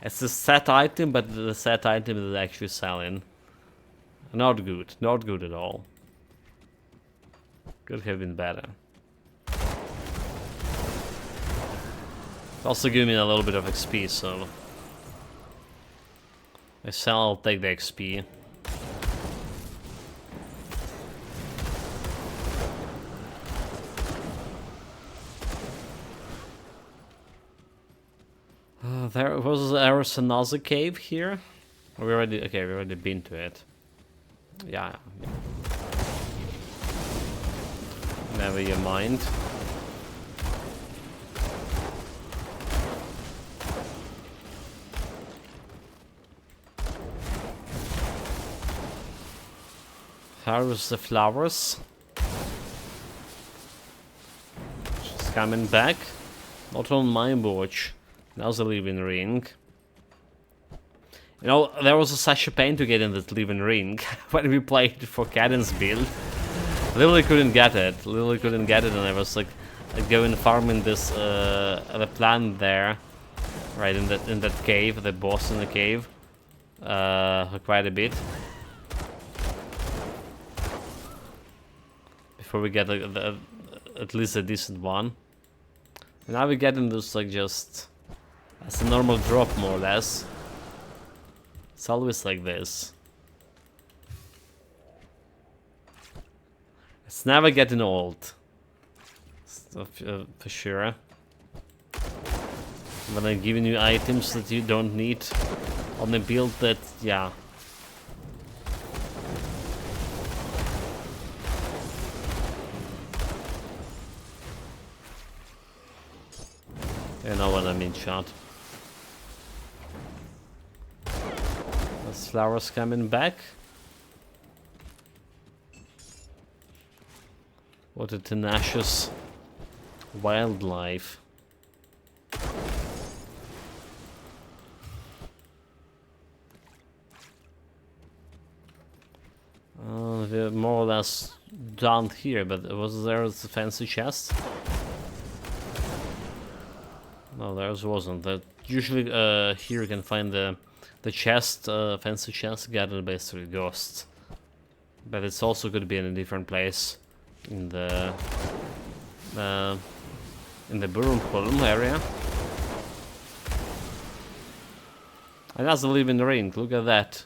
It's a set item, but the set item is actually selling. Not good at all. Could have been better. Also give me a little bit of XP, so I sell, I'll take the XP. There was another cave here. We already been to it. Yeah. Never you mind. Harvest the flowers. She's coming back. Not on my watch. Now's the living ring. You know, there was such a pain to get in this living ring when we played for Cadence build. Literally couldn't get it. And I was like going farming this the plant there, right in that cave, the boss in the cave, quite a bit before we get at least a decent one. And now we're getting this like just as a normal drop, more or less. It's always like this. It's never getting old. For sure. When I'm giving you items that you don't need on a build that, yeah. You know what I mean, chat. There's flowers coming back. What a tenacious wildlife. We're more or less done here, but was there a fancy chest? No, there wasn't. That usually here you can find the chest, fancy chest gathered by 3 ghosts. But it's also going to be in a different place in the Burumholm area. And that's the living ring. Look at that.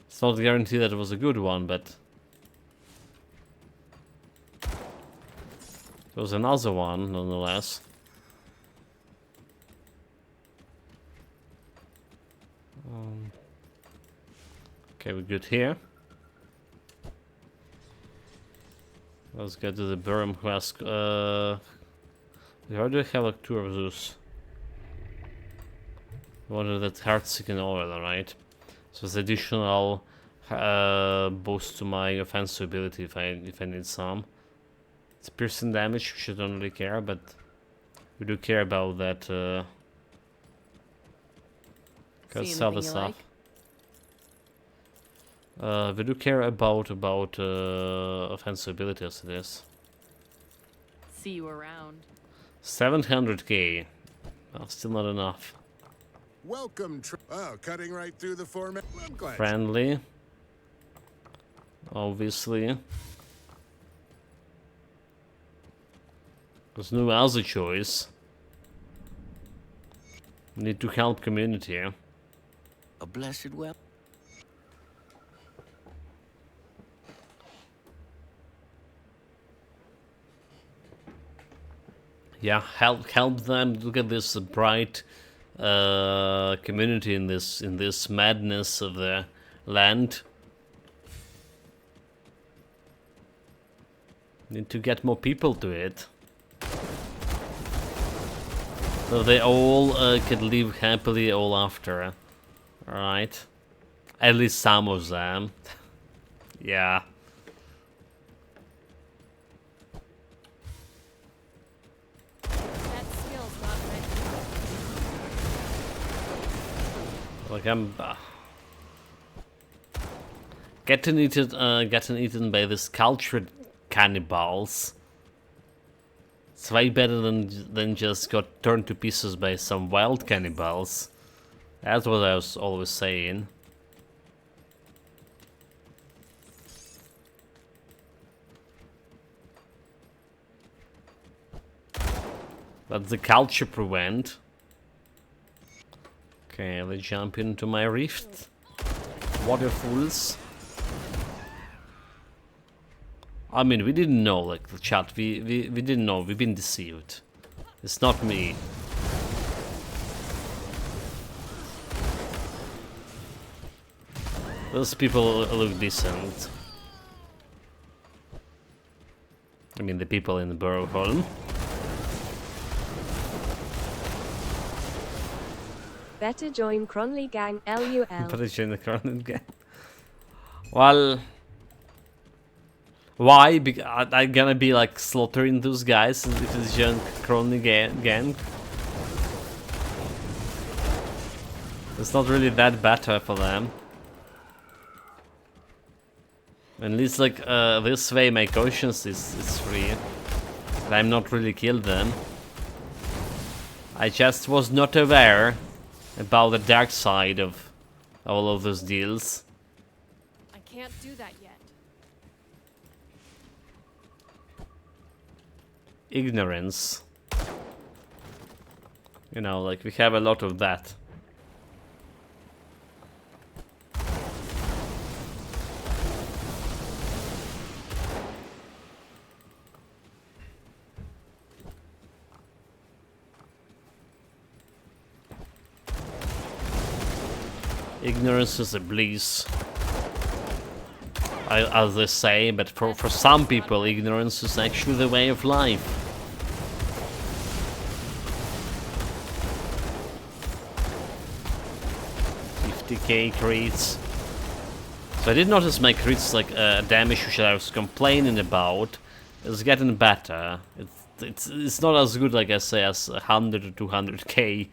It's not guaranteed that it was a good one, but there was another one nonetheless. Okay, we're good here. Let's get to the Burham Husk. We already have like 2 of those. One of that heart-seeking oil, right? So it's additional boost to my offensive ability if I need some. It's piercing damage, which I don't really care, but we do care about that. Gotta sell the stuff. We do care about offensive ability as it is. See you around. 700k. Well, still not enough. Welcome. Oh, cutting right through the format. I'm glad. Friendly. Obviously. There's no other choice. Need to help community. A blessed well. Yeah, help them. Look at this bright community in this madness of the land. Need to get more people to it, so they all can live happily all after. Alright, at least some of them. Yeah. Like I'm getting eaten by these cultured cannibals. It's way better than just got turned to pieces by some wild cannibals. That's what I was always saying. But the culture prevent. Okay, let's jump into my rift. Water fools. I mean, we didn't know, like, the chat, we didn't know, we've been deceived. It's not me. Those people look decent. I mean, the people in the Burrowholm. Better join Cronley Gang, LUL. Better join the Cronley Gang. Well, why? I'm gonna be like slaughtering those guys if it's join Cronley Gang. It's not really that better for them. At least like this way my conscience is free. And I'm not really killed them. I just was not aware about the dark side of all of those deals. I can't do that yet. Ignorance. You know, like we have a lot of that. Ignorance is a bliss, as they say, but for some people ignorance is actually the way of life. $50k crits. So I did notice my crits, like damage, which I was complaining about, is getting better. It's not as good, like I say, as 100 or 200k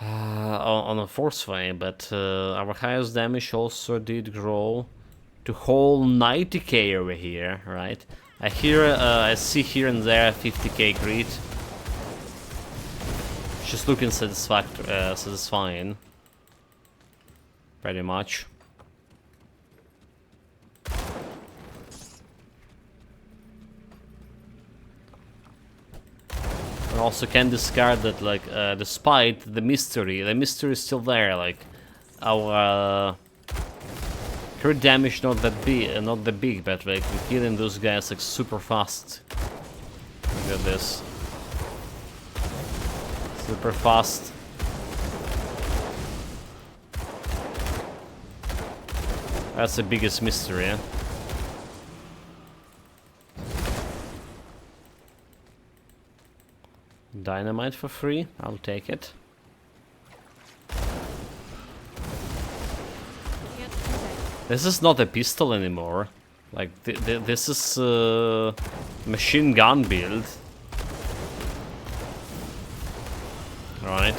on a force way, but our highest damage also did grow to whole 90k over here, right? I see here and there 50k crit. Just looking satisfying. pretty much. And also can discard that, like, despite the mystery is still there. Like, our crit damage not that big, but like we're killing those guys like super fast. Look at this, super fast. That's the biggest mystery. Eh? Dynamite for free, I'll take it. This is not a pistol anymore. Like, this is a machine gun build. Right.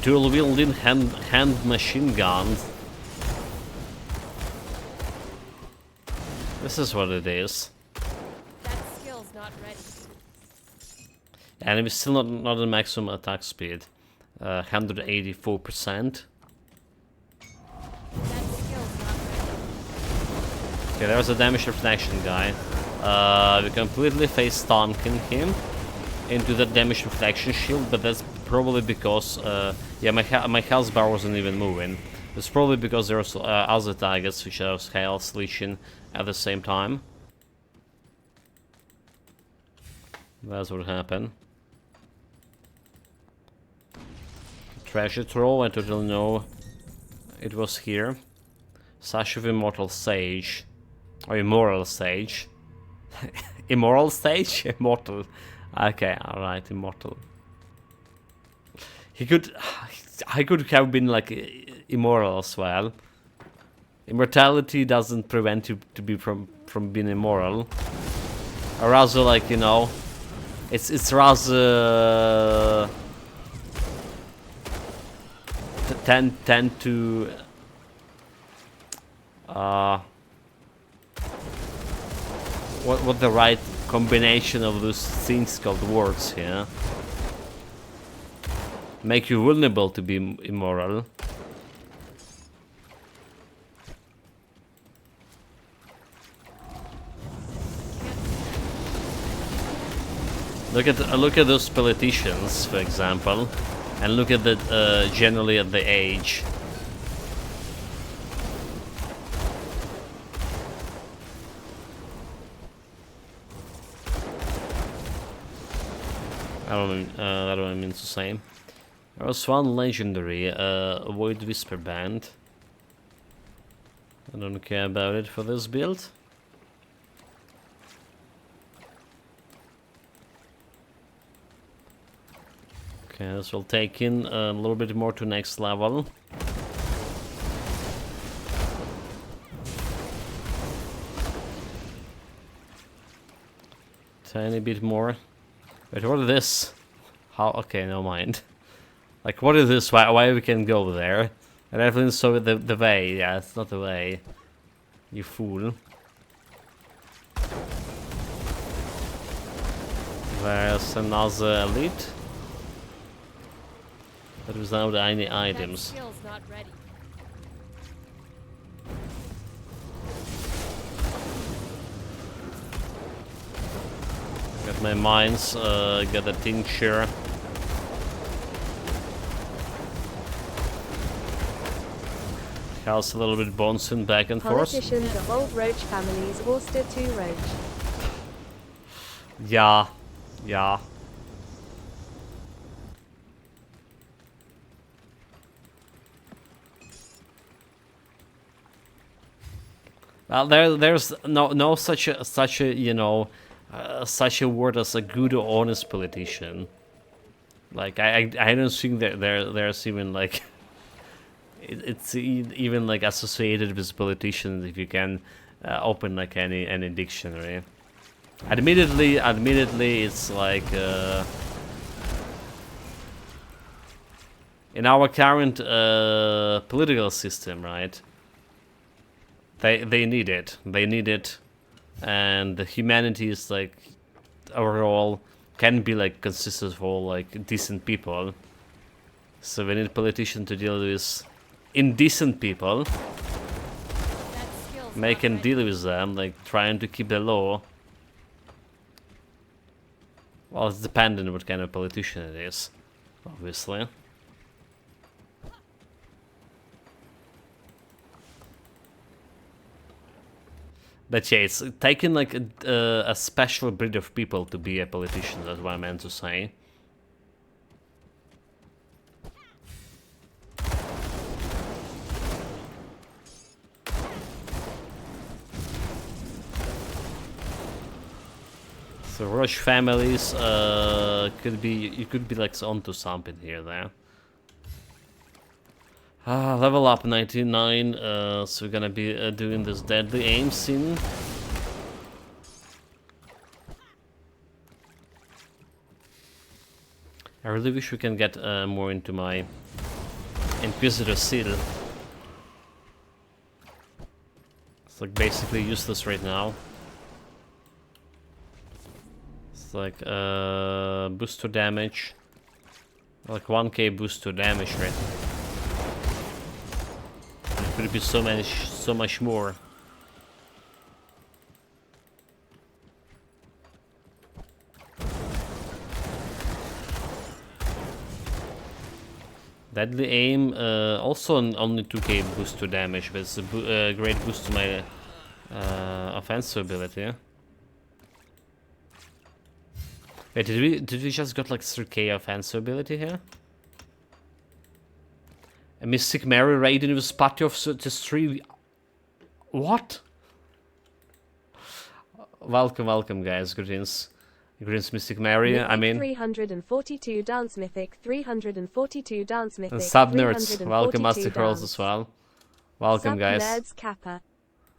Dual wielding hand machine guns. This is what it is. That skill's not ready. And it's still not a maximum attack speed. 184%. Okay, there's a damage reflection guy. We completely face stunking him into the damage reflection shield, but that's probably because yeah, my health bar wasn't even moving. It's probably because there's other targets which have health leeching at the same time. That's what happened. Treasure trove, I totally know it was here. Sash of Immortal Sage. Or Immoral Sage. Immoral Sage? Immortal. Okay, alright, Immortal. I could have been like immoral as well. Immortality doesn't prevent you to be from being immoral. Or rather, like, you know, it's rather tend to what the right combination of those things called words here. Make you vulnerable to be immoral. Look at those politicians, for example, and look at the generally at the age. That what I mean to say. There was one legendary, Void Whisper Band. I don't care about it for this build. Okay, this will take in a little bit more to next level. Tiny bit more. Wait, what is this? How? Okay, no mind. Like, what is this? Why we can go there? And everything so the way. Yeah, it's not the way. You fool. There's another elite. But without any items. That skill's not ready. Got my mines, got a tincture. How's a little bit bouncing back and forth. Politicians of old roach families, Worcester to roach. Yeah, yeah. Well, there's no such a you know such a word as a good or honest politician. Like I don't think that there's even like it's even like associated with politicians if you can open like any dictionary. Admittedly, it's like in our current political system, right? They need it. They need it, and the humanity is like overall can be like consistent of all like decent people, So we need politicians to deal with indecent people. That skill's Make not and ready. deal with them, like trying to keep the law. Well, it's dependent what kind of politician it is, obviously. But yeah, it's taking like a special breed of people to be a politician, that's what I meant to say. So Rush families could be, you could be like onto something here there. Level up 99, so we're gonna be doing this deadly aim scene. I really wish we can get more into my Inquisitor seal. It's like basically useless right now. It's like boost to damage, like 1k boost to damage, right? It could be so much more. Deadly aim, also only 2k boost to damage, but it's a great boost to my offensive ability. Wait, did we just got like 3k offensive ability here? A Mystic Mary Raiden with party of just 3. What? Welcome guys, greetings. Greetings Mystic Mary, Mythic I mean. 342 dance mythic 342 dance mythic. And sub nerds, welcome 342 Master Curls dance. as well. Welcome Sub guys. nerds Kappa.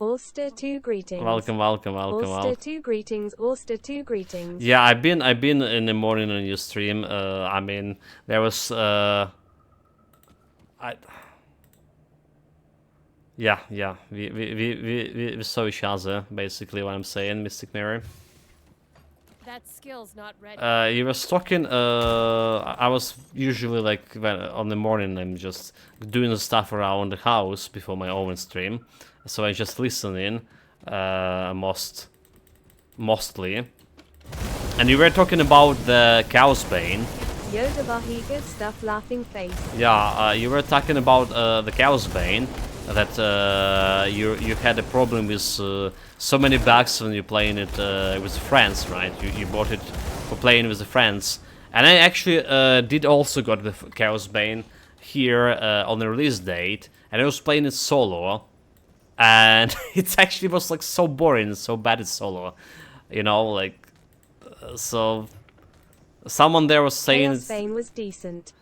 Auster 2 greetings. Welcome. Auster 2 greetings. Auster 2 greetings. Yeah, I've been in the morning on your stream. I mean, there was yeah. We saw each other, basically what I'm saying, Mystic Mirror. That skill's not ready. You was talking. I was usually like when, on the morning. I'm just doing the stuff around the house before my own stream, so I just listen in, mostly. And you were talking about the Chaos Bane. Yoda Bahiga stuff laughing face. Yeah, you were talking about the Chaos Bane. That you had a problem with so many bugs when you're playing it with friends, right? You bought it for playing with the friends, and I actually did also got the Chaos Bane here on the release date, and I was playing it solo, and it actually was like so boring, so bad at solo, you know, like so. Someone there was saying Chaos Bane was decent.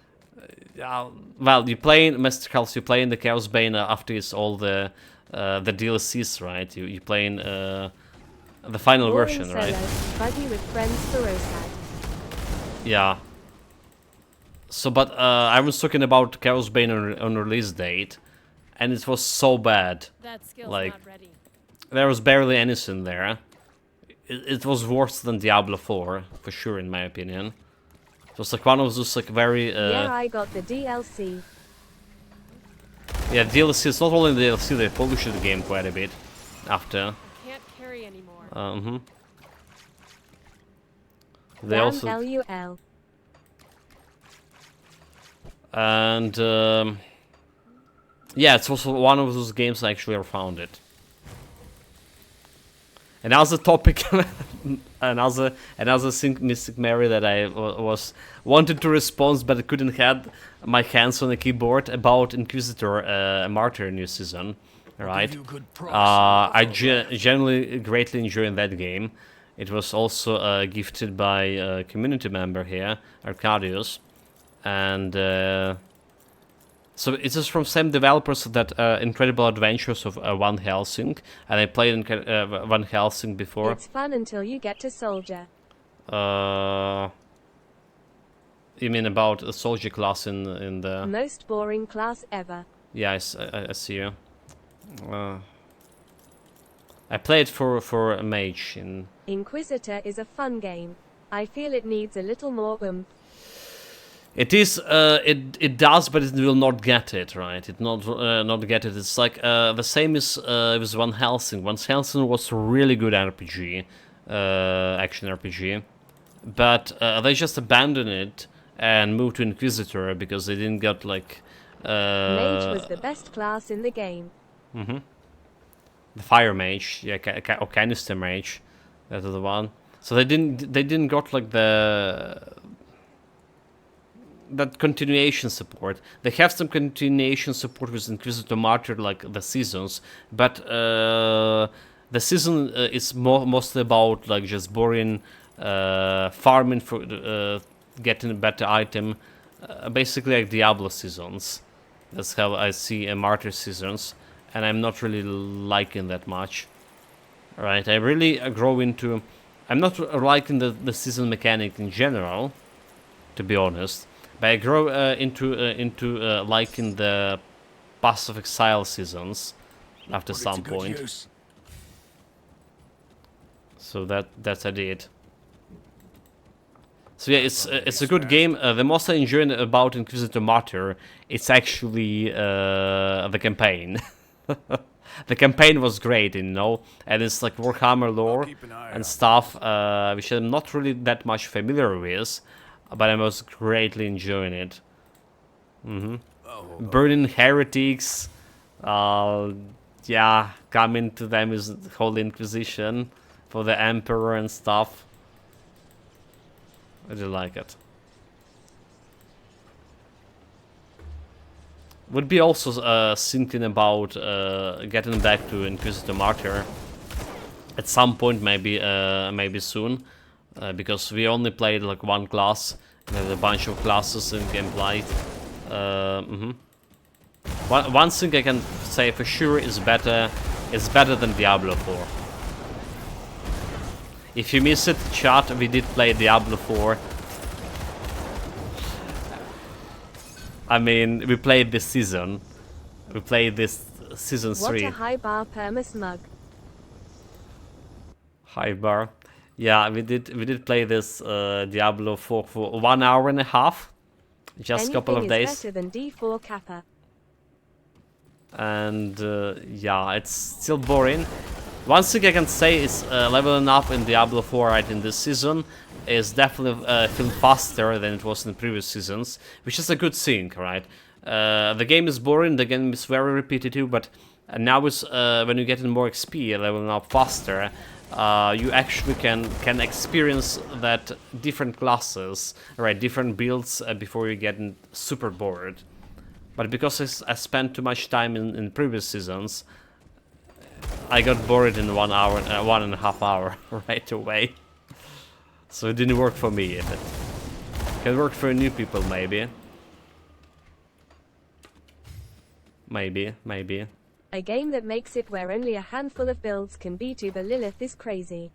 Well, you playing Master Calls, you playing the Chaos Bane after it's all the DLCs, right? You playing the final Boring version, solo, right? Buggy with friends for Rosad. Yeah. So, but I was talking about Chaos Bane on release date, and it was so bad. That skill's Like, not ready. there was barely anything there. It was worse than Diablo 4, for sure, in my opinion. It was like one of those like very Yeah, I got the DLC. yeah, DLC. It's not only the DLC, they polished the game quite a bit after. I can't carry anymore. They Damn also LUL. and yeah, it's also one of those games I actually found it. Another topic, another thing, Mystic Mary, that I was wanted to respond, but I couldn't had my hands on the keyboard about Inquisitor Martyr new season, right? I generally greatly enjoying that game. It was also gifted by a community member here, Arcadius, and so it is from same developers that Incredible Adventures of Van Helsing, and I played Van Helsing before. It's fun until you get to Soldier. You mean about a soldier class in the... Most boring class ever. Yeah, I see you. I played for a mage in... Inquisitor is a fun game. I feel it needs a little more oomph. It is, it does, but it will not get it, right? It not get it. It's like, the same as with Van Helsing. Van Helsing was a really good RPG, action RPG, but they just abandoned it and moved to Inquisitor because they didn't get, like, Mage was the best class in the game. the Fire Mage, yeah, or Canister Mage, that is the one. So they didn't got, like, that continuation support. They have some continuation support with Inquisitor Martyr, like the seasons, but the season is mostly about, like, just boring farming for getting a better item, basically like Diablo seasons. That's how I see a Martyr seasons, and I'm not really liking that much. Right, I really grow into. I'm not liking the season mechanic in general, to be honest. But I grow into liking the Pass of Exile seasons after some point. So that's I did. So yeah, it's a good game. The most I enjoy about Inquisitor Martyr, it's actually the campaign. The campaign was great, you know, and it's like Warhammer lore and stuff, which I'm not really that much familiar with, but I was greatly enjoying it. Burning heretics, yeah, coming to them is the Holy Inquisition for the Emperor and stuff. I do like it. Would be also thinking about getting back to Inquisitor Martyr at some point, maybe soon, because we only played like one class and there's a bunch of classes in gameplay. One thing I can say for sure is better. It's better than Diablo 4. If you miss it, chat, we did play Diablo 4. I mean, we played this season. We played this season 3. What a high bar, Permus mug. High bar. Yeah, we did play this Diablo 4 for 1 hour and a half. Just a couple of days. Anything is better than D4 Kappa. And yeah, it's still boring. One thing I can say is leveling up in Diablo 4 right in this season is definitely feel faster than it was in the previous seasons, which is a good thing, right? The game is boring, the game is very repetitive, but now is when you get in more XP, leveling up faster, you actually can experience that different classes, right? Different builds before you get super bored. But because I spent too much time in previous seasons, I got bored in 1 hour, 1.5 hours right away. So it didn't work for me. It can work for new people, maybe. Maybe. A game that makes it where only a handful of builds can beat Uber Lilith is crazy.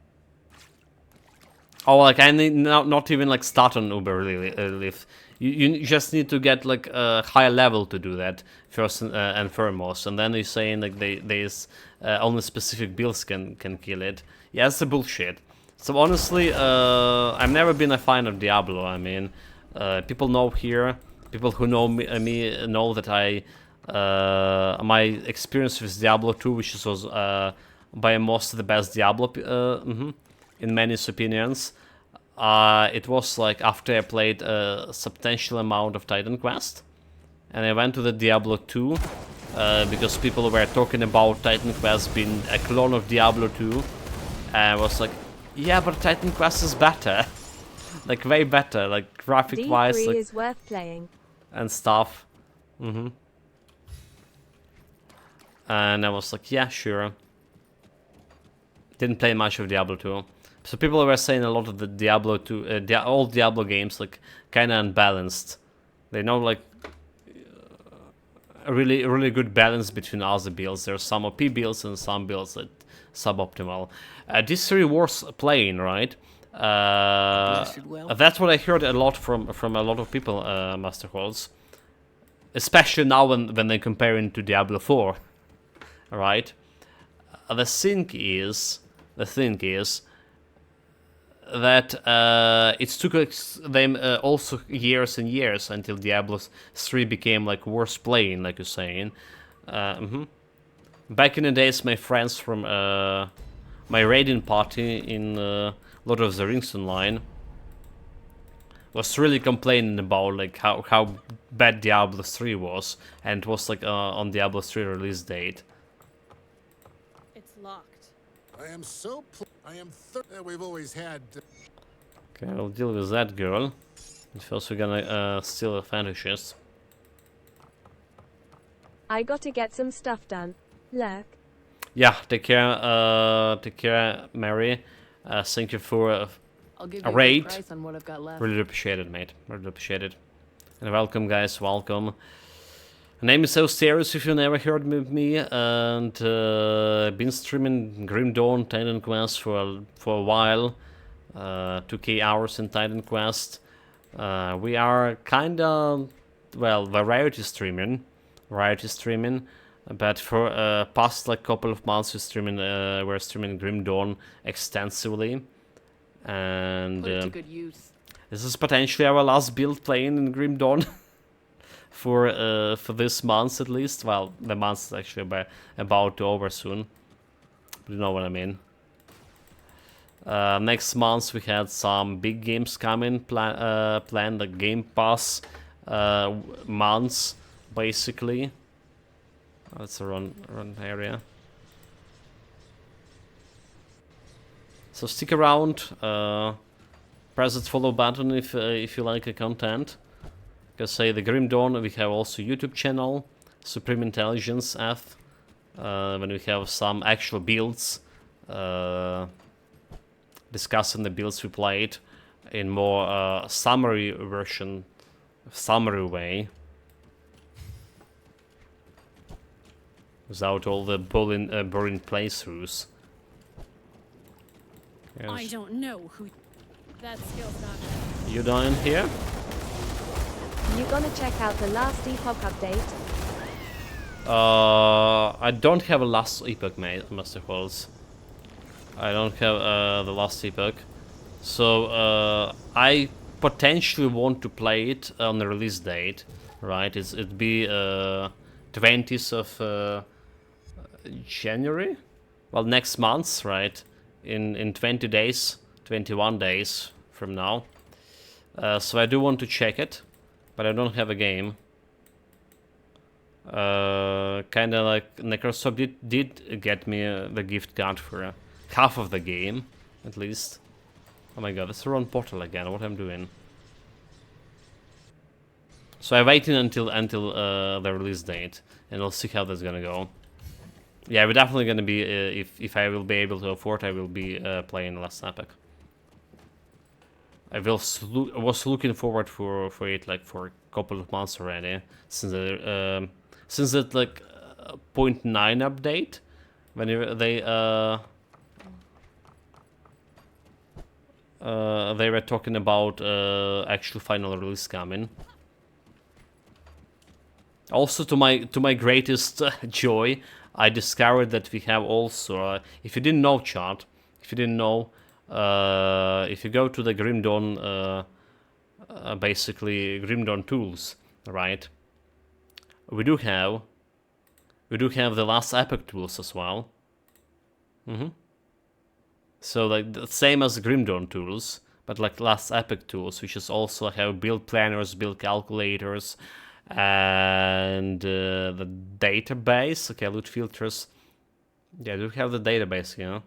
Oh, like I need not even like start on Uber Lilith. You just need to get like a high level to do that first and foremost, and then you're saying like there's only specific builds can kill it. Yeah, it's a bullshit. So honestly, I've never been a fan of Diablo. I mean, people know here, people who know me know that my experience with Diablo 2, which was by most the best Diablo, in many opinions. It was like after I played a substantial amount of Titan Quest, and I went to the Diablo 2 because people were talking about Titan Quest being a clone of Diablo 2, and I was like, yeah, but Titan Quest is better, like way better, like graphic-wise, D3 like, is worth playing and stuff. And I was like, yeah, sure. Didn't play much of Diablo 2. So people were saying a lot of the Diablo 2, all Diablo games, like, kind of unbalanced. They know, like, a really good balance between other builds. There's some OP builds and some builds that suboptimal. This 3 was playing, right? That's what I heard a lot from a lot of people, Master Holds. Especially now when they're comparing to Diablo 4. Right? The thing is, it took them also years and years until Diablo 3 became like worth playing, like you're saying. Back in the days, my friends from my raiding party in Lord of the Rings Online was really complaining about like how bad Diablo 3 was, and it was like on Diablo 3 release date. It's locked. I am so we've always had. Okay, I'll deal with that girl. And first, we're gonna steal a fantasist. I gotta get some stuff done. Lurk. Yeah, take care, Mary. Thank you for I'll give a you a raid. good price on what I've got left. Really appreciate it, mate. Really appreciate it. And welcome, guys. Welcome. My name is Austerius, if you never heard of me, and been streaming Grim Dawn Titan Quest for a while. 2k hours in Titan Quest. We are kinda, well, variety streaming, but for past like couple of months we're streaming Grim Dawn extensively, and Put it to good use. this is potentially our last build playing in Grim Dawn for this month at least. Well, the month is actually about to over soon. You know what I mean. Next month we had some big games coming planned, like Game Pass months, basically. That's a run area. So stick around. Press that follow button if you like the content. Because say the Grim Dawn, we have also YouTube channel, Supreme Intelligence F, when we have some actual builds. Discussing the builds we played in more summary way, without all the boring playthroughs. Yes. I don't know who. That skill's not ready. You dying here? You gonna check out the last Epoch update? I don't have a last epoch, mate, Master Falls. I don't have the last epoch, so I potentially want to play it on the release date, right? It'd be 20th of January, well, next month, right? In 20 days, 21 days from now. So I do want to check it, but I don't have a game. Kind of like Necrosoft did get me the gift card for half of the game, at least. Oh my god, it's the wrong portal again. What I'm doing? So I'm waiting until the release date, and I'll see how that's gonna go. Yeah, we're definitely gonna be if I will be able to afford, I will be playing Last Epoch. I was looking forward for it like for a couple of months already, since that like 0.9 update, when they were talking about actual final release coming. Also, to my greatest joy, I discovered that we have also, if you didn't know, chat, if you didn't know, if you go to the Grim Dawn, basically Grim Dawn tools, right? We do have the Last Epoch tools as well. So like the same as Grim Dawn tools, but like Last Epoch tools, which is also have build planners, build calculators, and the database. Okay, loot filters. Yeah, I do have the database, you know.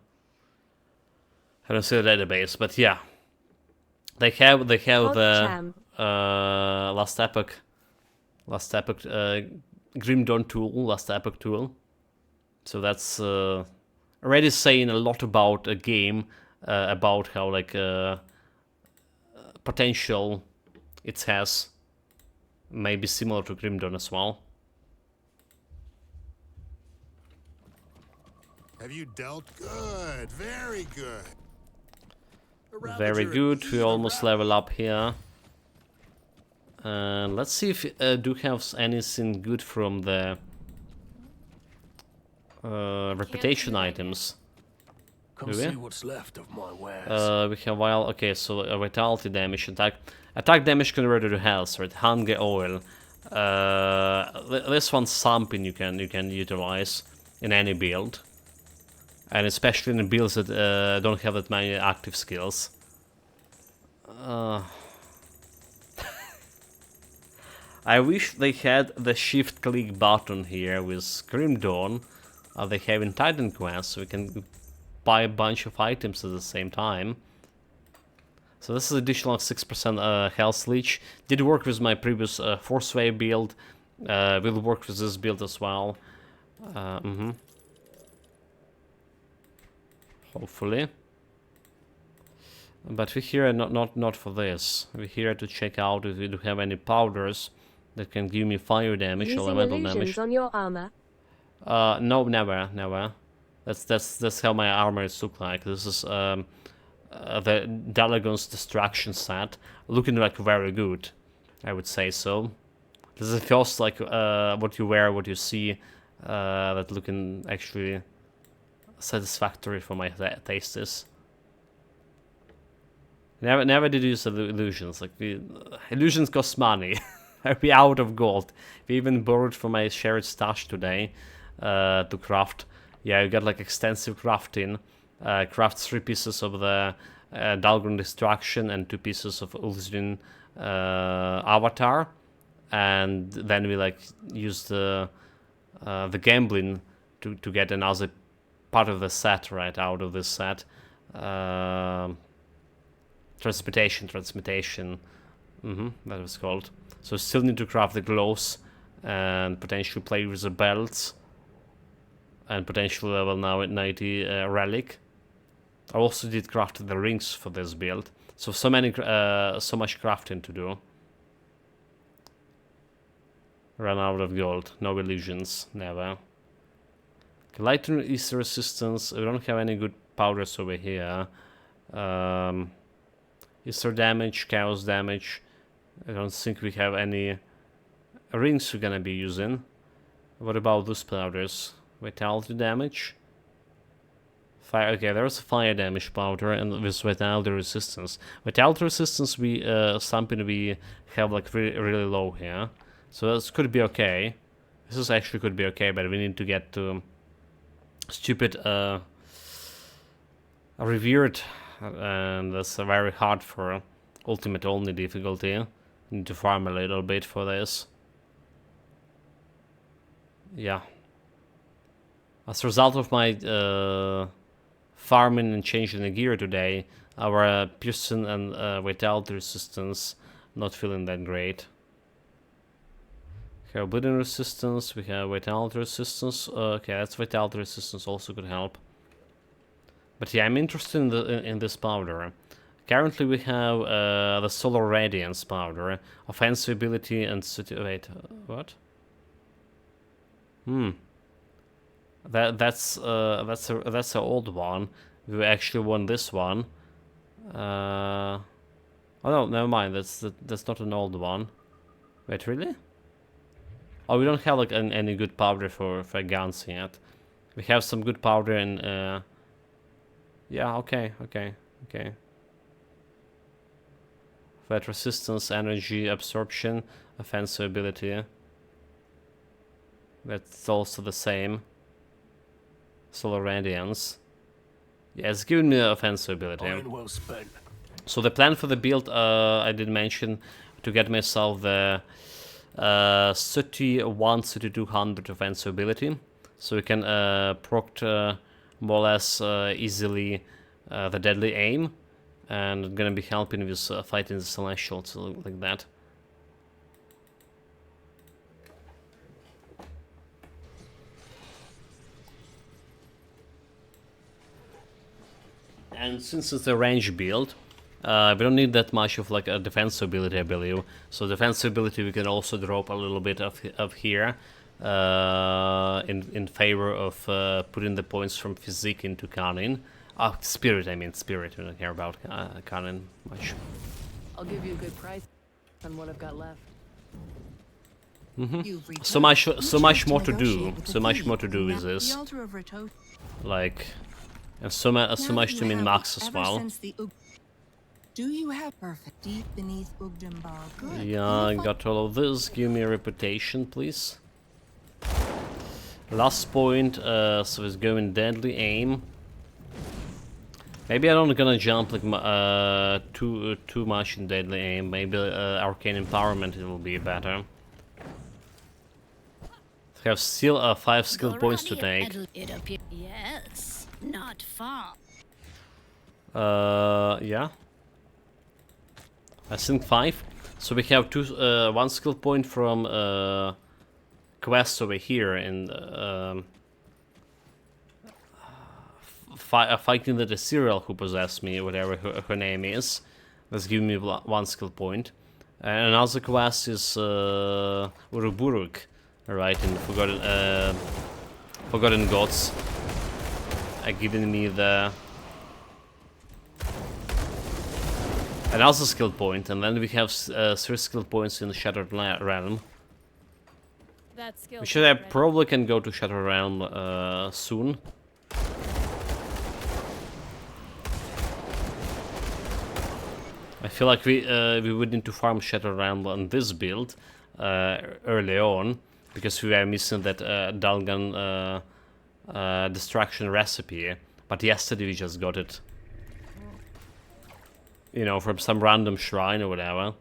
I don't see the database, but yeah, they have the Last Epoch Grim Dawn tool, Last Epoch tool. So that's already saying a lot about a game, about how like potential it has. Maybe similar to Grim Dawn as well. Have you dealt? Good, very good. Very good. We almost level up here. Let's see if do have anything good from the reputation items. Come Do we? see what's left of my wares. We have while okay, so vitality damage, attack damage converted to health, right? Hunger oil. This one's something you can utilize in any build, and especially in builds that don't have that many active skills. I wish they had the shift click button here with Grim Dawn. They have in Titan Quest, so we can buy a bunch of items at the same time. So this is additional 6% health leech. Did work with my previous Force Wave build. Will work with this build as well. Hopefully. But we're here not for this. We're here to check out if we do have any powders that can give me fire damage, Using elemental illusions damage. on your armor. No, never. That's how my armors look like. This is the Dalagon's distraction set, looking like very good, I would say so. This is feels like what you wear, what you see, that looking actually satisfactory for my tastes. Never did use illusions. Like illusions cost money. We're out of gold. We even borrowed from my shared stash today to craft. Yeah, you got like extensive crafting. Craft 3 pieces of the Dalgron Distraction and 2 pieces of Ulzrin Avatar, and then we like use the gambling to get another part of the set right out of this set. Transmutation. That was called. So still need to craft the gloves and potentially play with the belts. And potentially level now at 90 relic. I also did craft the rings for this build. So so much crafting to do. Run out of gold. No illusions. Never. Lighten is resistance. We don't have any good powders over here. Easter damage, chaos damage. I don't think we have any rings we're gonna be using. What about those powders? Vitality damage. Fire. Okay, there's a fire damage powder and with vitality resistance. Vitality resistance, we something we have like really low here, so this could be okay. This is actually could be okay, but we need to get to stupid revered, and that's very hard for ultimate only difficulty. Need to farm a little bit for this. Yeah. As a result of my farming and changing the gear today, our Pearson and Vitality resistance not feeling that great. We have bleeding resistance, we have Vitality resistance. Okay, that's Vitality resistance also could help. But yeah, I'm interested in this powder. Currently we have the Solar Radiance powder, offensive ability and wait, what? That's an old one. We actually won this one. Oh no, never mind. That's not an old one. Wait, really? Oh, we don't have like any good powder for guns yet. We have some good powder in. Yeah. Okay. Threat resistance, energy absorption, offensive ability. That's also the same. Solar Radiance. Yeah, it's giving me offensive ability. Well spent. So the plan for the build, I did mention to get myself the 3200 offensive ability, so we can proc more or less easily the deadly aim, and gonna be helping with fighting the Celestials like that. And since it's a range build, we don't need that much of like a defense ability, I believe. So defense ability we can also drop a little bit of here in favor of putting the points from physique into cunning. Spirit, I mean spirit. We don't care about cunning much. I'll give you a good price on what I've got left. So much more to do. So much more to do with this. Like, And so much to min-max as Ever well. since the do you have perfect deep beneath Ugdambal? Good. Yeah, I got all of this. Give me a reputation, please. Last point, so it's going deadly aim. Maybe I don't gonna jump like too much in deadly aim. Maybe arcane empowerment it will be better. I have still 5 skill points to take. Yes, not far. Yeah. I think 5. So we have 1 skill point from quest over here in fighting the serial who possessed me, whatever her name is. That's giving me 1 skill point. And another quest is Uruburuk, right, in Forgotten Gods, giving me the another skill point, and then we have 3 skill points in the Shattered Realm. That skill. Which I probably can go to Shattered Realm soon. I feel like we would need to farm Shattered Realm on this build early on, because we are missing that Dalgan distraction recipe. But yesterday we just got it. You know, from some random shrine or whatever.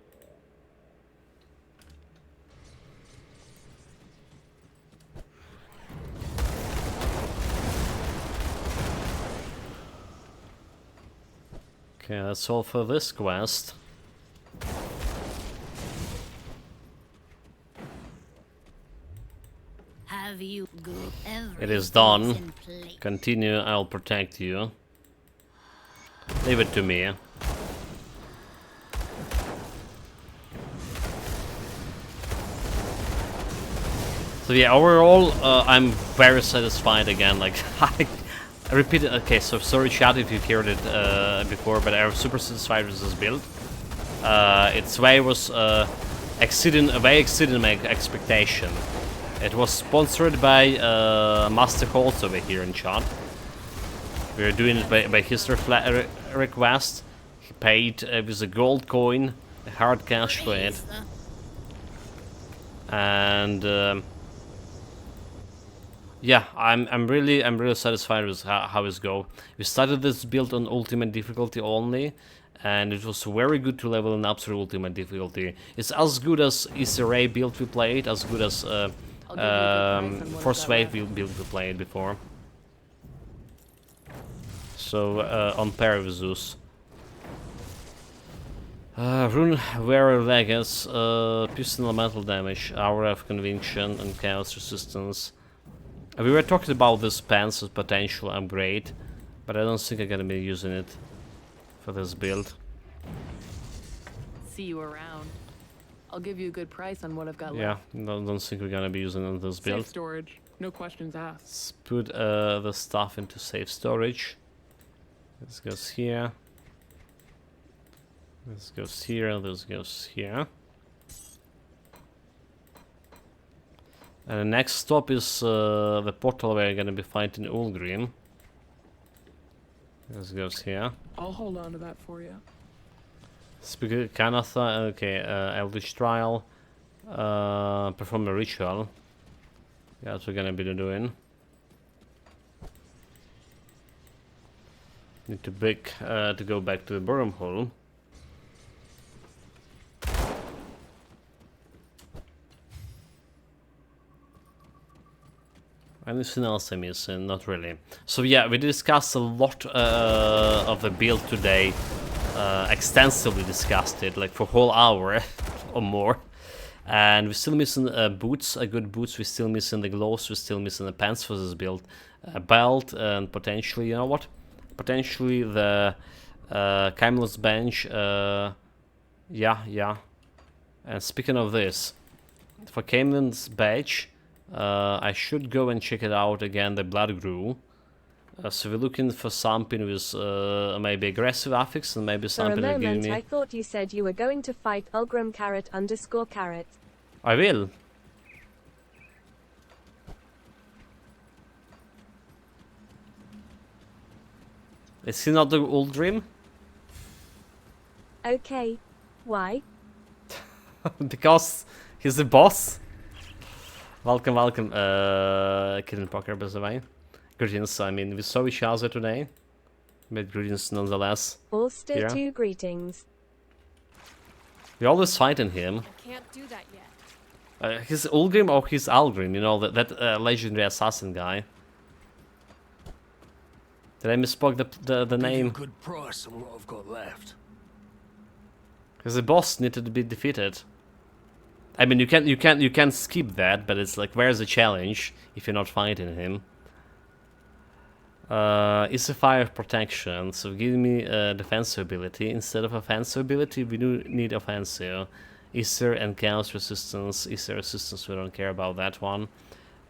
Okay, that's all for this quest. Have you It is done. Continue, I'll protect you. Leave it to me. So yeah, overall, I'm very satisfied again. Like, I repeated. Okay, so sorry, chat, if you've heard it before, but I'm super satisfied with this build. Its way was way exceeding my expectation. It was sponsored by Master Holtz over here in chat. We're doing it by his request. He paid with a gold coin, a hard cash for it, and. Yeah, I'm really satisfied with how it's go. We started this build on ultimate difficulty only, and it was very good to level in up through ultimate difficulty. It's as good as Issa build we played, as good as Force Wave build we played before. So on par with Zeus. Rune Wearer Legacy, piercing elemental damage, Aura of Conviction, and Chaos Resistance. We were talking about this pants as potential upgrade, but I don't think I'm gonna be using it for this build. See you around. I'll give you a good price on what I've got Yeah, left. don't think we're gonna be using it on this build. Safe storage, no questions asked. Let's put the stuff into safe storage. This goes here. This goes here, this goes here. And the next stop is the portal where you're gonna be fighting Ulgrim. This goes here. I'll hold on to that for you. Speak Kanatha, okay, Eldritch Trial. Perform a ritual. Yeah, that's what we're gonna be doing. Need to go back to the wormhole. Anything else I'm missing? Not really. So yeah, we discussed a lot of the build today. Extensively discussed it, like for a whole hour or more. And we're still missing boots, good boots. We're still missing the gloves. We're still missing the pants for this build. Belt, and potentially, you know what? Potentially the Camelot's bench. Yeah. And speaking of this, for Camelot's badge, I should go and check it out again, the Blood Grew. So we're looking for something with maybe aggressive affix and maybe something that gives me... I thought you said you were going to fight Ulgrim _carrot. I will. Is he not the old dream? Okay. Why? Because he's the boss. Welcome, welcome, Kid and Poker, by the way. Greetings, I mean, we saw each other today. But greetings nonetheless. Allster Here. 2 greetings. We always fighting him. I can't do that yet. His Ulgrim or his Algrim, you know, that legendary assassin guy. Did I misspoke the Give you a name? good price on what I've got left. Because the boss needed to be defeated. I mean, you can skip that, but it's like, where's the challenge if you're not fighting him? It's a fire protection, so give me defensive ability. Instead of offensive ability, we do need offensive. Ether and chaos resistance. Ether resistance, we don't care about that one.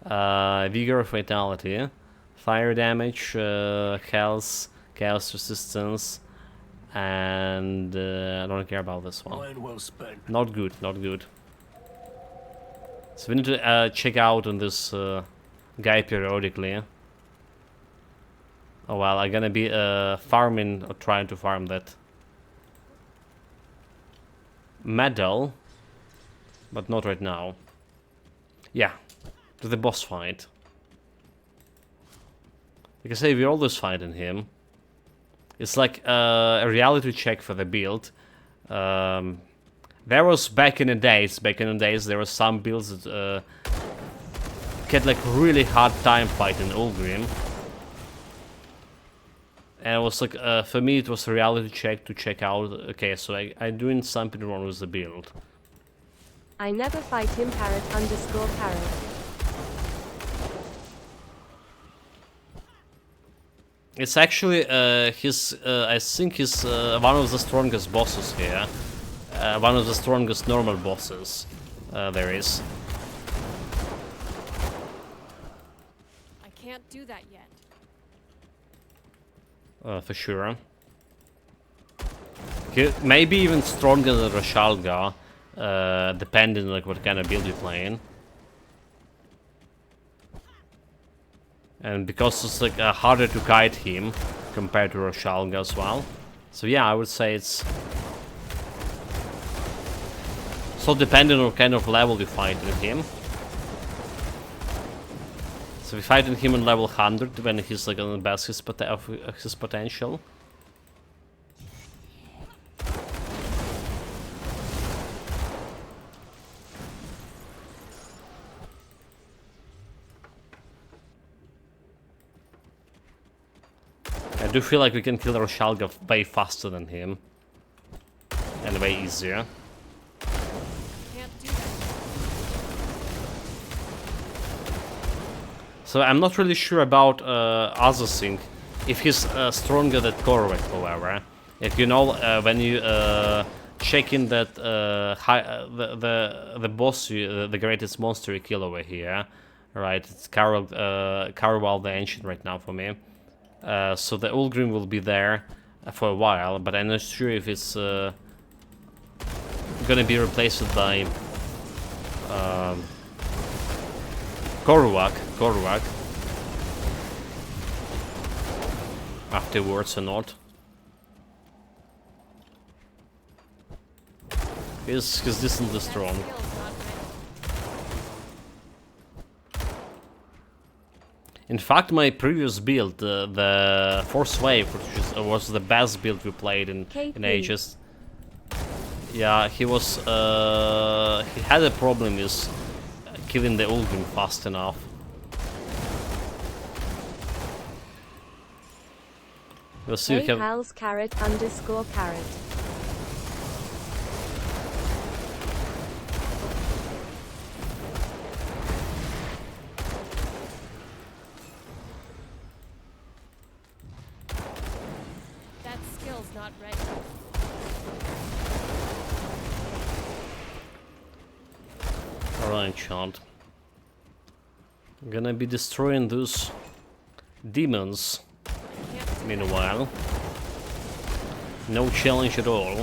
Vigor of vitality. Fire damage, health, chaos resistance, and I don't care about this one. Mine well spent. Not good, not good. So we need to check out on this guy periodically. Oh well, I'm gonna be farming or trying to farm that medal, but not right now. Yeah, to the boss fight. Like I say, we're always fighting him. It's like a reality check for the build. There was back in the days, there were some builds that get like really hard time fighting Ulgrim. And it was like, for me it was a reality check to check out, okay, so I'm doing something wrong with the build. I never fight him _parrot. It's actually I think he's one of the strongest bosses here. One of the strongest normal bosses there is. I can't do that yet. For sure. Maybe even stronger than Rashalga, depending on like what kind of build you're playing. And because it's like harder to guide him compared to Rashalga as well. So yeah, I would say it's so depending on what kind of level you fight with him. So we fighting him on level 100 when he's like on the best of his potential. I do feel like we can kill Rashalga way faster than him. And way easier. Can't do that. So I'm not really sure about other thing. If he's stronger than Korvac, however. If you know, when you check in that the boss, the greatest monster you kill over here, right? It's Carwal the Ancient right now for me. So the Ulgrim will be there for a while, but I'm not sure if it's gonna be replaced by Korvac afterwards or not. He's decently strong. That skill's not ready. In fact, my previous build, the Force Wave, which was the best build we played in ages. Yeah, he was. He had a problem with killing the Ulgrim fast enough. We'll see. Hey, Hal's carrot _carrot. That skill's not ready. Alright, Chant. I'm gonna be destroying those demons. Meanwhile, no challenge at all.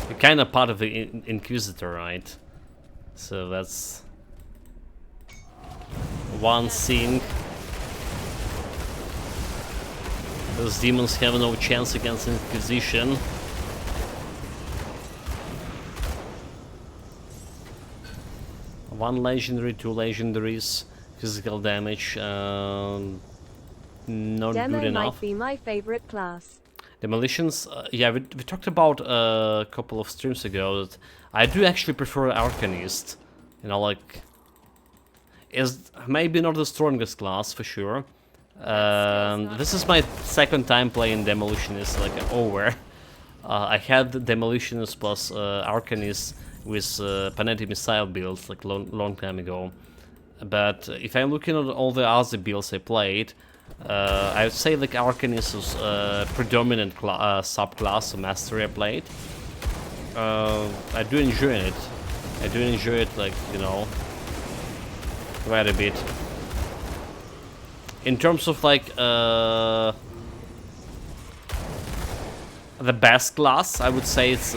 You're kind of part of the Inquisitor, right? So that's one thing Those demons have no chance against Inquisition. One legendary, 2 legendaries, physical damage, not Demo good enough. might be my favorite class. Demolitions, yeah, we talked about a couple of streams ago that I do actually prefer Arcanist. You know, like, is maybe not the strongest class for sure. This is my second time playing Demolitionist, like, over. I had Demolitionist plus Arcanist with Panetti missile builds, like, long time ago. But if I'm looking at all the other builds I played, I would say like Arcanist is predominant subclass of mastery I played. I do enjoy it. I do enjoy it, like, you know, quite a bit. In terms of like the best class, I would say it's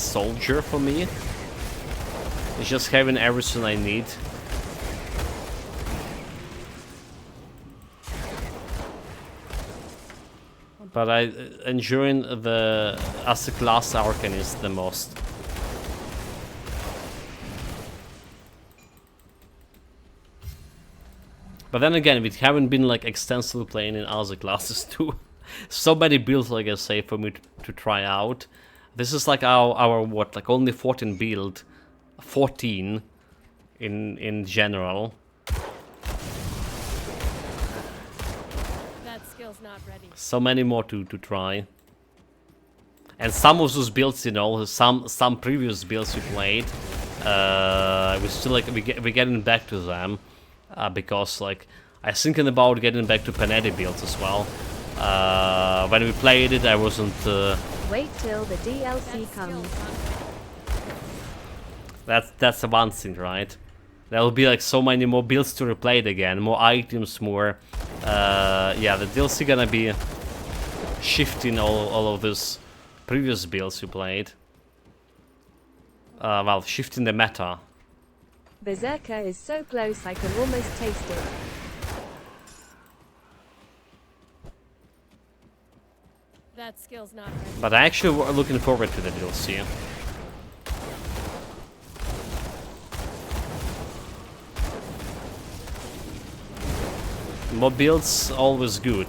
Soldier for me. It's just having everything I need. But I enjoy the as a class Arcanist the most. But then again, we haven't been like extensively playing in other classes too. So many builds, like I say, for me to try out. This is like our what, like only 14 build, 14 in general. Not ready. So many more to try. And some of those builds, you know, some previous builds we played, we still like we're getting back to them because like I was thinking about getting back to Panetti builds as well. When we played it, I wasn't. Wait till the DLC comes. That's the one thing, right? There will be like so many more builds to replay it again, more items, more. Yeah, the DLC gonna be shifting all of these previous builds you played. Well, shifting the meta. Berserker is so close I can almost taste it. That skill's not ready. But I actually looking forward to the DLC. More builds, always good.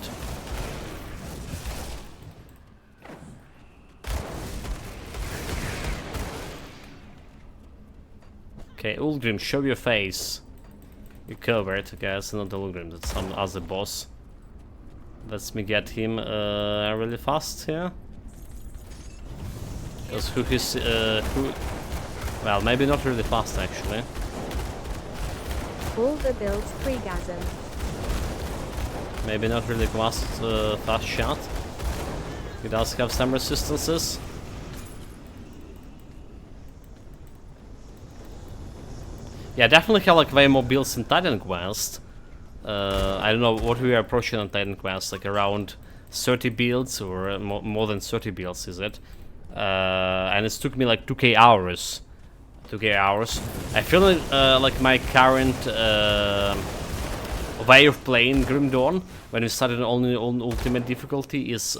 Okay, Ulgrim, show your face. You covered, okay, that's not Ulgrim, that's some other boss. Let me get him really fast here. Because who is well, maybe not really fast actually. All the builds pre-gasm. Maybe not really fast shot. He does have some resistances. Yeah, definitely have like way more builds in Titan Quest. I don't know what we are approaching on Titan Quest, like around 30 builds or more than 30 builds, is it? And it took me like 2k hours. 2k hours. I feel like my current way of playing Grim Dawn, when we started only on ultimate difficulty, is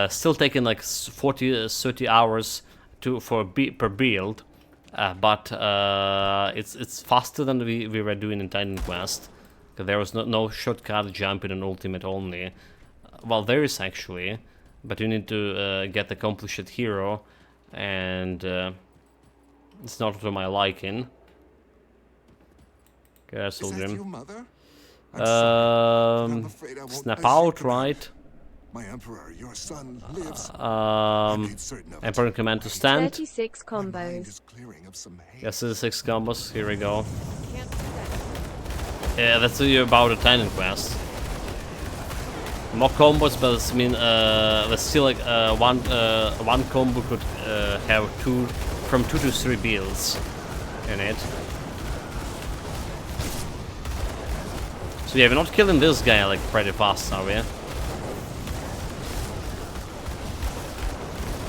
still taking like 30 hours per build, but it's faster than we were doing in Titan Quest, because there was no shortcut jumping on ultimate only. Well, there is actually, but you need to get the accomplished hero, and it's not to my liking. Okay, that's Ulgrim. Snap out, right? My emperor, your son lives. Emperor command to stand. 36 combos. Yes, 36 combos. Here we go. Yeah, that's about the Titan Quest. More combos, but I mean, let's see, like one combo could have from 2 to 3 builds in it. So yeah, we're not killing this guy like pretty fast, are we?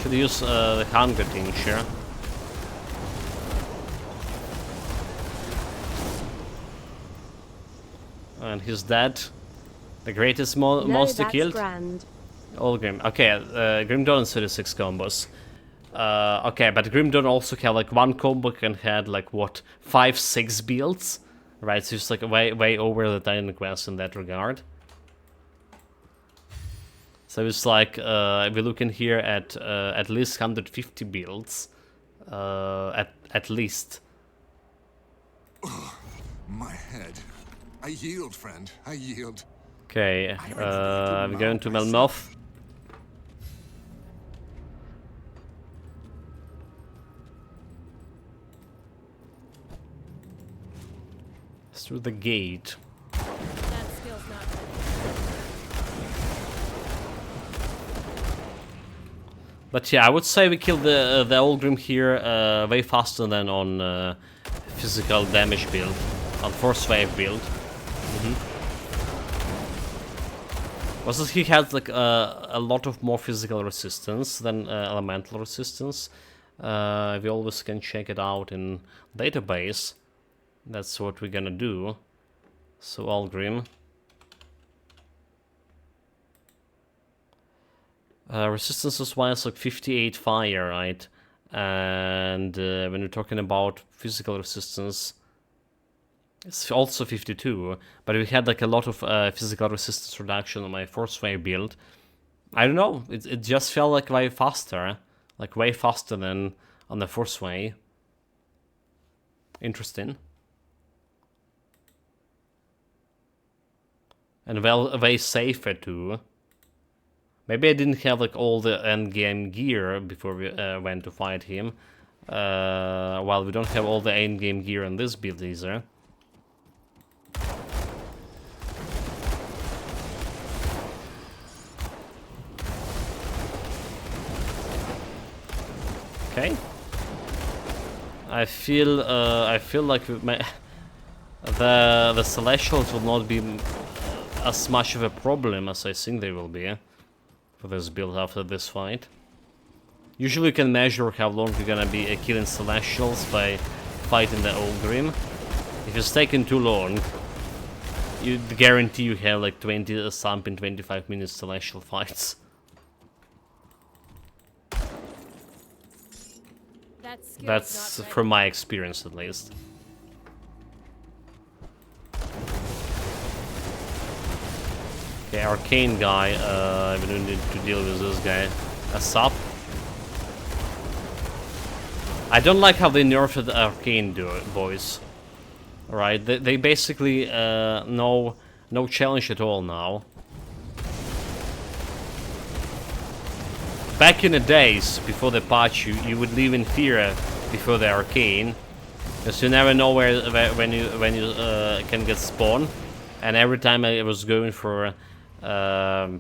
Should use the hunger tincture. And he's dead. The greatest No, monster that's killed? grand. All Grim. Okay, Grim Dawn 36 combos. Okay, but Grim Dawn also had like one combo can had like what 5-6 builds, right? So it's like way over the Titan Quest in that regard. So it's like we're looking here at least 150 builds, at least. My head. I yield, friend. I yield. Okay, we're going to myself. Melmoth. Through the gate. That skill's not ready. But yeah, I would say we killed the Olgrim here way faster than on physical damage build, on force wave build. Was it he had like a lot of more physical resistance than elemental resistance? We always can check it out in database. That's what we're gonna do. So Olgrim. Resistance wise like 58 fire, right? And when we're talking about physical resistance, it's also 52. But we had like a lot of physical resistance reduction on my force wave build. I don't know, it just felt like way faster than on the force wave. Interesting. And well, way safer too. Maybe I didn't have like all the end game gear before we went to fight him. While we don't have all the end game gear on this build either. Okay. I feel like the Celestials will not be as much of a problem as I think they will be for this build after this fight. Usually you can measure how long you're gonna be killing Celestials by fighting the Olgrim. If it's taking too long, you guarantee you have like 20 something 25 minutes Celestial fights. That's from my experience at least. Okay, Arcane guy, we don't need to deal with this guy. A sub. I don't like how they nerfed the Arcane boys. Right, they basically no challenge at all now. Back in the days, before the patch, you would live in fear before the Arcane. Because you never know when you can get spawned. And every time I was going for a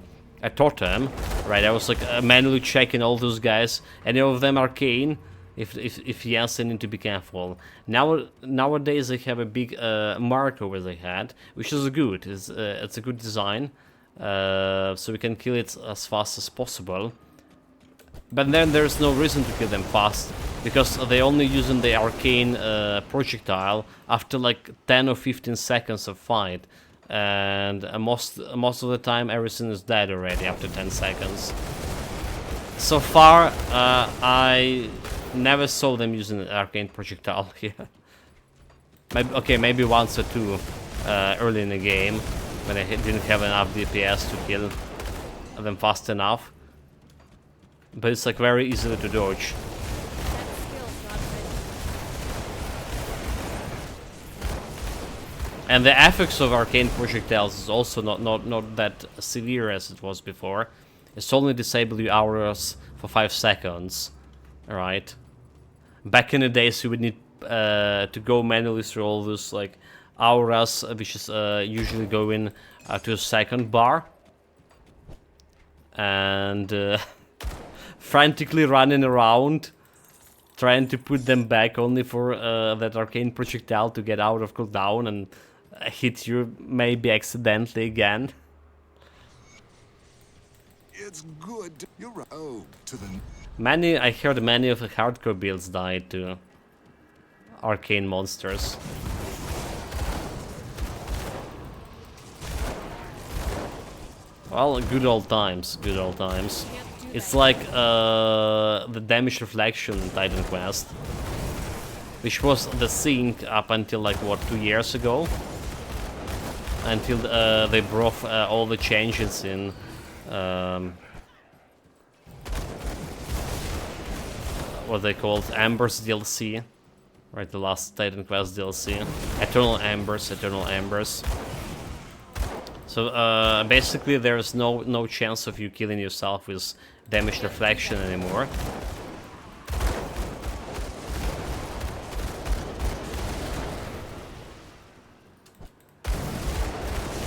totem, right, I was like manually checking all those guys. Any of them Arcane? If yes, I need to be careful. Nowadays they have a big marker where they had, which is good. It's a good design, so we can kill it as fast as possible. But then there's no reason to kill them fast, because they only using the Arcane projectile after like 10 or 15 seconds of fight, and most of the time everything is dead already after 10 seconds. So far, I never saw them using an Arcane projectile here. Maybe once or two early in the game, when I didn't have enough DPS to kill them fast enough. But it's like very easily to dodge. And the effects of Arcane projectiles is also not that severe as it was before. It's only disable your auras for 5 seconds. Alright. Back in the days you would need to go manually through all those like auras, which is usually going to a second bar. And frantically running around, trying to put them back only for that Arcane projectile to get out of cooldown and hit you maybe accidentally again. It's good. You're right. Oh, to the... I heard many of the hardcore builds died to Arcane monsters. Well, good old times, good old times. Can't do It's that. like the damage reflection Titan Quest, which was the sync up until like what, 2 years ago, until they brought all the changes in what they called Embers DLC, right? The last Titan Quest DLC, Eternal Embers, Eternal Embers. So basically, there's no chance of you killing yourself with damage reflection anymore.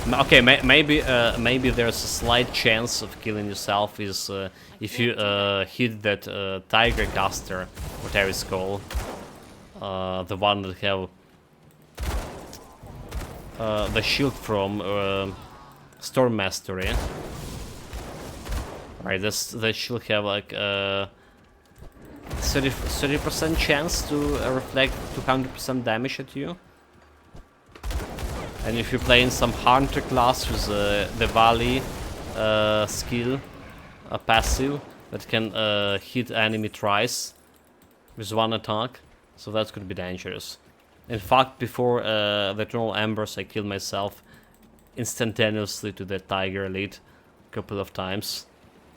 Okay, maybe there's a slight chance of killing yourself is if you hit that Tiger Caster, whatever it's called, the one that have the shield from Storm Mastery. Right, that should have like 30% chance to reflect 200% damage at you. And if you're playing some Hunter class with the Valley skill, a passive that can hit enemy twice with one attack, so that could be dangerous. In fact, before the Eternal Embers, I killed myself instantaneously to the Tiger Elite a couple of times.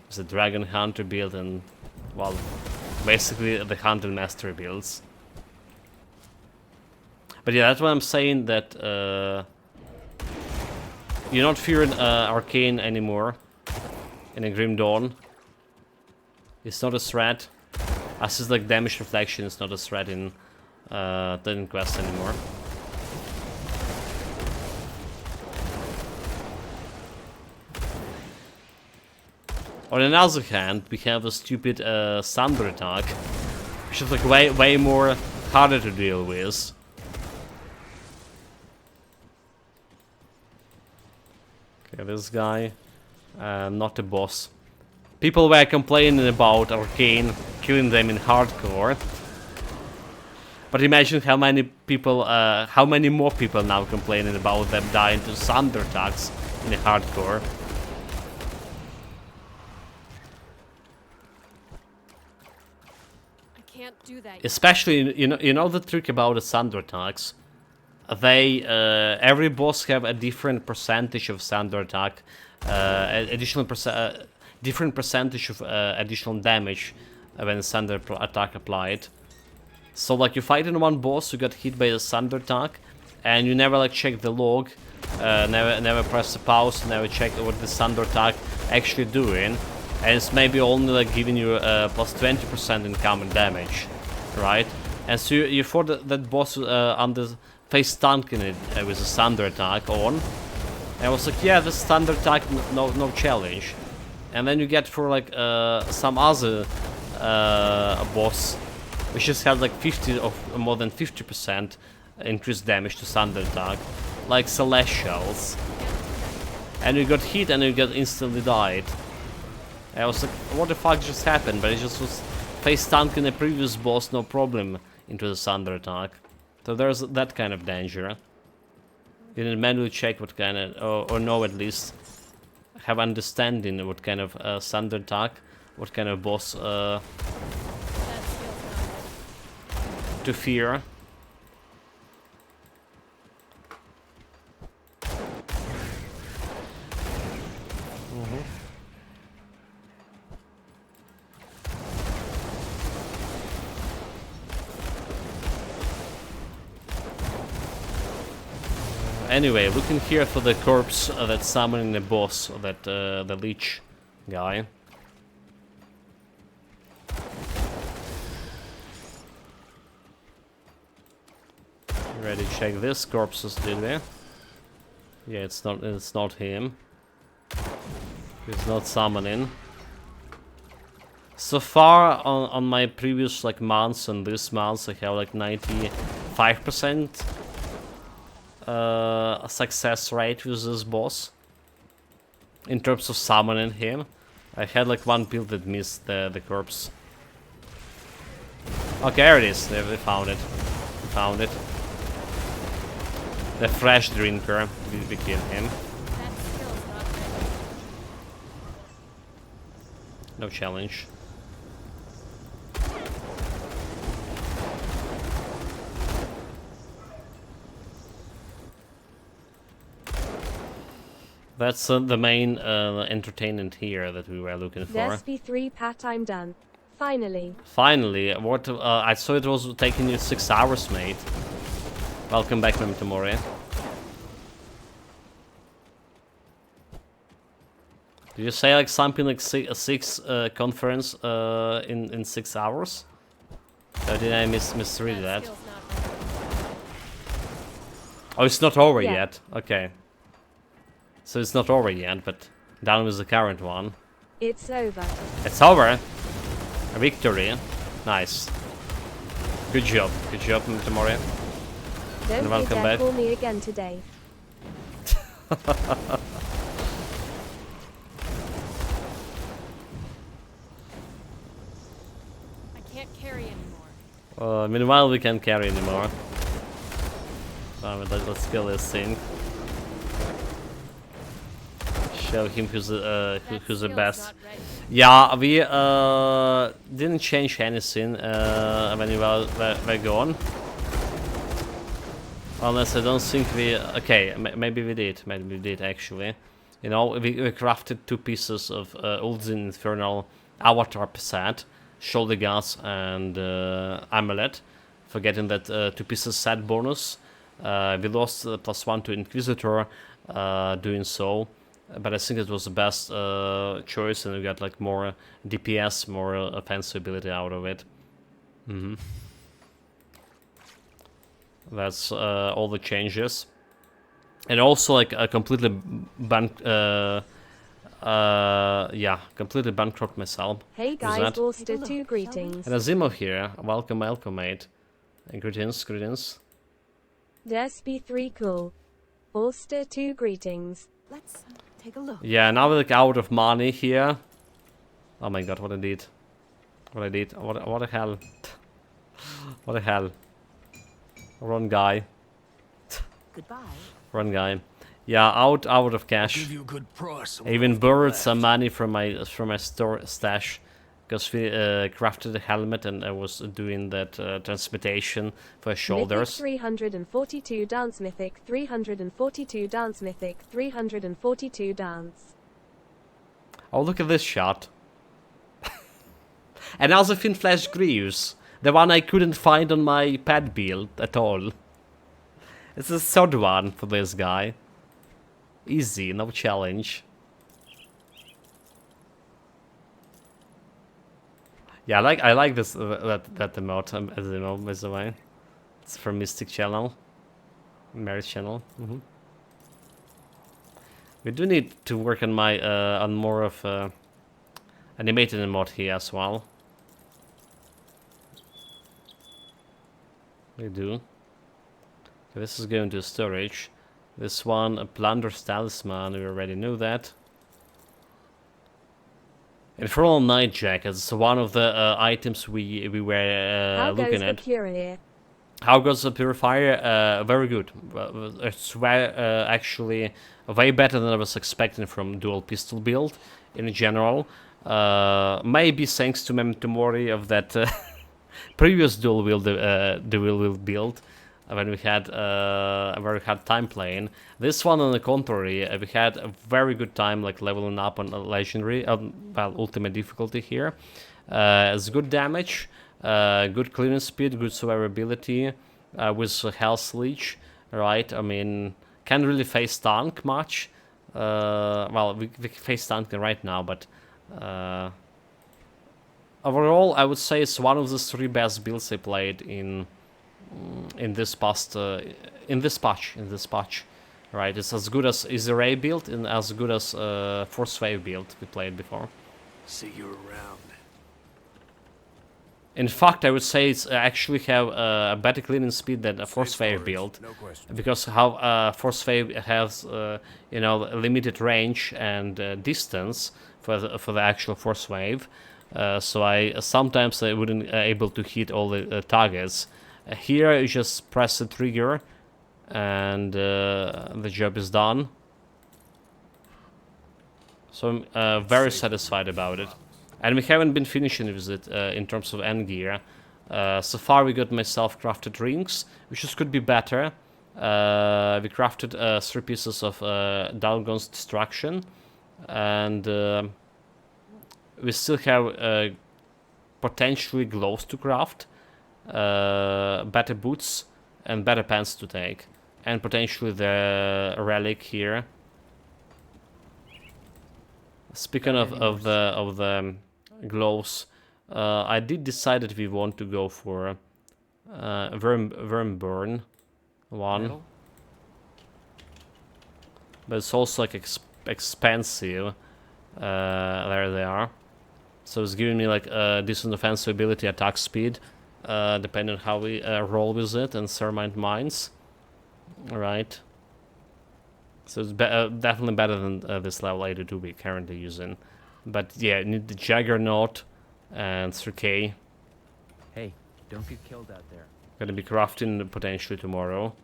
With the Dragon Hunter build and, well, basically the Hunter Mastery builds. But yeah, that's what I'm saying, that you're not fearing Arcane anymore in a Grim Dawn. It's not a threat. As is like damage reflection is not a threat in Titan Quest anymore. On the other hand, we have a stupid Thunder attack, which is like way more harder to deal with. Okay, this guy, not a boss. People were complaining about Arcane killing them in hardcore. But imagine how many people, how many more people now complaining about them dying to Thunder attacks in hardcore. I can't do that. Especially, you know the trick about the Thunder attacks. They every boss have a different percentage of Thunder attack, different percentage of additional damage when Thunder attack applied. So like you fight in one boss, you got hit by the Thunder attack, and you never like check the log, never press the pause, never check what the Thunder attack actually doing, and it's maybe only like giving you plus 20% incoming damage, right? And so you fought that boss under face tanking it with a Thunder attack on, and I was like, yeah, this Thunder attack, no challenge. And then you get for like some other boss, which just had like 50 or more than 50% increased damage to Thunder attack, like Celestials. And you got hit and you got instantly died. I was like, what the fuck just happened? But it just was face tanking the previous boss, no problem, into the Thunder attack. So there's that kind of danger. You need to manually check what kind of, or know at least, have understanding what kind of Thunder attack, what kind of boss That skill's not to fear. Anyway, looking here for the corpse that's summoning the boss, that the leech guy. Ready to check this corpses, did we? Yeah, it's not him. He's not summoning. So far on my previous like months and this month, I have like 95% success rate with this boss in terms of summoning him. I had like one build that missed the corpse. Okay, there it is. We found it. We found it. The fresh drinker. We killed him. That skill's not No challenge. That's the main entertainment here that we were looking for. There's B3 Pat, I'm done. Finally. Finally, what I saw it was taking you 6 hours, mate. Welcome back, Memtomori. Did you say like something like six conference in 6 hours? Or did I misread that? Skill's not ready. Oh, it's not over Yeah. yet. Okay. So it's not over yet, but down with the current one. It's over. It's over. A victory. Nice. Good job, Tomori. Don't And you welcome dare back. call me again today. I can't carry anymore. Meanwhile, we can't carry anymore. Let's kill this thing. Show him who's the That best. skill's not ready. Yeah, we didn't change anything when we were gone. Unless I don't think we... Okay, maybe we did. Maybe we did, actually. You know, we crafted 2 pieces of Uldin Infernal Avatar set, Shoulder Guards and Amulet, for getting that 2 pieces set bonus. We lost +1 to Inquisitor doing so. But I think it was the best choice, and we got like more DPS, more offensive ability out of it. That's all the changes, and also like a completely completely bankrupt myself. Hey Who's guys, that? Ulster 2 greetings. And Azimov here. Welcome, mate. And greetings. There's B3 cool. Ulster 2 greetings. Let's take a look. Yeah, now we're like out of money here. Oh my god, what I did. What the hell. What the hell. Wrong guy. Goodbye. Wrong guy. Yeah, out of cash. Give you a good price. I even borrowed some money from my store stash, because we crafted a helmet and I was doing that transmutation for Mythic shoulders. 342 dance, Mythic 342 dance, Mythic 342 dance. Oh, look at this shot. And also Fin Flash Greaves, the one I couldn't find on my pad build at all. It's the 3rd one for this guy. Easy, no challenge. Yeah, I like this that emote as the emote, by the way. It's from Mystic Channel, Mary's channel. We do need to work on my on more of animated emote here as well. We do. Okay, this is going to storage. This one, a Plunder's Talisman, we already knew that. Infernal Night Jacket is one of the items we were How looking goes the at. Purifier? How goes the Purifier? Very good. It's actually way better than I was expecting from dual pistol build in general. Maybe thanks to Memtomori of that previous dual wield build when we had a very hard time playing. This one, on the contrary, we had a very good time like leveling up on legendary, ultimate difficulty here. It's good damage. Good clearance speed, good survivability with health leech, right? I mean, can't really face tank much. Well, we face tank right now, but overall, I would say it's one of the 3 best builds I played in this patch. Right? It's as good as Easy Ray build and as good as Force Wave build we played before. See you around. In fact, I would say it's actually have a better cleaning speed than a Force Wave build, No question. because how Force Wave has you know, limited range and distance for the actual Force Wave, so I sometimes I wouldn't able to hit all the targets. Here you just press the trigger, and the job is done. So I'm very satisfied about it. And we haven't been finishing with it in terms of end gear. So far we got myself crafted rings, which just could be better. We crafted 3 pieces of Dalgon's Destruction, and we still have potentially gloves to craft, better boots, and better pants to take, and potentially the relic here. Speaking of the gloves, I did decide that we want to go for Wormburn one, Metal? but it's also like expensive. There they are. So it's giving me like decent offensive ability, attack speed, depending on how we roll with it, and Sermine Mines. Alright. So it's definitely better than this level 82 we're currently using. But yeah, you need the Juggernaut and 3K. Hey, don't get killed out there. Gonna be crafting potentially tomorrow.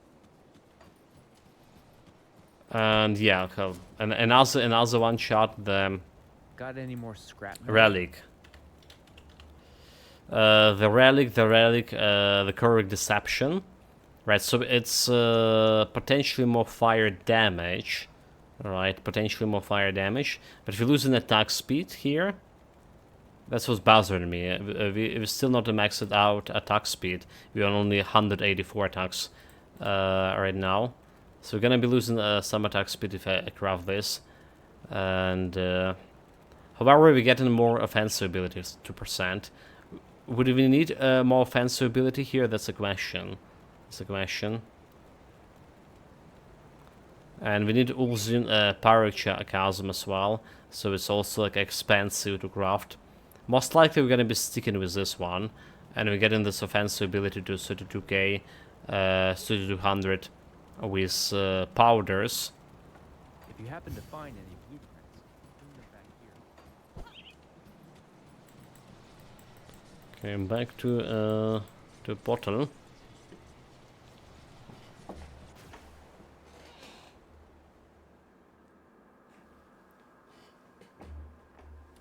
And yeah, and another one shot, the Got any more scrap metal? relic. The Correct Deception. Right, so it's potentially more fire damage. Alright, potentially more fire damage. But if you lose an attack speed here, that's what's bothering me. We're still not maxed out attack speed. We're on only 184 attacks right now. So we're gonna be losing some attack speed if I craft this. And however, we're getting more offensive abilities, 2%. Would we need more offensive ability here? That's a question. That's a question. And we need Ulzin Pyroclasm as well, so it's also like expensive to craft. Most likely we're gonna be sticking with this one, and we're getting this offensive ability to 32k, 3200 with powders. If you happen to find any blueprints, bring them back here. Okay, back to bottle.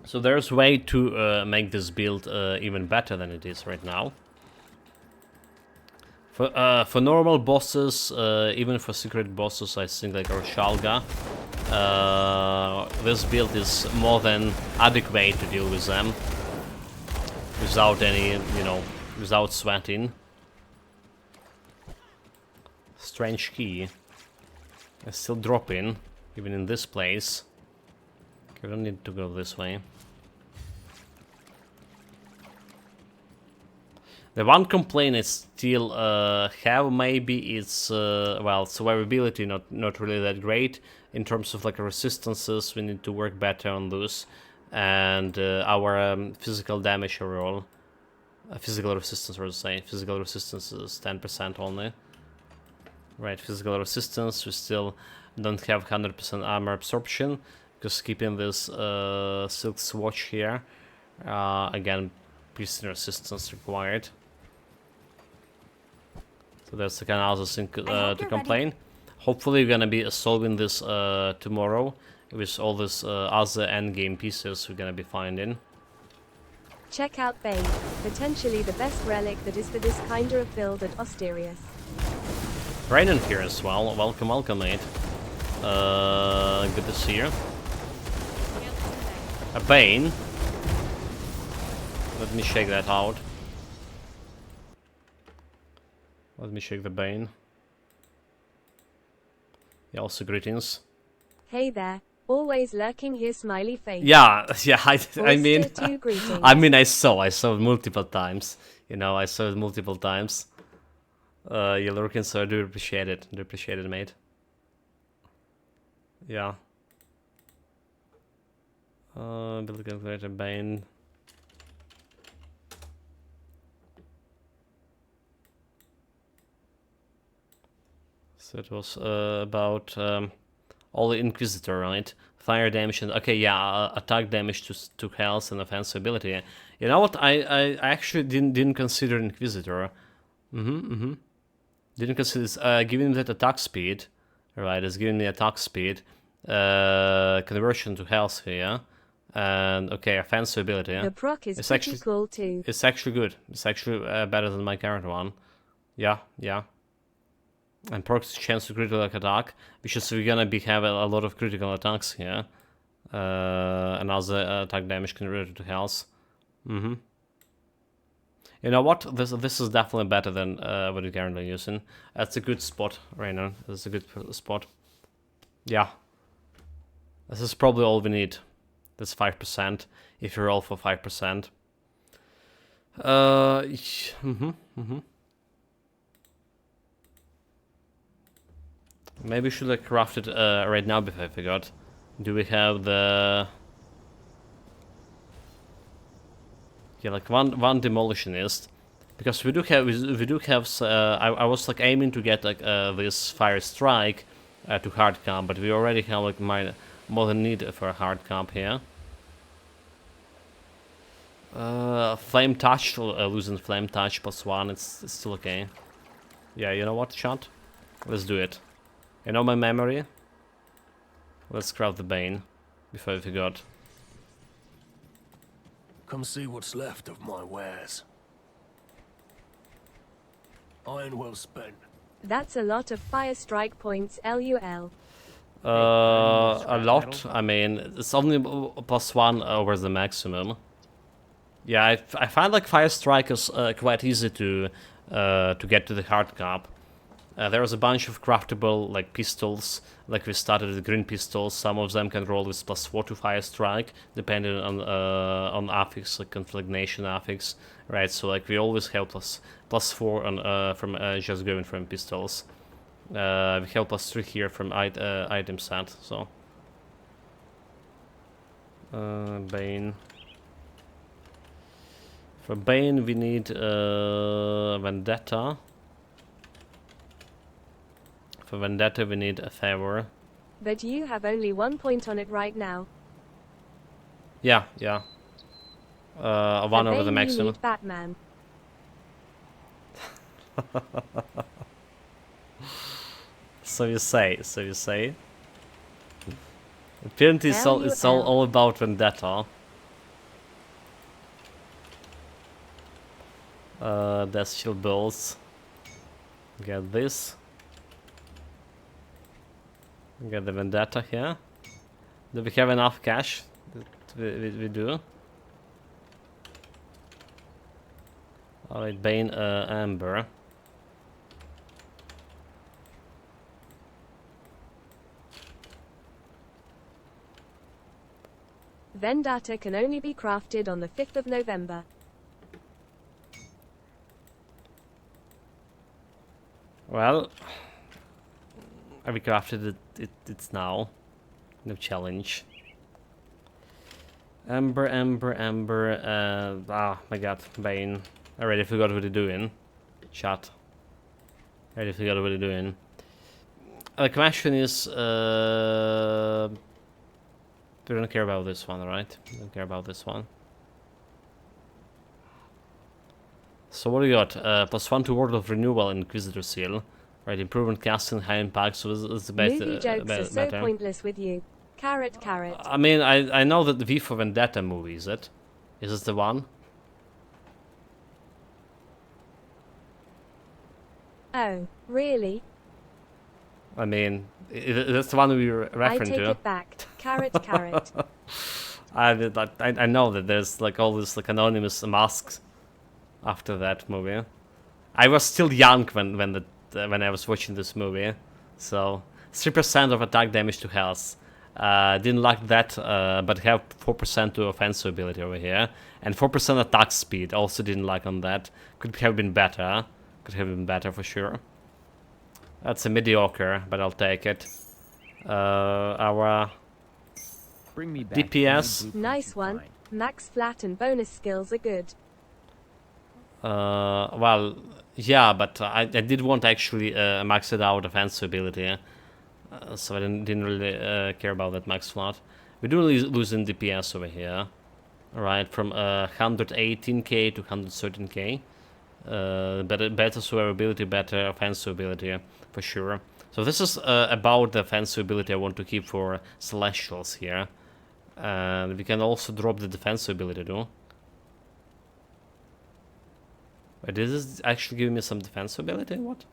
So there's a way to make this build even better than it is right now. For normal bosses, even for secret bosses, I think like Roshalga, this build is more than adequate to deal with them without any, without sweating. Strange key. It's still dropping, even in this place. Okay, we don't need to go this way. The one complaint I still have maybe is well, survivability not really that great in terms of like resistances. We need to work better on those, and our physical damage overall, physical resistance, or to say, physical resistance is 10% only. Right, physical resistance. We still don't have 100% armor absorption because keeping this silk swatch here, again, piercing resistance required. So that's the kind of other thing to complain. Hopefully we're gonna be solving this tomorrow with all these other endgame pieces we're gonna be finding. Check out Bane, potentially the best relic that is for this kind of build at Osterius. Brandon here as well. Welcome, welcome, mate. Good to see you. A Bane. Let me shake that out. Let me shake the Bane. Yeah, also greetings. Hey there, always lurking here, smiley face. Yeah, I mean, Too, greetings. I saw it multiple times. I saw it multiple times. You're lurking, so I do appreciate it. Mate. Yeah. Build calculator, Bane. So it was about all the Inquisitor, right? Fire damage and okay, yeah, attack damage to health and offensive ability. You know what? I actually didn't consider Inquisitor. Didn't consider this. Giving that attack speed, right? It's giving me attack speed, conversion to health here, And okay, offensive ability. The proc is It's pretty actually- cool too. It's actually good. It's actually better than my current one. Yeah, yeah. And procs chance to critical attack, which is we're gonna be have a lot of critical attacks here. Another attack damage converted to health. You know what? This is definitely better than what you're currently using. That's a good spot right now. That's a good spot. Yeah. This is probably all we need. That's 5%. If you roll for 5%. Maybe we should craft it right now before I forgot. Do we have the... Yeah, like one demolitionist. Because we do have I was like aiming to get like this fire strike to hard camp, but we already have like more than need for a hard camp here. Flame touch, losing flame touch +1, it's still okay. Yeah, you know what, chat? Let's do it. You know my memory? Let's craft the Bane before I forgot. Come see what's left of my wares. Iron well spent. That's a lot of fire strike points, LUL. A lot. I mean, it's only +1 over the maximum. Yeah, I find like fire strike is quite easy to get to the hard cap. There is a bunch of craftable like pistols. Like we started with green pistols. Some of them can roll with +4 to fire strike, depending on affix, like conflignation affix, right? So like we always have +4 on from just going from pistols. We have +3 here from item set. So Bane. For Bane we need Vendetta. For Vendetta we need a favor. But you have only 1 point on it right now. Yeah, yeah. One over the You maximum. need Batman. So you say. Apparently it's all about Vendetta. Death shield bolts. Get this. Get the Vendetta here. Do we have enough cash? We do. Alright, Bane Amber. Vendetta can only be crafted on the 5th of November. Well, I recrafted it. It's now. No challenge. Amber. Ah, my god, Bane. I already forgot what you're doing. Chat. I already forgot what you're doing. The question is, we don't care about this one, right? We don't care about this one. So what do you got? +1 to Word of Renewal, Inquisitor Seal. Right, improvement casting, high impact, so it's the best. Movie jokes are so pointless with you. Carrot. I mean, I know that the V for Vendetta movie, is it? Is this the one? Oh, really? I mean, that's the one we were referring to. I take it back. Carrot. I know that there's like all these like anonymous masks after that movie. I was still young when I was watching this movie, so 3% of attack damage to health. Didn't like that, but have 4% to offensive ability over here, and 4% attack speed. Also didn't like on that. Could have been better. Could have been better for sure. That's a mediocre, but I'll take it. Our Bring me back DPS. Nice one. Max flat and bonus skills are good. Well, yeah, but I did want to actually max it out offensive ability, so I didn't really care about that max flat. We do lose in DPS over here, right? From 118k to 113k. Better survivability, better offensive ability for sure. So this is about the offensive ability I want to keep for Celestials here. And we can also drop the defense ability too. Wait, did this actually give me some defense ability? What?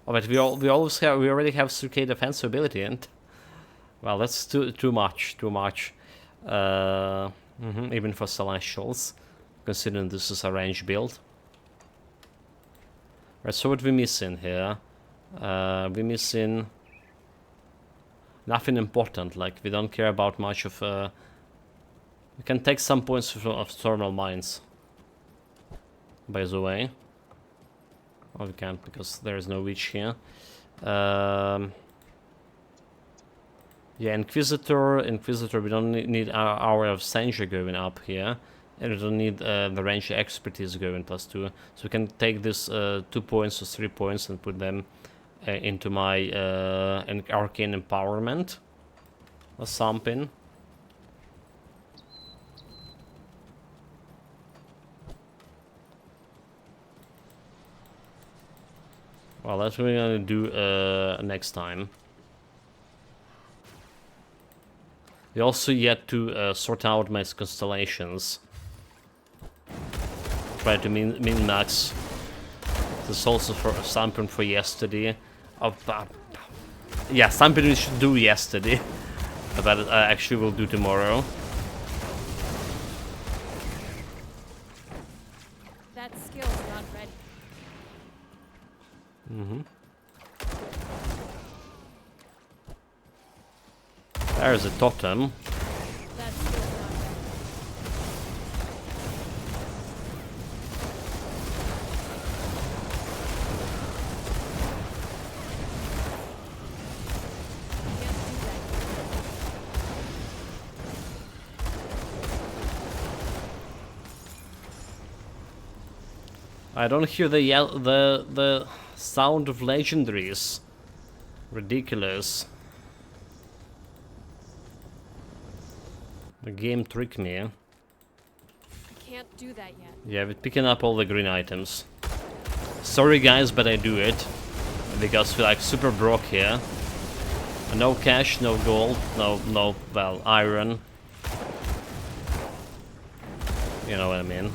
Oh, but we already have 3k defense ability, and well, that's too much. Even for Celestials, considering this is a range build. Right, so what we missing here? We missing nothing important. Like, we don't care about much of. We can take some points of thermal mines. By the way. Oh, we can't because there is no witch here. Yeah, Inquisitor, we don't need our Hour of Sanjay going up here. And we don't need the range expertise going +2. So we can take this 2 points or 3 points and put them into my arcane empowerment. Or something. Well, that's what we're gonna do next time. We also yet to sort out my constellations. Try to min-max. This is also for something for yesterday. Yeah, something we should do yesterday. But I actually will do tomorrow. That skill's not ready. There's a totem. That skill's not ready. Can't do that. I don't hear the sound of legendaries. Ridiculous. The game tricked me. I can't do that yet. Yeah, we're picking up all the green items. Sorry guys, but I do it. Because we're like super broke here. No cash, no gold, no, well, iron. You know what I mean.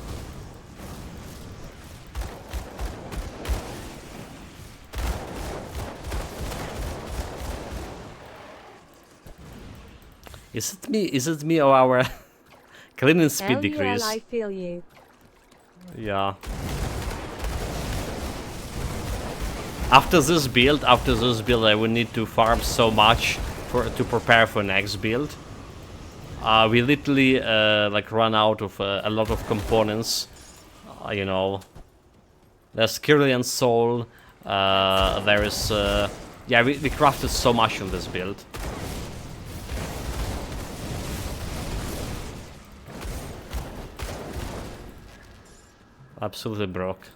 Is it me or our cleaning speed decrease? I feel you. Yeah. After this build, I will need to farm so much to prepare for next build. We literally like run out of a lot of components. You know, there's Kirlian Soul. There is yeah, we crafted so much in this build. Absolutely broke.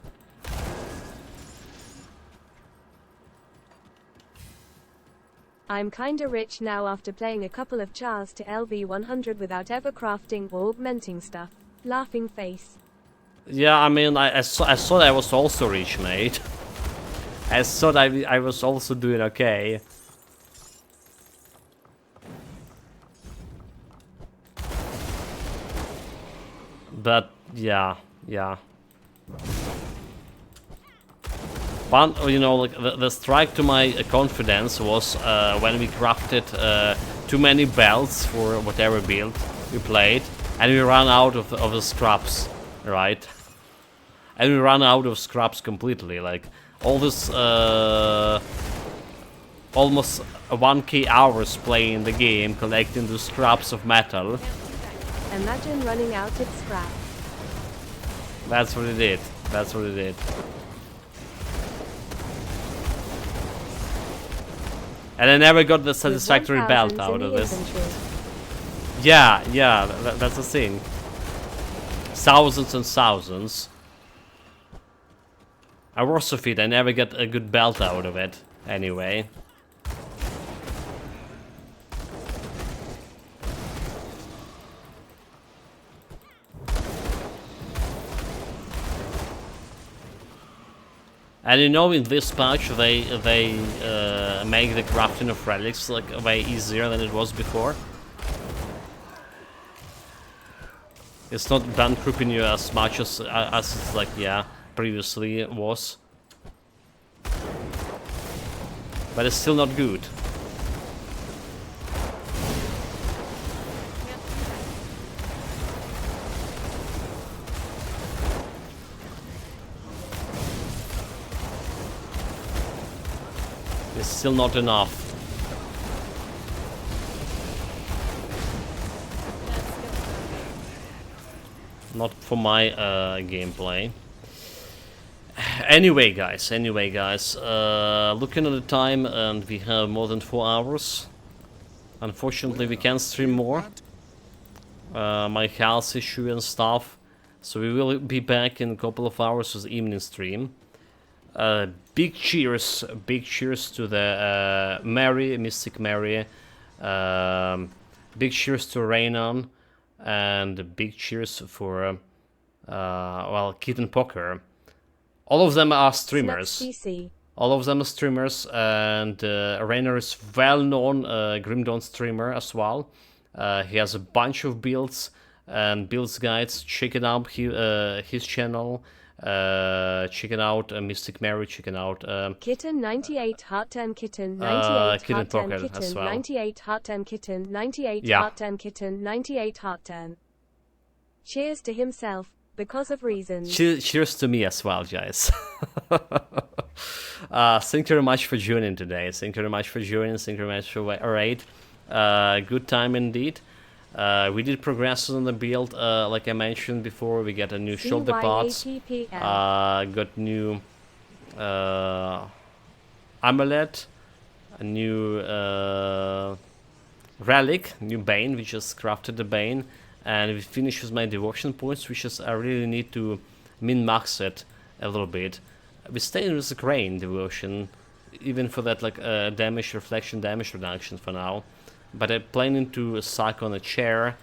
I'm kinda rich now after playing a couple of chars to LV100 without ever crafting or augmenting stuff. Laughing face. Yeah, I mean, I thought I was also rich, mate. I thought I was also doing okay. But yeah. One, you know, like the strike to my confidence was when we crafted too many belts for whatever build we played, and we ran out of the scraps, right? And we ran out of scraps completely. Like all this, almost 1k hours playing the game, collecting the scraps of metal. Imagine running out of scrap. That's what it did. That's what it did. And I never got the satisfactory belt out of this. Yeah, that's the thing. Thousands and thousands. I was of it, I never got a good belt out of it. Anyway. And you know, in this patch they make the crafting of relics like way easier than it was before. It's not done creeping you as much as it's like, yeah, previously it was. But it's still not good. It's still not enough. Not for my gameplay. Anyway, guys. Looking at the time, and we have more than 4 hours. Unfortunately, we can't stream more. My health issue and stuff. So we will be back in a couple of hours with the evening stream. Big cheers to the Mary, Mystic Mary. Big cheers to Raynon. And big cheers for, well, Kitten Poker. All of them are streamers. All of them are streamers, and Rainer is well-known Grim Dawn streamer as well. He has a bunch of builds and builds guides. Check it out, his channel. Check it out, Mystic Mary. Check it out. Kitten 98 Heart 10 Kitten 98 Kitten Heart 10 Poker Kitten as well. 98 Heart 10 Kitten 98 Yeah. Heart 10 Kitten 98 Heart 10. Cheers to himself, because of reasons. Cheers to me as well, guys. Thank you very much for joining today. Thank you very much for joining. Thank you very much for raid. Good time indeed. We did progress on the build, like I mentioned before. We got a new shoulder parts. Got new amulet, a new relic, new bane. We just crafted the bane, and we finished with my devotion points, which is I really need to min-max it a little bit. We stayed with the grain devotion, even for that like damage reflection, damage reduction for now. But I'm planning to suck on a chair,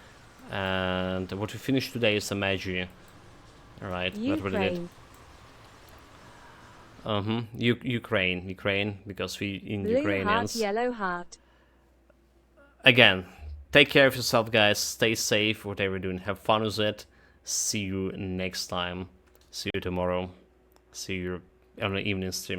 and what we finished today is a magi. Alright, that's what it did. Ukraine, because we in Blue Ukrainians. heart, yellow heart. Again, take care of yourself, guys. Stay safe, whatever you're doing. Have fun with it. See you next time. See you tomorrow. See you on the evening stream as